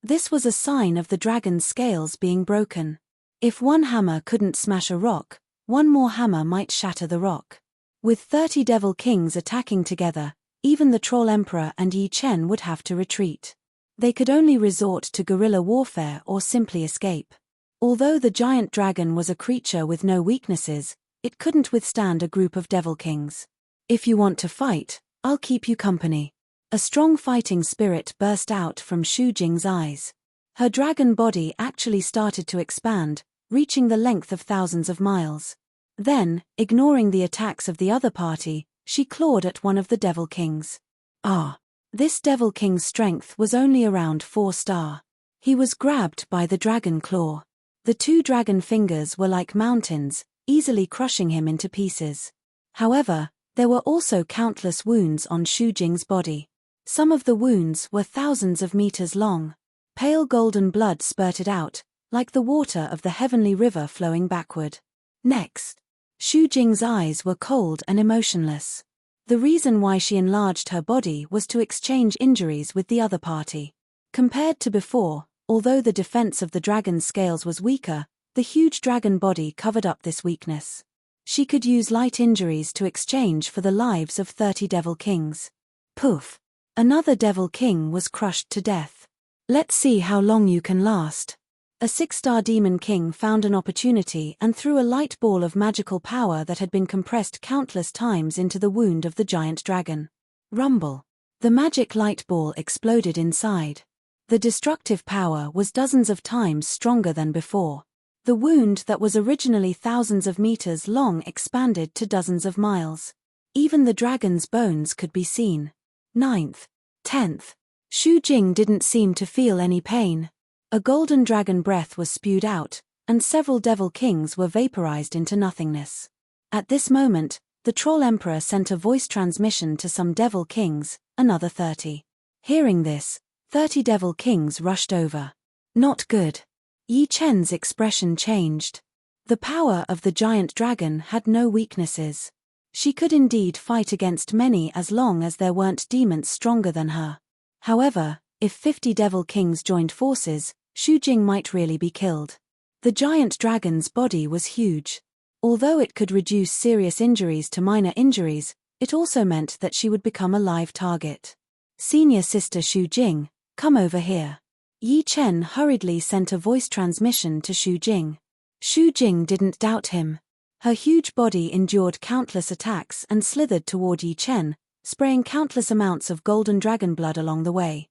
This was a sign of the dragon's scales being broken. If one hammer couldn't smash a rock, one more hammer might shatter the rock. With 30 Devil Kings attacking together, even the Troll Emperor and Yi Chen would have to retreat. They could only resort to guerrilla warfare or simply escape. Although the giant dragon was a creature with no weaknesses, it couldn't withstand a group of Devil Kings. If you want to fight, I'll keep you company. A strong fighting spirit burst out from Shujing's eyes. Her dragon body actually started to expand, reaching the length of thousands of miles. Then, ignoring the attacks of the other party, she clawed at one of the Devil Kings. This Devil King's strength was only around 4-star. He was grabbed by the dragon claw. The 2 dragon fingers were like mountains, easily crushing him into pieces. However, there were also countless wounds on Shujing's body. Some of the wounds were thousands of meters long. Pale golden blood spurted out, like the water of the heavenly river flowing backward. Next, Shujing's eyes were cold and emotionless. The reason why she enlarged her body was to exchange injuries with the other party. Compared to before, although the defense of the dragon's scales was weaker, the huge dragon body covered up this weakness. She could use light injuries to exchange for the lives of 30 Devil Kings. Poof! Another Devil King was crushed to death. Let's see how long you can last. A 6-star Demon King found an opportunity and threw a light ball of magical power that had been compressed countless times into the wound of the giant dragon. Rumble. The magic light ball exploded inside. The destructive power was dozens of times stronger than before. The wound that was originally thousands of meters long expanded to dozens of miles. Even the dragon's bones could be seen. 9th. 10th. Shujing didn't seem to feel any pain. A golden dragon breath was spewed out, and several Devil Kings were vaporized into nothingness. At this moment, the Troll Emperor sent a voice transmission to some Devil Kings, another 30. Hearing this, 30 Devil Kings rushed over. Not good. Yi Chen's expression changed. The power of the giant dragon had no weaknesses. She could indeed fight against many as long as there weren't demons stronger than her. However, if 50 Devil Kings joined forces, Shujing might really be killed. The giant dragon's body was huge. Although it could reduce serious injuries to minor injuries, it also meant that she would become a live target. Senior Sister Shujing, come over here. Yi Chen hurriedly sent a voice transmission to Shujing. Shujing didn't doubt him. Her huge body endured countless attacks and slithered toward Yi Chen, spraying countless amounts of golden dragon blood along the way.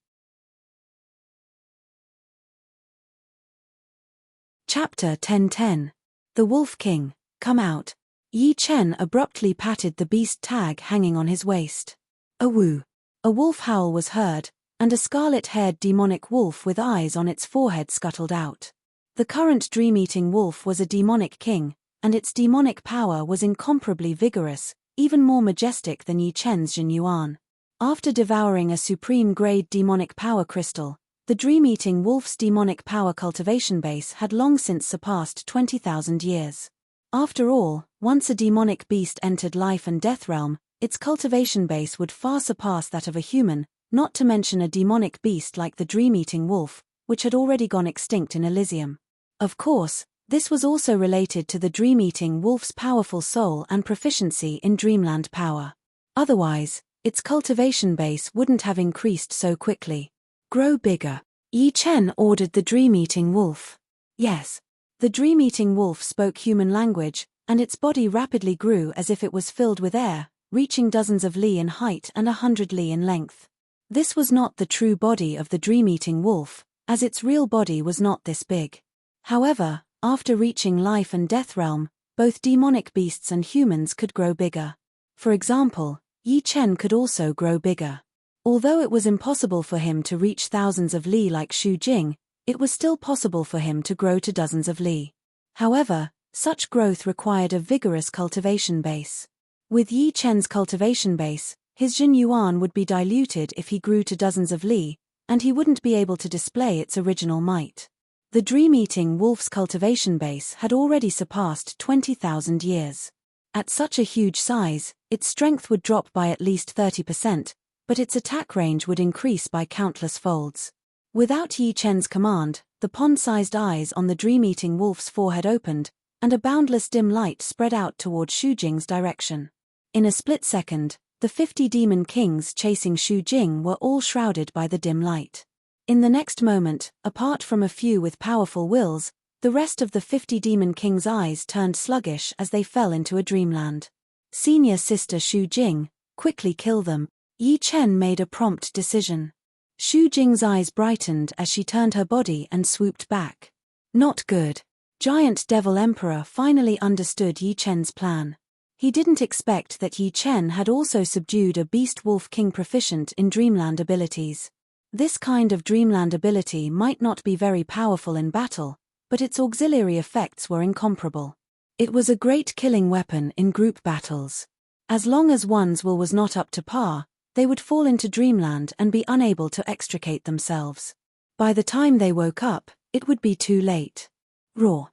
Chapter 10:10. The Wolf King, come out. Yi Chen abruptly patted the beast tag hanging on his waist. A woo. A wolf howl was heard, and a scarlet-haired demonic wolf with eyes on its forehead scuttled out. The current dream-eating wolf was a demonic king, and its demonic power was incomparably vigorous, even more majestic than Yi Chen's Jin Yuan. After devouring a supreme-grade demonic power crystal, the dream-eating wolf's demonic power cultivation base had long since surpassed 20,000 years. After all, once a demonic beast entered life and death realm, its cultivation base would far surpass that of a human, not to mention a demonic beast like the dream-eating wolf, which had already gone extinct in Elysium. Of course, this was also related to the dream-eating wolf's powerful soul and proficiency in dreamland power. Otherwise, its cultivation base wouldn't have increased so quickly. Grow bigger. Yi Chen ordered the dream-eating wolf. Yes. The dream-eating wolf spoke human language, and its body rapidly grew as if it was filled with air, reaching dozens of li in height and 100 li in length. This was not the true body of the dream-eating wolf, as its real body was not this big. However, after reaching life and death realm, both demonic beasts and humans could grow bigger. For example, Yi Chen could also grow bigger. Although it was impossible for him to reach thousands of li like Xu Jing, it was still possible for him to grow to dozens of li. However, such growth required a vigorous cultivation base. With Yi Chen's cultivation base, his Jin Yuan would be diluted if he grew to dozens of li, and he wouldn't be able to display its original might. The dream-eating wolf's cultivation base had already surpassed 20,000 years. At such a huge size, its strength would drop by at least 30%, but its attack range would increase by countless folds. Without Yi Chen's command, the pond-sized eyes on the dream-eating wolf's forehead opened, and a boundless dim light spread out toward Xu Jing's direction. In a split second, the 50 demon kings chasing Xu Jing were all shrouded by the dim light. In the next moment, apart from a few with powerful wills, the rest of the 50 demon kings' eyes turned sluggish as they fell into a dreamland. Senior sister Xu Jing, quickly kill them. Yi Chen made a prompt decision. Xu Jing's eyes brightened as she turned her body and swooped back. Not good. Giant Devil Emperor finally understood Yi Chen's plan. He didn't expect that Yi Chen had also subdued a Beast Wolf King proficient in Dreamland abilities. This kind of Dreamland ability might not be very powerful in battle, but its auxiliary effects were incomparable. It was a great killing weapon in group battles. As long as one's will was not up to par, they would fall into Dreamland and be unable to extricate themselves. By the time they woke up, it would be too late. Roar.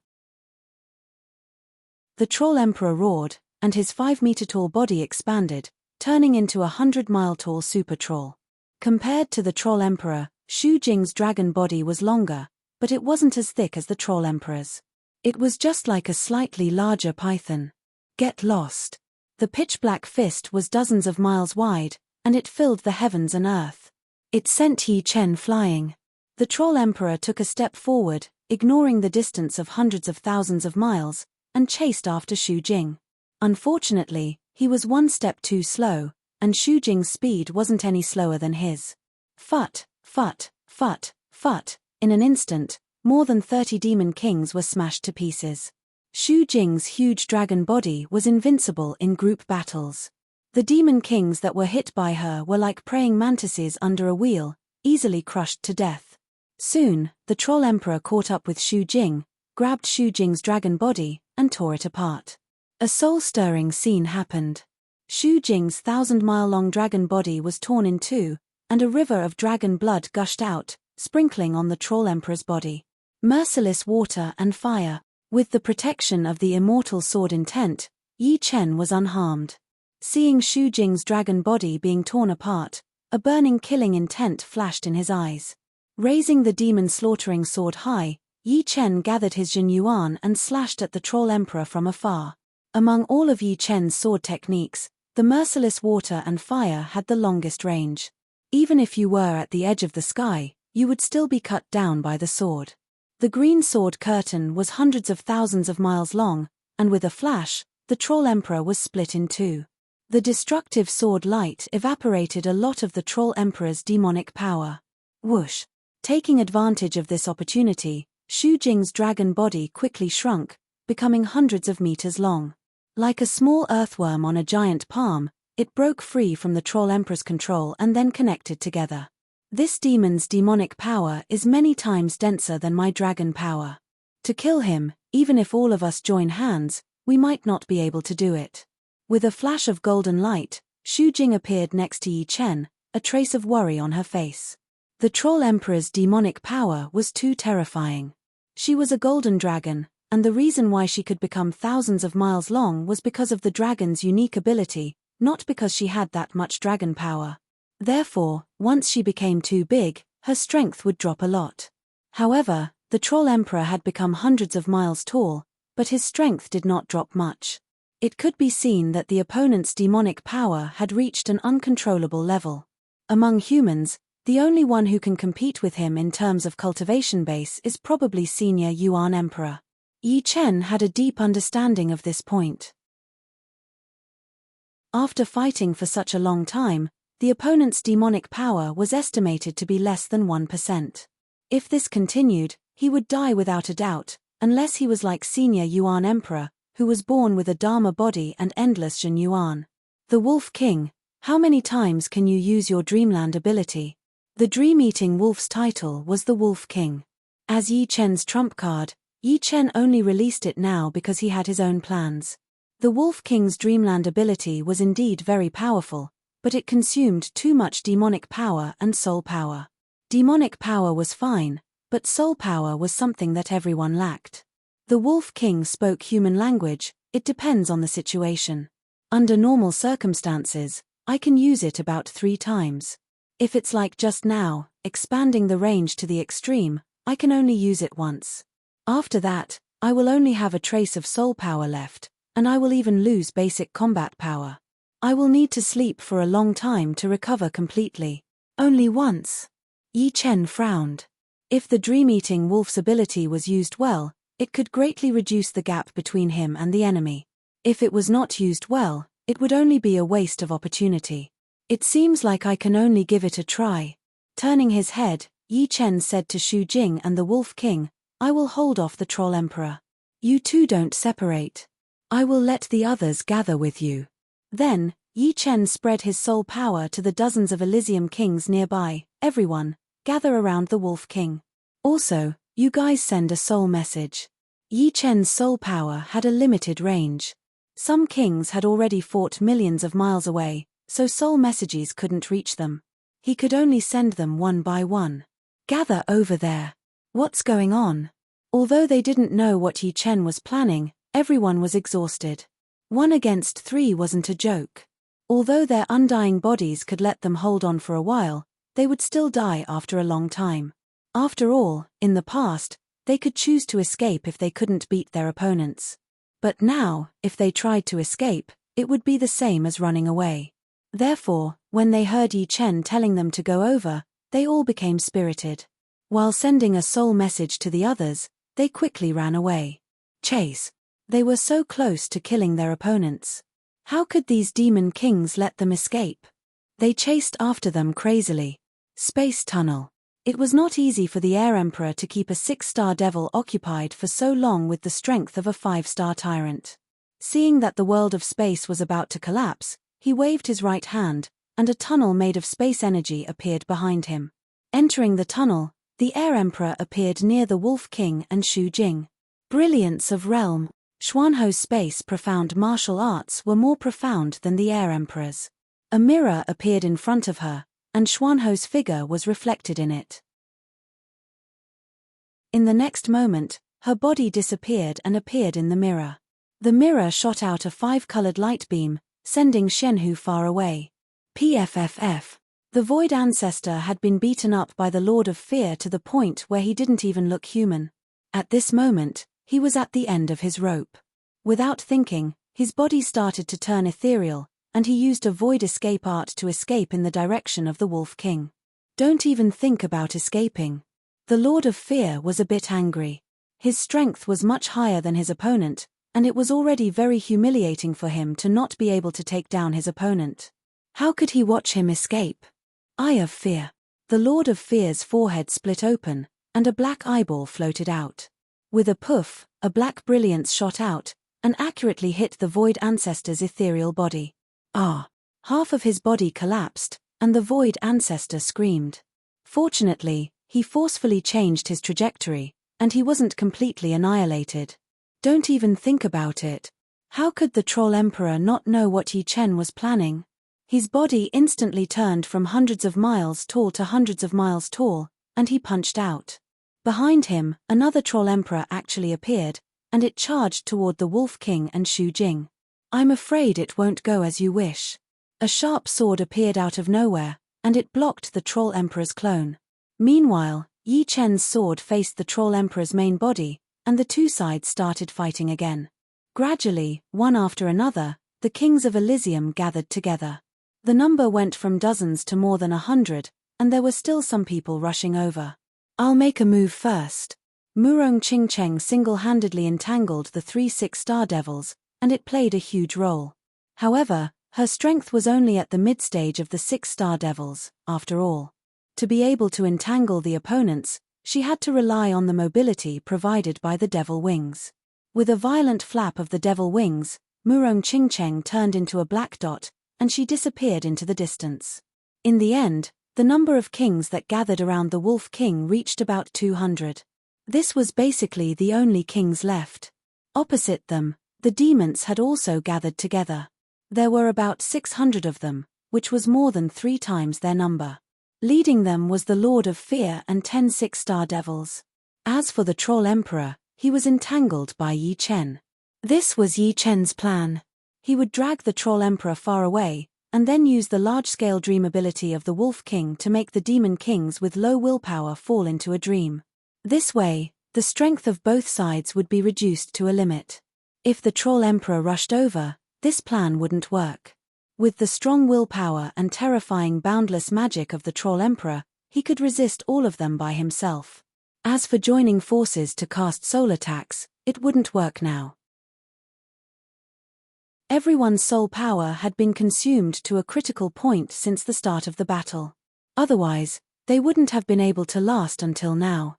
The Troll Emperor roared, and his 5-meter-tall body expanded, turning into a 100-mile-tall super troll. Compared to the Troll Emperor, Xu Jing's dragon body was longer, but it wasn't as thick as the Troll Emperor's. It was just like a slightly larger python. Get lost. The pitch-black fist was dozens of miles wide, and it filled the heavens and earth. It sent Yi Chen flying. The Troll Emperor took a step forward, ignoring the distance of hundreds of thousands of miles, and chased after Xu Jing. Unfortunately, he was one step too slow, and Xu Jing's speed wasn't any slower than his. Phut, phut, phut, phut. In an instant, more than 30 demon kings were smashed to pieces. Xu Jing's huge dragon body was invincible in group battles. The demon kings that were hit by her were like praying mantises under a wheel, easily crushed to death. Soon, the Troll Emperor caught up with Xu Jing, grabbed Xu Jing's dragon body, and tore it apart. A soul-stirring scene happened. Xu Jing's 1,000-mile-long dragon body was torn in two, and a river of dragon blood gushed out, sprinkling on the Troll Emperor's body. Merciless water and fire. With the protection of the immortal sword intent, Yi Chen was unharmed. Seeing Xu Jing's dragon body being torn apart, a burning killing intent flashed in his eyes. Raising the demon-slaughtering sword high, Yi Chen gathered his Jin Yuan and slashed at the Troll Emperor from afar. Among all of Yi Chen's sword techniques, the merciless water and fire had the longest range. Even if you were at the edge of the sky, you would still be cut down by the sword. The green sword curtain was hundreds of thousands of miles long, and with a flash, the Troll Emperor was split in two. The destructive sword light evaporated a lot of the Troll Emperor's demonic power. Whoosh! Taking advantage of this opportunity, Xu Jing's dragon body quickly shrunk, becoming hundreds of meters long. Like a small earthworm on a giant palm, it broke free from the Troll Emperor's control and then connected together. This demon's demonic power is many times denser than my dragon power. To kill him, even if all of us join hands, we might not be able to do it. With a flash of golden light, Xu Jing appeared next to Yi Chen, a trace of worry on her face. The Troll Emperor's demonic power was too terrifying. She was a golden dragon, and the reason why she could become thousands of miles long was because of the dragon's unique ability, not because she had that much dragon power. Therefore, once she became too big, her strength would drop a lot. However, the Troll Emperor had become hundreds of miles tall, but his strength did not drop much. It could be seen that the opponent's demonic power had reached an uncontrollable level. Among humans, The only one who can compete with him in terms of cultivation base is probably senior Yuan Emperor. Yi Chen had a deep understanding of this point. After fighting for such a long time, the opponent's demonic power was estimated to be less than 1%. If this continued, he would die without a doubt, unless he was like senior Yuan Emperor, who was born with a Dharma body and endless Zhen Yuan. The Wolf King, how many times can you use your Dreamland ability? The Dream-Eating Wolf's title was the Wolf King. As Yi Chen's trump card, Yi Chen only released it now because he had his own plans. The Wolf King's Dreamland ability was indeed very powerful, but it consumed too much demonic power and soul power. Demonic power was fine, but soul power was something that everyone lacked. The Wolf King spoke human language, it depends on the situation. Under normal circumstances, I can use it about 3 times. If it's like just now, expanding the range to the extreme, I can only use it once. After that, I will only have a trace of soul power left, and I will even lose basic combat power. I will need to sleep for a long time to recover completely. Only once. Yi Chen frowned. If the Dream-Eating Wolf's ability was used well, it could greatly reduce the gap between him and the enemy. If it was not used well, it would only be a waste of opportunity. It seems like I can only give it a try. Turning his head, Yi Chen said to Xu Jing and the Wolf King, I will hold off the Troll Emperor. You two don't separate. I will let the others gather with you. Then, Yi Chen spread his soul power to the dozens of Elysium kings nearby. Everyone, gather around the Wolf King. Also, you guys send a soul message. Yi Chen's soul power had a limited range. Some kings had already fought millions of miles away, so soul messages couldn't reach them. He could only send them one by one. Gather over there. What's going on? Although they didn't know what Yi Chen was planning, everyone was exhausted. 1 against 3 wasn't a joke. Although their undying bodies could let them hold on for a while, they would still die after a long time. After all, in the past, they could choose to escape if they couldn't beat their opponents. But now, if they tried to escape, it would be the same as running away. Therefore, when they heard Yi Chen telling them to go over, they all became spirited. While sending a soul message to the others, they quickly ran away. Chase. They were so close to killing their opponents. How could these demon kings let them escape? They chased after them crazily. Space tunnel. It was not easy for the Air Emperor to keep a 6-star devil occupied for so long with the strength of a 5-star tyrant. Seeing that the world of space was about to collapse, he waved his right hand, and a tunnel made of space energy appeared behind him. Entering the tunnel, the Air Emperor appeared near the Wolf King and Xu Jing. Brilliance of realm. Xuanho's space profound martial arts were more profound than the Air Emperor's. A mirror appeared in front of her, and Xuanho's figure was reflected in it. In the next moment, her body disappeared and appeared in the mirror. The mirror shot out a 5-colored light beam, sending Shenhu far away. PFFF. The Void Ancestor had been beaten up by the Lord of Fear to the point where he didn't even look human. At this moment, he was at the end of his rope. Without thinking, his body started to turn ethereal, and he used a void escape art to escape in the direction of the Wolf King. Don't even think about escaping. The Lord of Fear was a bit angry. His strength was much higher than his opponent, and it was already very humiliating for him to not be able to take down his opponent. How could he watch him escape? Eye of Fear. The Lord of Fear's forehead split open, and a black eyeball floated out. With a poof, a black brilliance shot out, and accurately hit the Void Ancestor's ethereal body. Ah! Half of his body collapsed, and the Void Ancestor screamed. Fortunately, he forcefully changed his trajectory, and he wasn't completely annihilated. Don't even think about it. How could the Troll Emperor not know what Yi Chen was planning? His body instantly turned from hundreds of miles tall to hundreds of miles tall, and he punched out. Behind him, another Troll Emperor actually appeared, and it charged toward the Wolf King and Xu Jing. I'm afraid it won't go as you wish. A sharp sword appeared out of nowhere, and it blocked the Troll Emperor's clone. Meanwhile, Yi Chen's sword faced the Troll Emperor's main body, and the two sides started fighting again. Gradually, one after another, the kings of Elysium gathered together. The number went from dozens to more than 100, and there were still some people rushing over. "I'll make a move first." Murong Qingcheng single-handedly entangled the 3 6-star devils, and it played a huge role. However, her strength was only at the mid-stage of the 6-star devils, after all. To be able to entangle the opponents, she had to rely on the mobility provided by the devil wings. With a violent flap of the devil wings, Murong Qingcheng turned into a black dot, and she disappeared into the distance. In the end, the number of kings that gathered around the Wolf King reached about 200. This was basically the only kings left. Opposite them, the demons had also gathered together. There were about 600 of them, which was more than 3 times their number. Leading them was the Lord of Fear and 10 6-star devils. As for the Troll Emperor, he was entangled by Yi Chen. This was Yi Chen's plan. He would drag the Troll Emperor far away, and then use the large-scale dream ability of the Wolf King to make the demon kings with low willpower fall into a dream. This way, the strength of both sides would be reduced to a limit. If the Troll Emperor rushed over, this plan wouldn't work. With the strong willpower and terrifying boundless magic of the Troll Emperor, he could resist all of them by himself. As for joining forces to cast soul attacks, it wouldn't work now. Everyone's soul power had been consumed to a critical point since the start of the battle. Otherwise, they wouldn't have been able to last until now.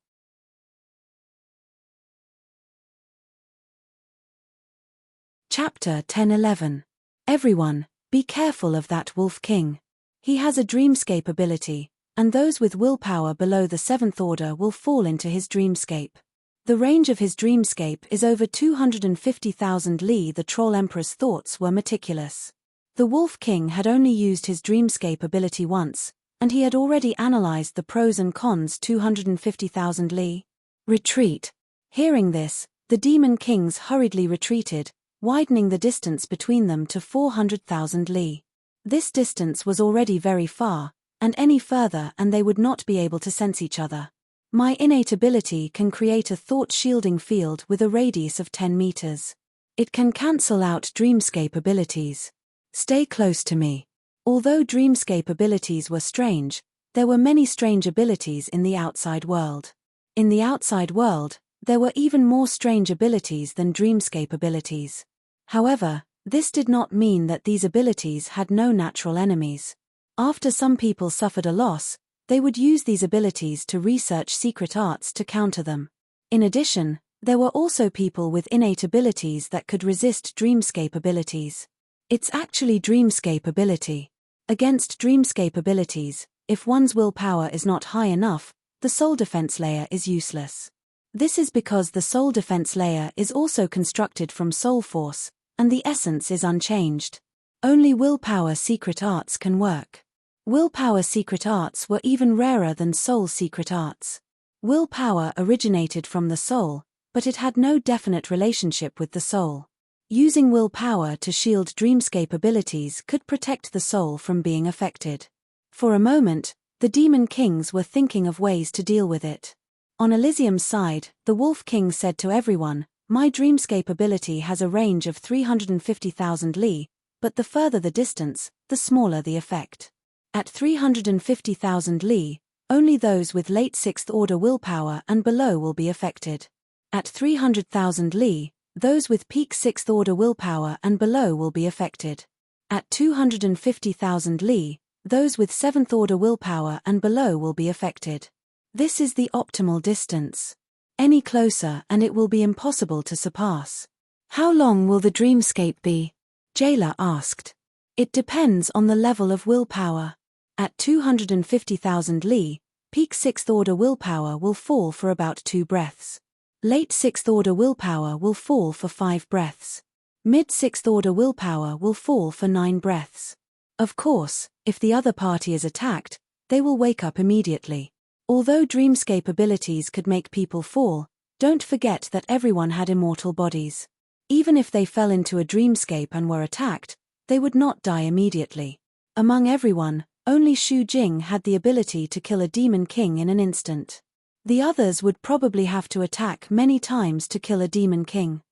Chapter 10-11. Everyone, be careful of that Wolf King. He has a dreamscape ability, and those with willpower below the 7th order will fall into his dreamscape. The range of his dreamscape is over 250,000 li. The Troll Emperor's thoughts were meticulous. The Wolf King had only used his dreamscape ability once, and he had already analyzed the pros and cons. 250,000 li. Retreat. Hearing this, the demon kings hurriedly retreated, widening the distance between them to 400,000 li. This distance was already very far, and any further and they would not be able to sense each other. My innate ability can create a thought-shielding field with a radius of 10 meters. It can cancel out dreamscape abilities. Stay close to me. Although dreamscape abilities were strange, there were many strange abilities in the outside world. In the outside world, there were even more strange abilities than dreamscape abilities. However, this did not mean that these abilities had no natural enemies. After some people suffered a loss, they would use these abilities to research secret arts to counter them. In addition, there were also people with innate abilities that could resist dreamscape abilities. It's actually dreamscape ability. Against dreamscape abilities, if one's willpower is not high enough, the soul defense layer is useless. This is because the soul defense layer is also constructed from soul force, and the essence is unchanged. Only willpower secret arts can work. Willpower secret arts were even rarer than soul secret arts. Willpower originated from the soul, but it had no definite relationship with the soul. Using willpower to shield dreamscape abilities could protect the soul from being affected. For a moment, the demon kings were thinking of ways to deal with it. On Elysium's side, the Wolf King said to everyone, "My dreamscape ability has a range of 350,000 li, but the further the distance, the smaller the effect. At 350,000 li, only those with late 6th order willpower and below will be affected. At 300,000 li, those with peak 6th order willpower and below will be affected. At 250,000 li, those with 7th order willpower and below will be affected. This is the optimal distance. Any closer and it will be impossible to surpass." "How long will the dreamscape be?" Jailer asked. "It depends on the level of willpower. At 250,000 li, peak 6th order willpower will fall for about 2 breaths. Late 6th order willpower will fall for 5 breaths. Mid 6th order willpower will fall for 9 breaths. Of course, if the other party is attacked, they will wake up immediately. Although dreamscape abilities could make people fall, don't forget that everyone had immortal bodies. Even if they fell into a dreamscape and were attacked, they would not die immediately. Among everyone, only Xu Jing had the ability to kill a demon king in an instant. The others would probably have to attack many times to kill a demon king.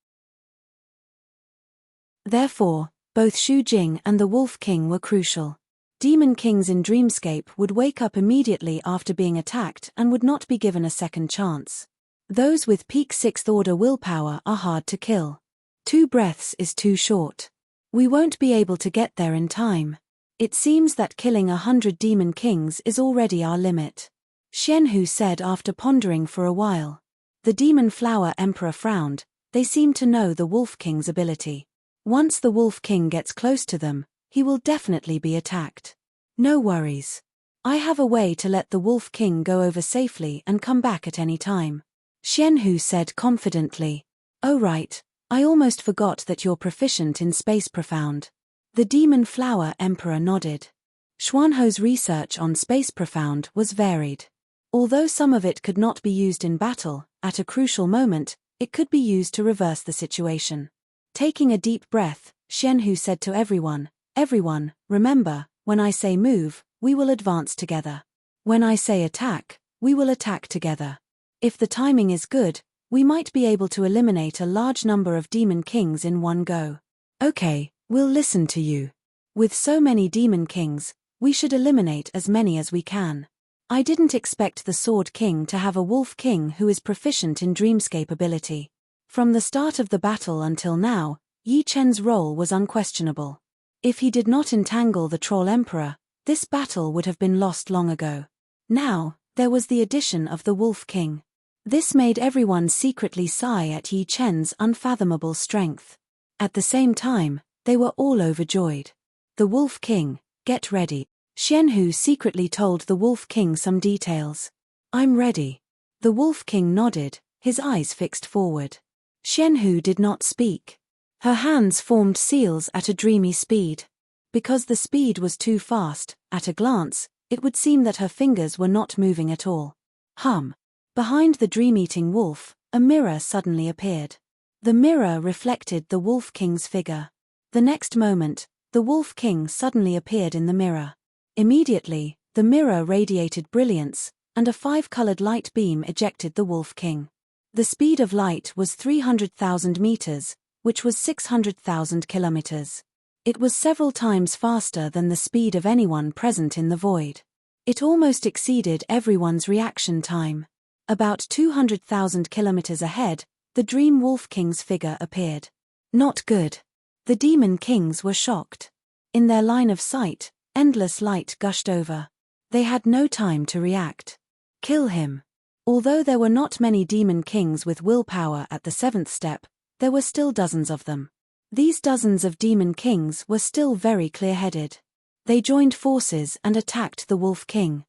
Therefore, both Xu Jing and the Wolf King were crucial. Demon kings in Dreamscape would wake up immediately after being attacked and would not be given a second chance. Those with peak 6th order willpower are hard to kill. 2 breaths is too short. We won't be able to get there in time. It seems that killing 100 demon kings is already our limit, Xianhu said after pondering for a while. The demon flower emperor frowned. They seem to know the wolf king's ability. Once the wolf king gets close to them, he will definitely be attacked. No worries. I have a way to let the wolf king go over safely and come back at any time, Xianhu said confidently. Oh right, I almost forgot that you're proficient in space profound. The demon flower emperor nodded. Xuanhu's research on space profound was varied. Although some of it could not be used in battle, at a crucial moment, it could be used to reverse the situation. Taking a deep breath, Xianhu said to everyone, "Everyone, remember, when I say move, we will advance together. When I say attack, we will attack together. If the timing is good, we might be able to eliminate a large number of demon kings in one go." Okay, we'll listen to you. With so many demon kings, we should eliminate as many as we can. I didn't expect the Sword King to have a Wolf King who is proficient in Dreamscape ability. From the start of the battle until now, Yi Chen's role was unquestionable. If he did not entangle the Troll Emperor, this battle would have been lost long ago. Now, there was the addition of the Wolf King. This made everyone secretly sigh at Yi Chen's unfathomable strength. At the same time, they were all overjoyed. The Wolf King, get ready. Xianhu secretly told the Wolf King some details. I'm ready. The Wolf King nodded, his eyes fixed forward. Xianhu did not speak. Her hands formed seals at a dreamy speed. Because the speed was too fast, at a glance, it would seem that her fingers were not moving at all. Behind the dream-eating wolf, a mirror suddenly appeared. The mirror reflected the Wolf King's figure. The next moment, the Wolf King suddenly appeared in the mirror. Immediately, the mirror radiated brilliance, and a 5-colored light beam ejected the Wolf King. The speed of light was 300,000 meters, which was 600,000 kilometers. It was several times faster than the speed of anyone present in the void. It almost exceeded everyone's reaction time. About 200,000 kilometers ahead, the Dream Wolf King's figure appeared. Not good. The Demon Kings were shocked. In their line of sight, endless light gushed over. They had no time to react. Kill him. Although there were not many Demon Kings with willpower at the 7th step, there were still dozens of them. These dozens of Demon Kings were still very clear-headed. They joined forces and attacked the Wolf King.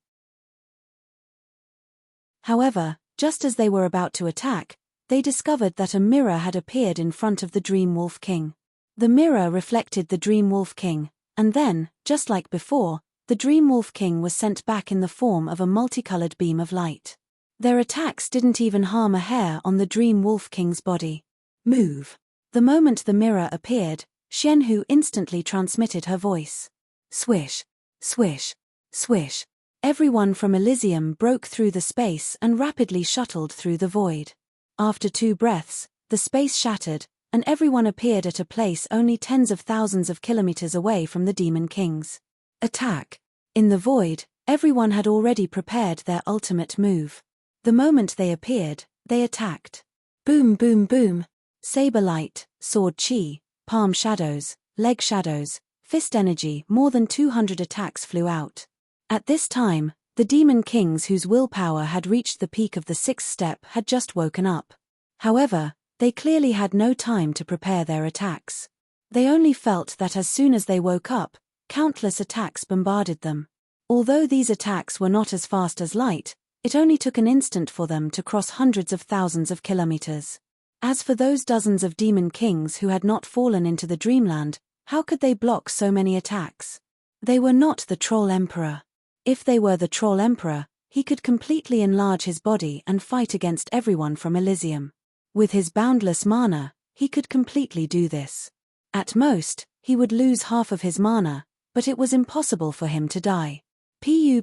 However, just as they were about to attack, they discovered that a mirror had appeared in front of the Dream Wolf King. The mirror reflected the Dream Wolf King, and then, just like before, the Dream Wolf King was sent back in the form of a multicolored beam of light. Their attacks didn't even harm a hair on the Dream Wolf King's body. Move. The moment the mirror appeared, Xianhu instantly transmitted her voice. Swish, swish, swish. Everyone from Elysium broke through the space and rapidly shuttled through the void. After 2 breaths, the space shattered, and everyone appeared at a place only tens of thousands of kilometers away from the Demon Kings. Attack. In the void, everyone had already prepared their ultimate move. The moment they appeared, they attacked. Boom boom boom. Saber light, sword chi, palm shadows, leg shadows, fist energy. More than 200 attacks flew out. At this time, the Demon Kings whose willpower had reached the peak of the 6th step had just woken up. However, they clearly had no time to prepare their attacks. They only felt that as soon as they woke up, countless attacks bombarded them. Although these attacks were not as fast as light, it only took an instant for them to cross hundreds of thousands of kilometers. As for those dozens of Demon Kings who had not fallen into the Dreamland, how could they block so many attacks? They were not the Troll Emperor. If they were the Troll Emperor, he could completely enlarge his body and fight against everyone from Elysium. With his boundless mana, he could completely do this. At most, he would lose half of his mana, but it was impossible for him to die. Pu.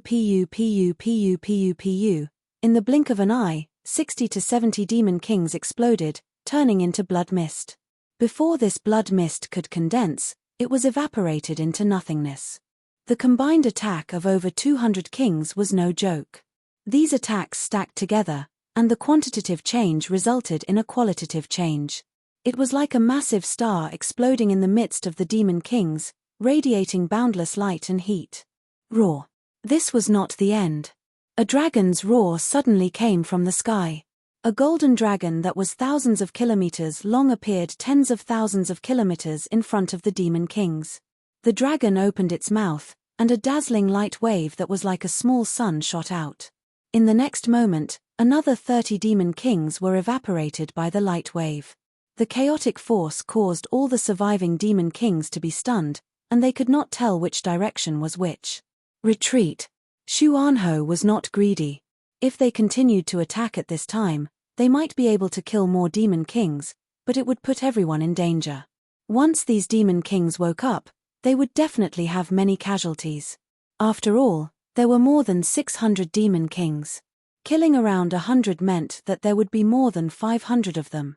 In the blink of an eye, 60 to 70 Demon Kings exploded, turning into blood mist. Before this blood mist could condense, it was evaporated into nothingness. The combined attack of over 200 kings was no joke. These attacks stacked together, and the quantitative change resulted in a qualitative change. It was like a massive star exploding in the midst of the demon kings, radiating boundless light and heat. Roar. This was not the end. A dragon's roar suddenly came from the sky. A golden dragon that was thousands of kilometers long appeared tens of thousands of kilometers in front of the demon kings. The dragon opened its mouth, and a dazzling light wave that was like a small sun shot out. In the next moment, another 30 demon kings were evaporated by the light wave. The chaotic force caused all the surviving demon kings to be stunned, and they could not tell which direction was which. Retreat. Xuanhou was not greedy. If they continued to attack at this time, they might be able to kill more demon kings, but it would put everyone in danger. Once these demon kings woke up, they would definitely have many casualties. After all, there were more than 600 demon kings. Killing around 100 meant that there would be more than 500 of them.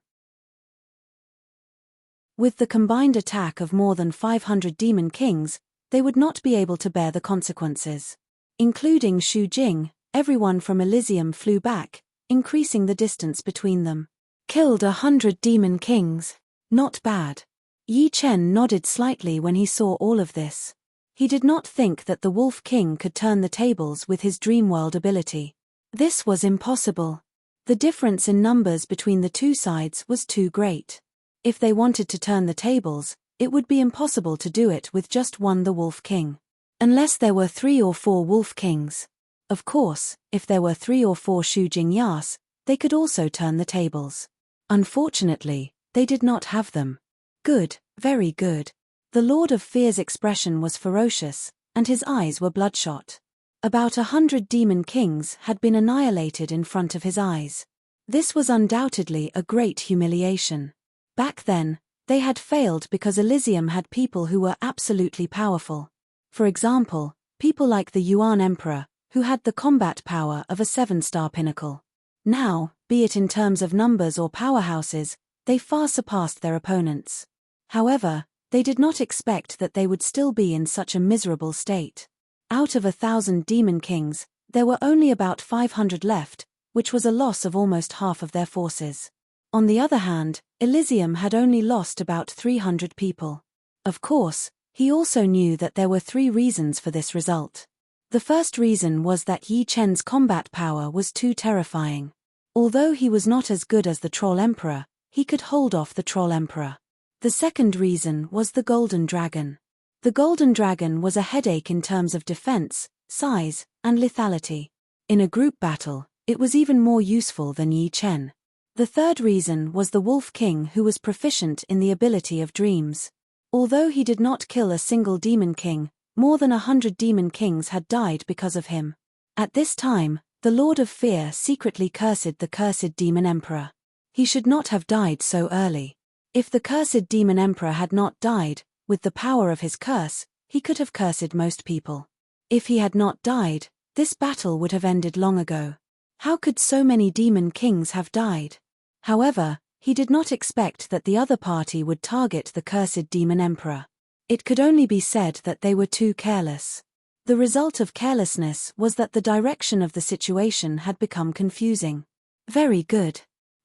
With the combined attack of more than 500 demon kings, they would not be able to bear the consequences. Including Xu Jing, everyone from Elysium flew back, increasing the distance between them. Killed 100 demon kings. Not bad. Yi Chen nodded slightly when he saw all of this. He did not think that the Wolf King could turn the tables with his Dreamworld ability. This was impossible. The difference in numbers between the two sides was too great. If they wanted to turn the tables, it would be impossible to do it with just one the Wolf King. Unless there were 3 or 4 Wolf Kings. Of course, if there were 3 or 4 Xu Jing Yas, they could also turn the tables. Unfortunately, they did not have them. Good, very good. The Lord of Fear's expression was ferocious, and his eyes were bloodshot. About 100 demon kings had been annihilated in front of his eyes. This was undoubtedly a great humiliation. Back then, they had failed because Elysium had people who were absolutely powerful. For example, people like the Yuan Emperor, who had the combat power of a 7-star pinnacle. Now, be it in terms of numbers or powerhouses, they far surpassed their opponents. However, they did not expect that they would still be in such a miserable state. Out of 1,000 demon kings, there were only about 500 left, which was a loss of almost half of their forces. On the other hand, Elysium had only lost about 300 people. Of course, he also knew that there were 3 reasons for this result. The first reason was that Yi Chen's combat power was too terrifying. Although he was not as good as the Troll Emperor, he could hold off the Troll Emperor. The second reason was the Golden Dragon. The Golden Dragon was a headache in terms of defense, size, and lethality. In a group battle, it was even more useful than Yi Chen. The third reason was the Wolf King, who was proficient in the ability of dreams. Although he did not kill a single demon king, more than 100 demon kings had died because of him. At this time, the Lord of Fear secretly cursed the cursed demon emperor. He should not have died so early. If the cursed demon emperor had not died, with the power of his curse, he could have cursed most people. If he had not died, this battle would have ended long ago. How could so many demon kings have died? However, he did not expect that the other party would target the cursed demon emperor. It could only be said that they were too careless. The result of carelessness was that the direction of the situation had become confusing. Very good.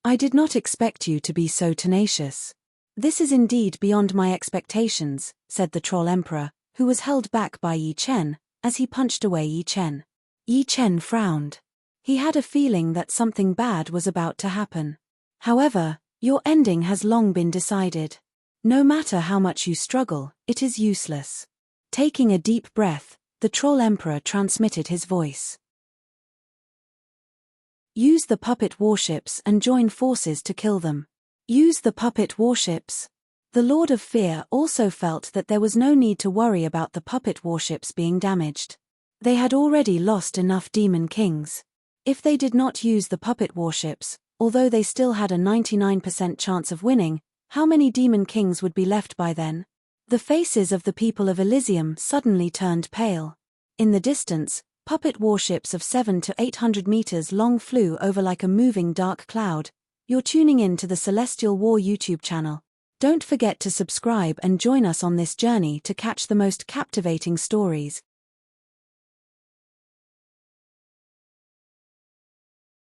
I did not expect you to be so tenacious. This is indeed beyond my expectations, said the Troll Emperor, who was held back by Yi Chen, as he punched away Yi Chen. Yi Chen frowned. He had a feeling that something bad was about to happen. However, your ending has long been decided. No matter how much you struggle, it is useless. Taking a deep breath, the Troll Emperor transmitted his voice. Use the puppet warships and join forces to kill them. Use the puppet warships. The Lord of Fear also felt that there was no need to worry about the puppet warships being damaged. They had already lost enough demon kings. If they did not use the puppet warships, although they still had a 99% chance of winning, how many demon kings would be left by then? The faces of the people of Elysium suddenly turned pale. In the distance, puppet warships of 700 to 800 meters long flew over like a moving dark cloud. You're tuning in to the Celestial War YouTube channel. Don't forget to subscribe and join us on this journey to catch the most captivating stories.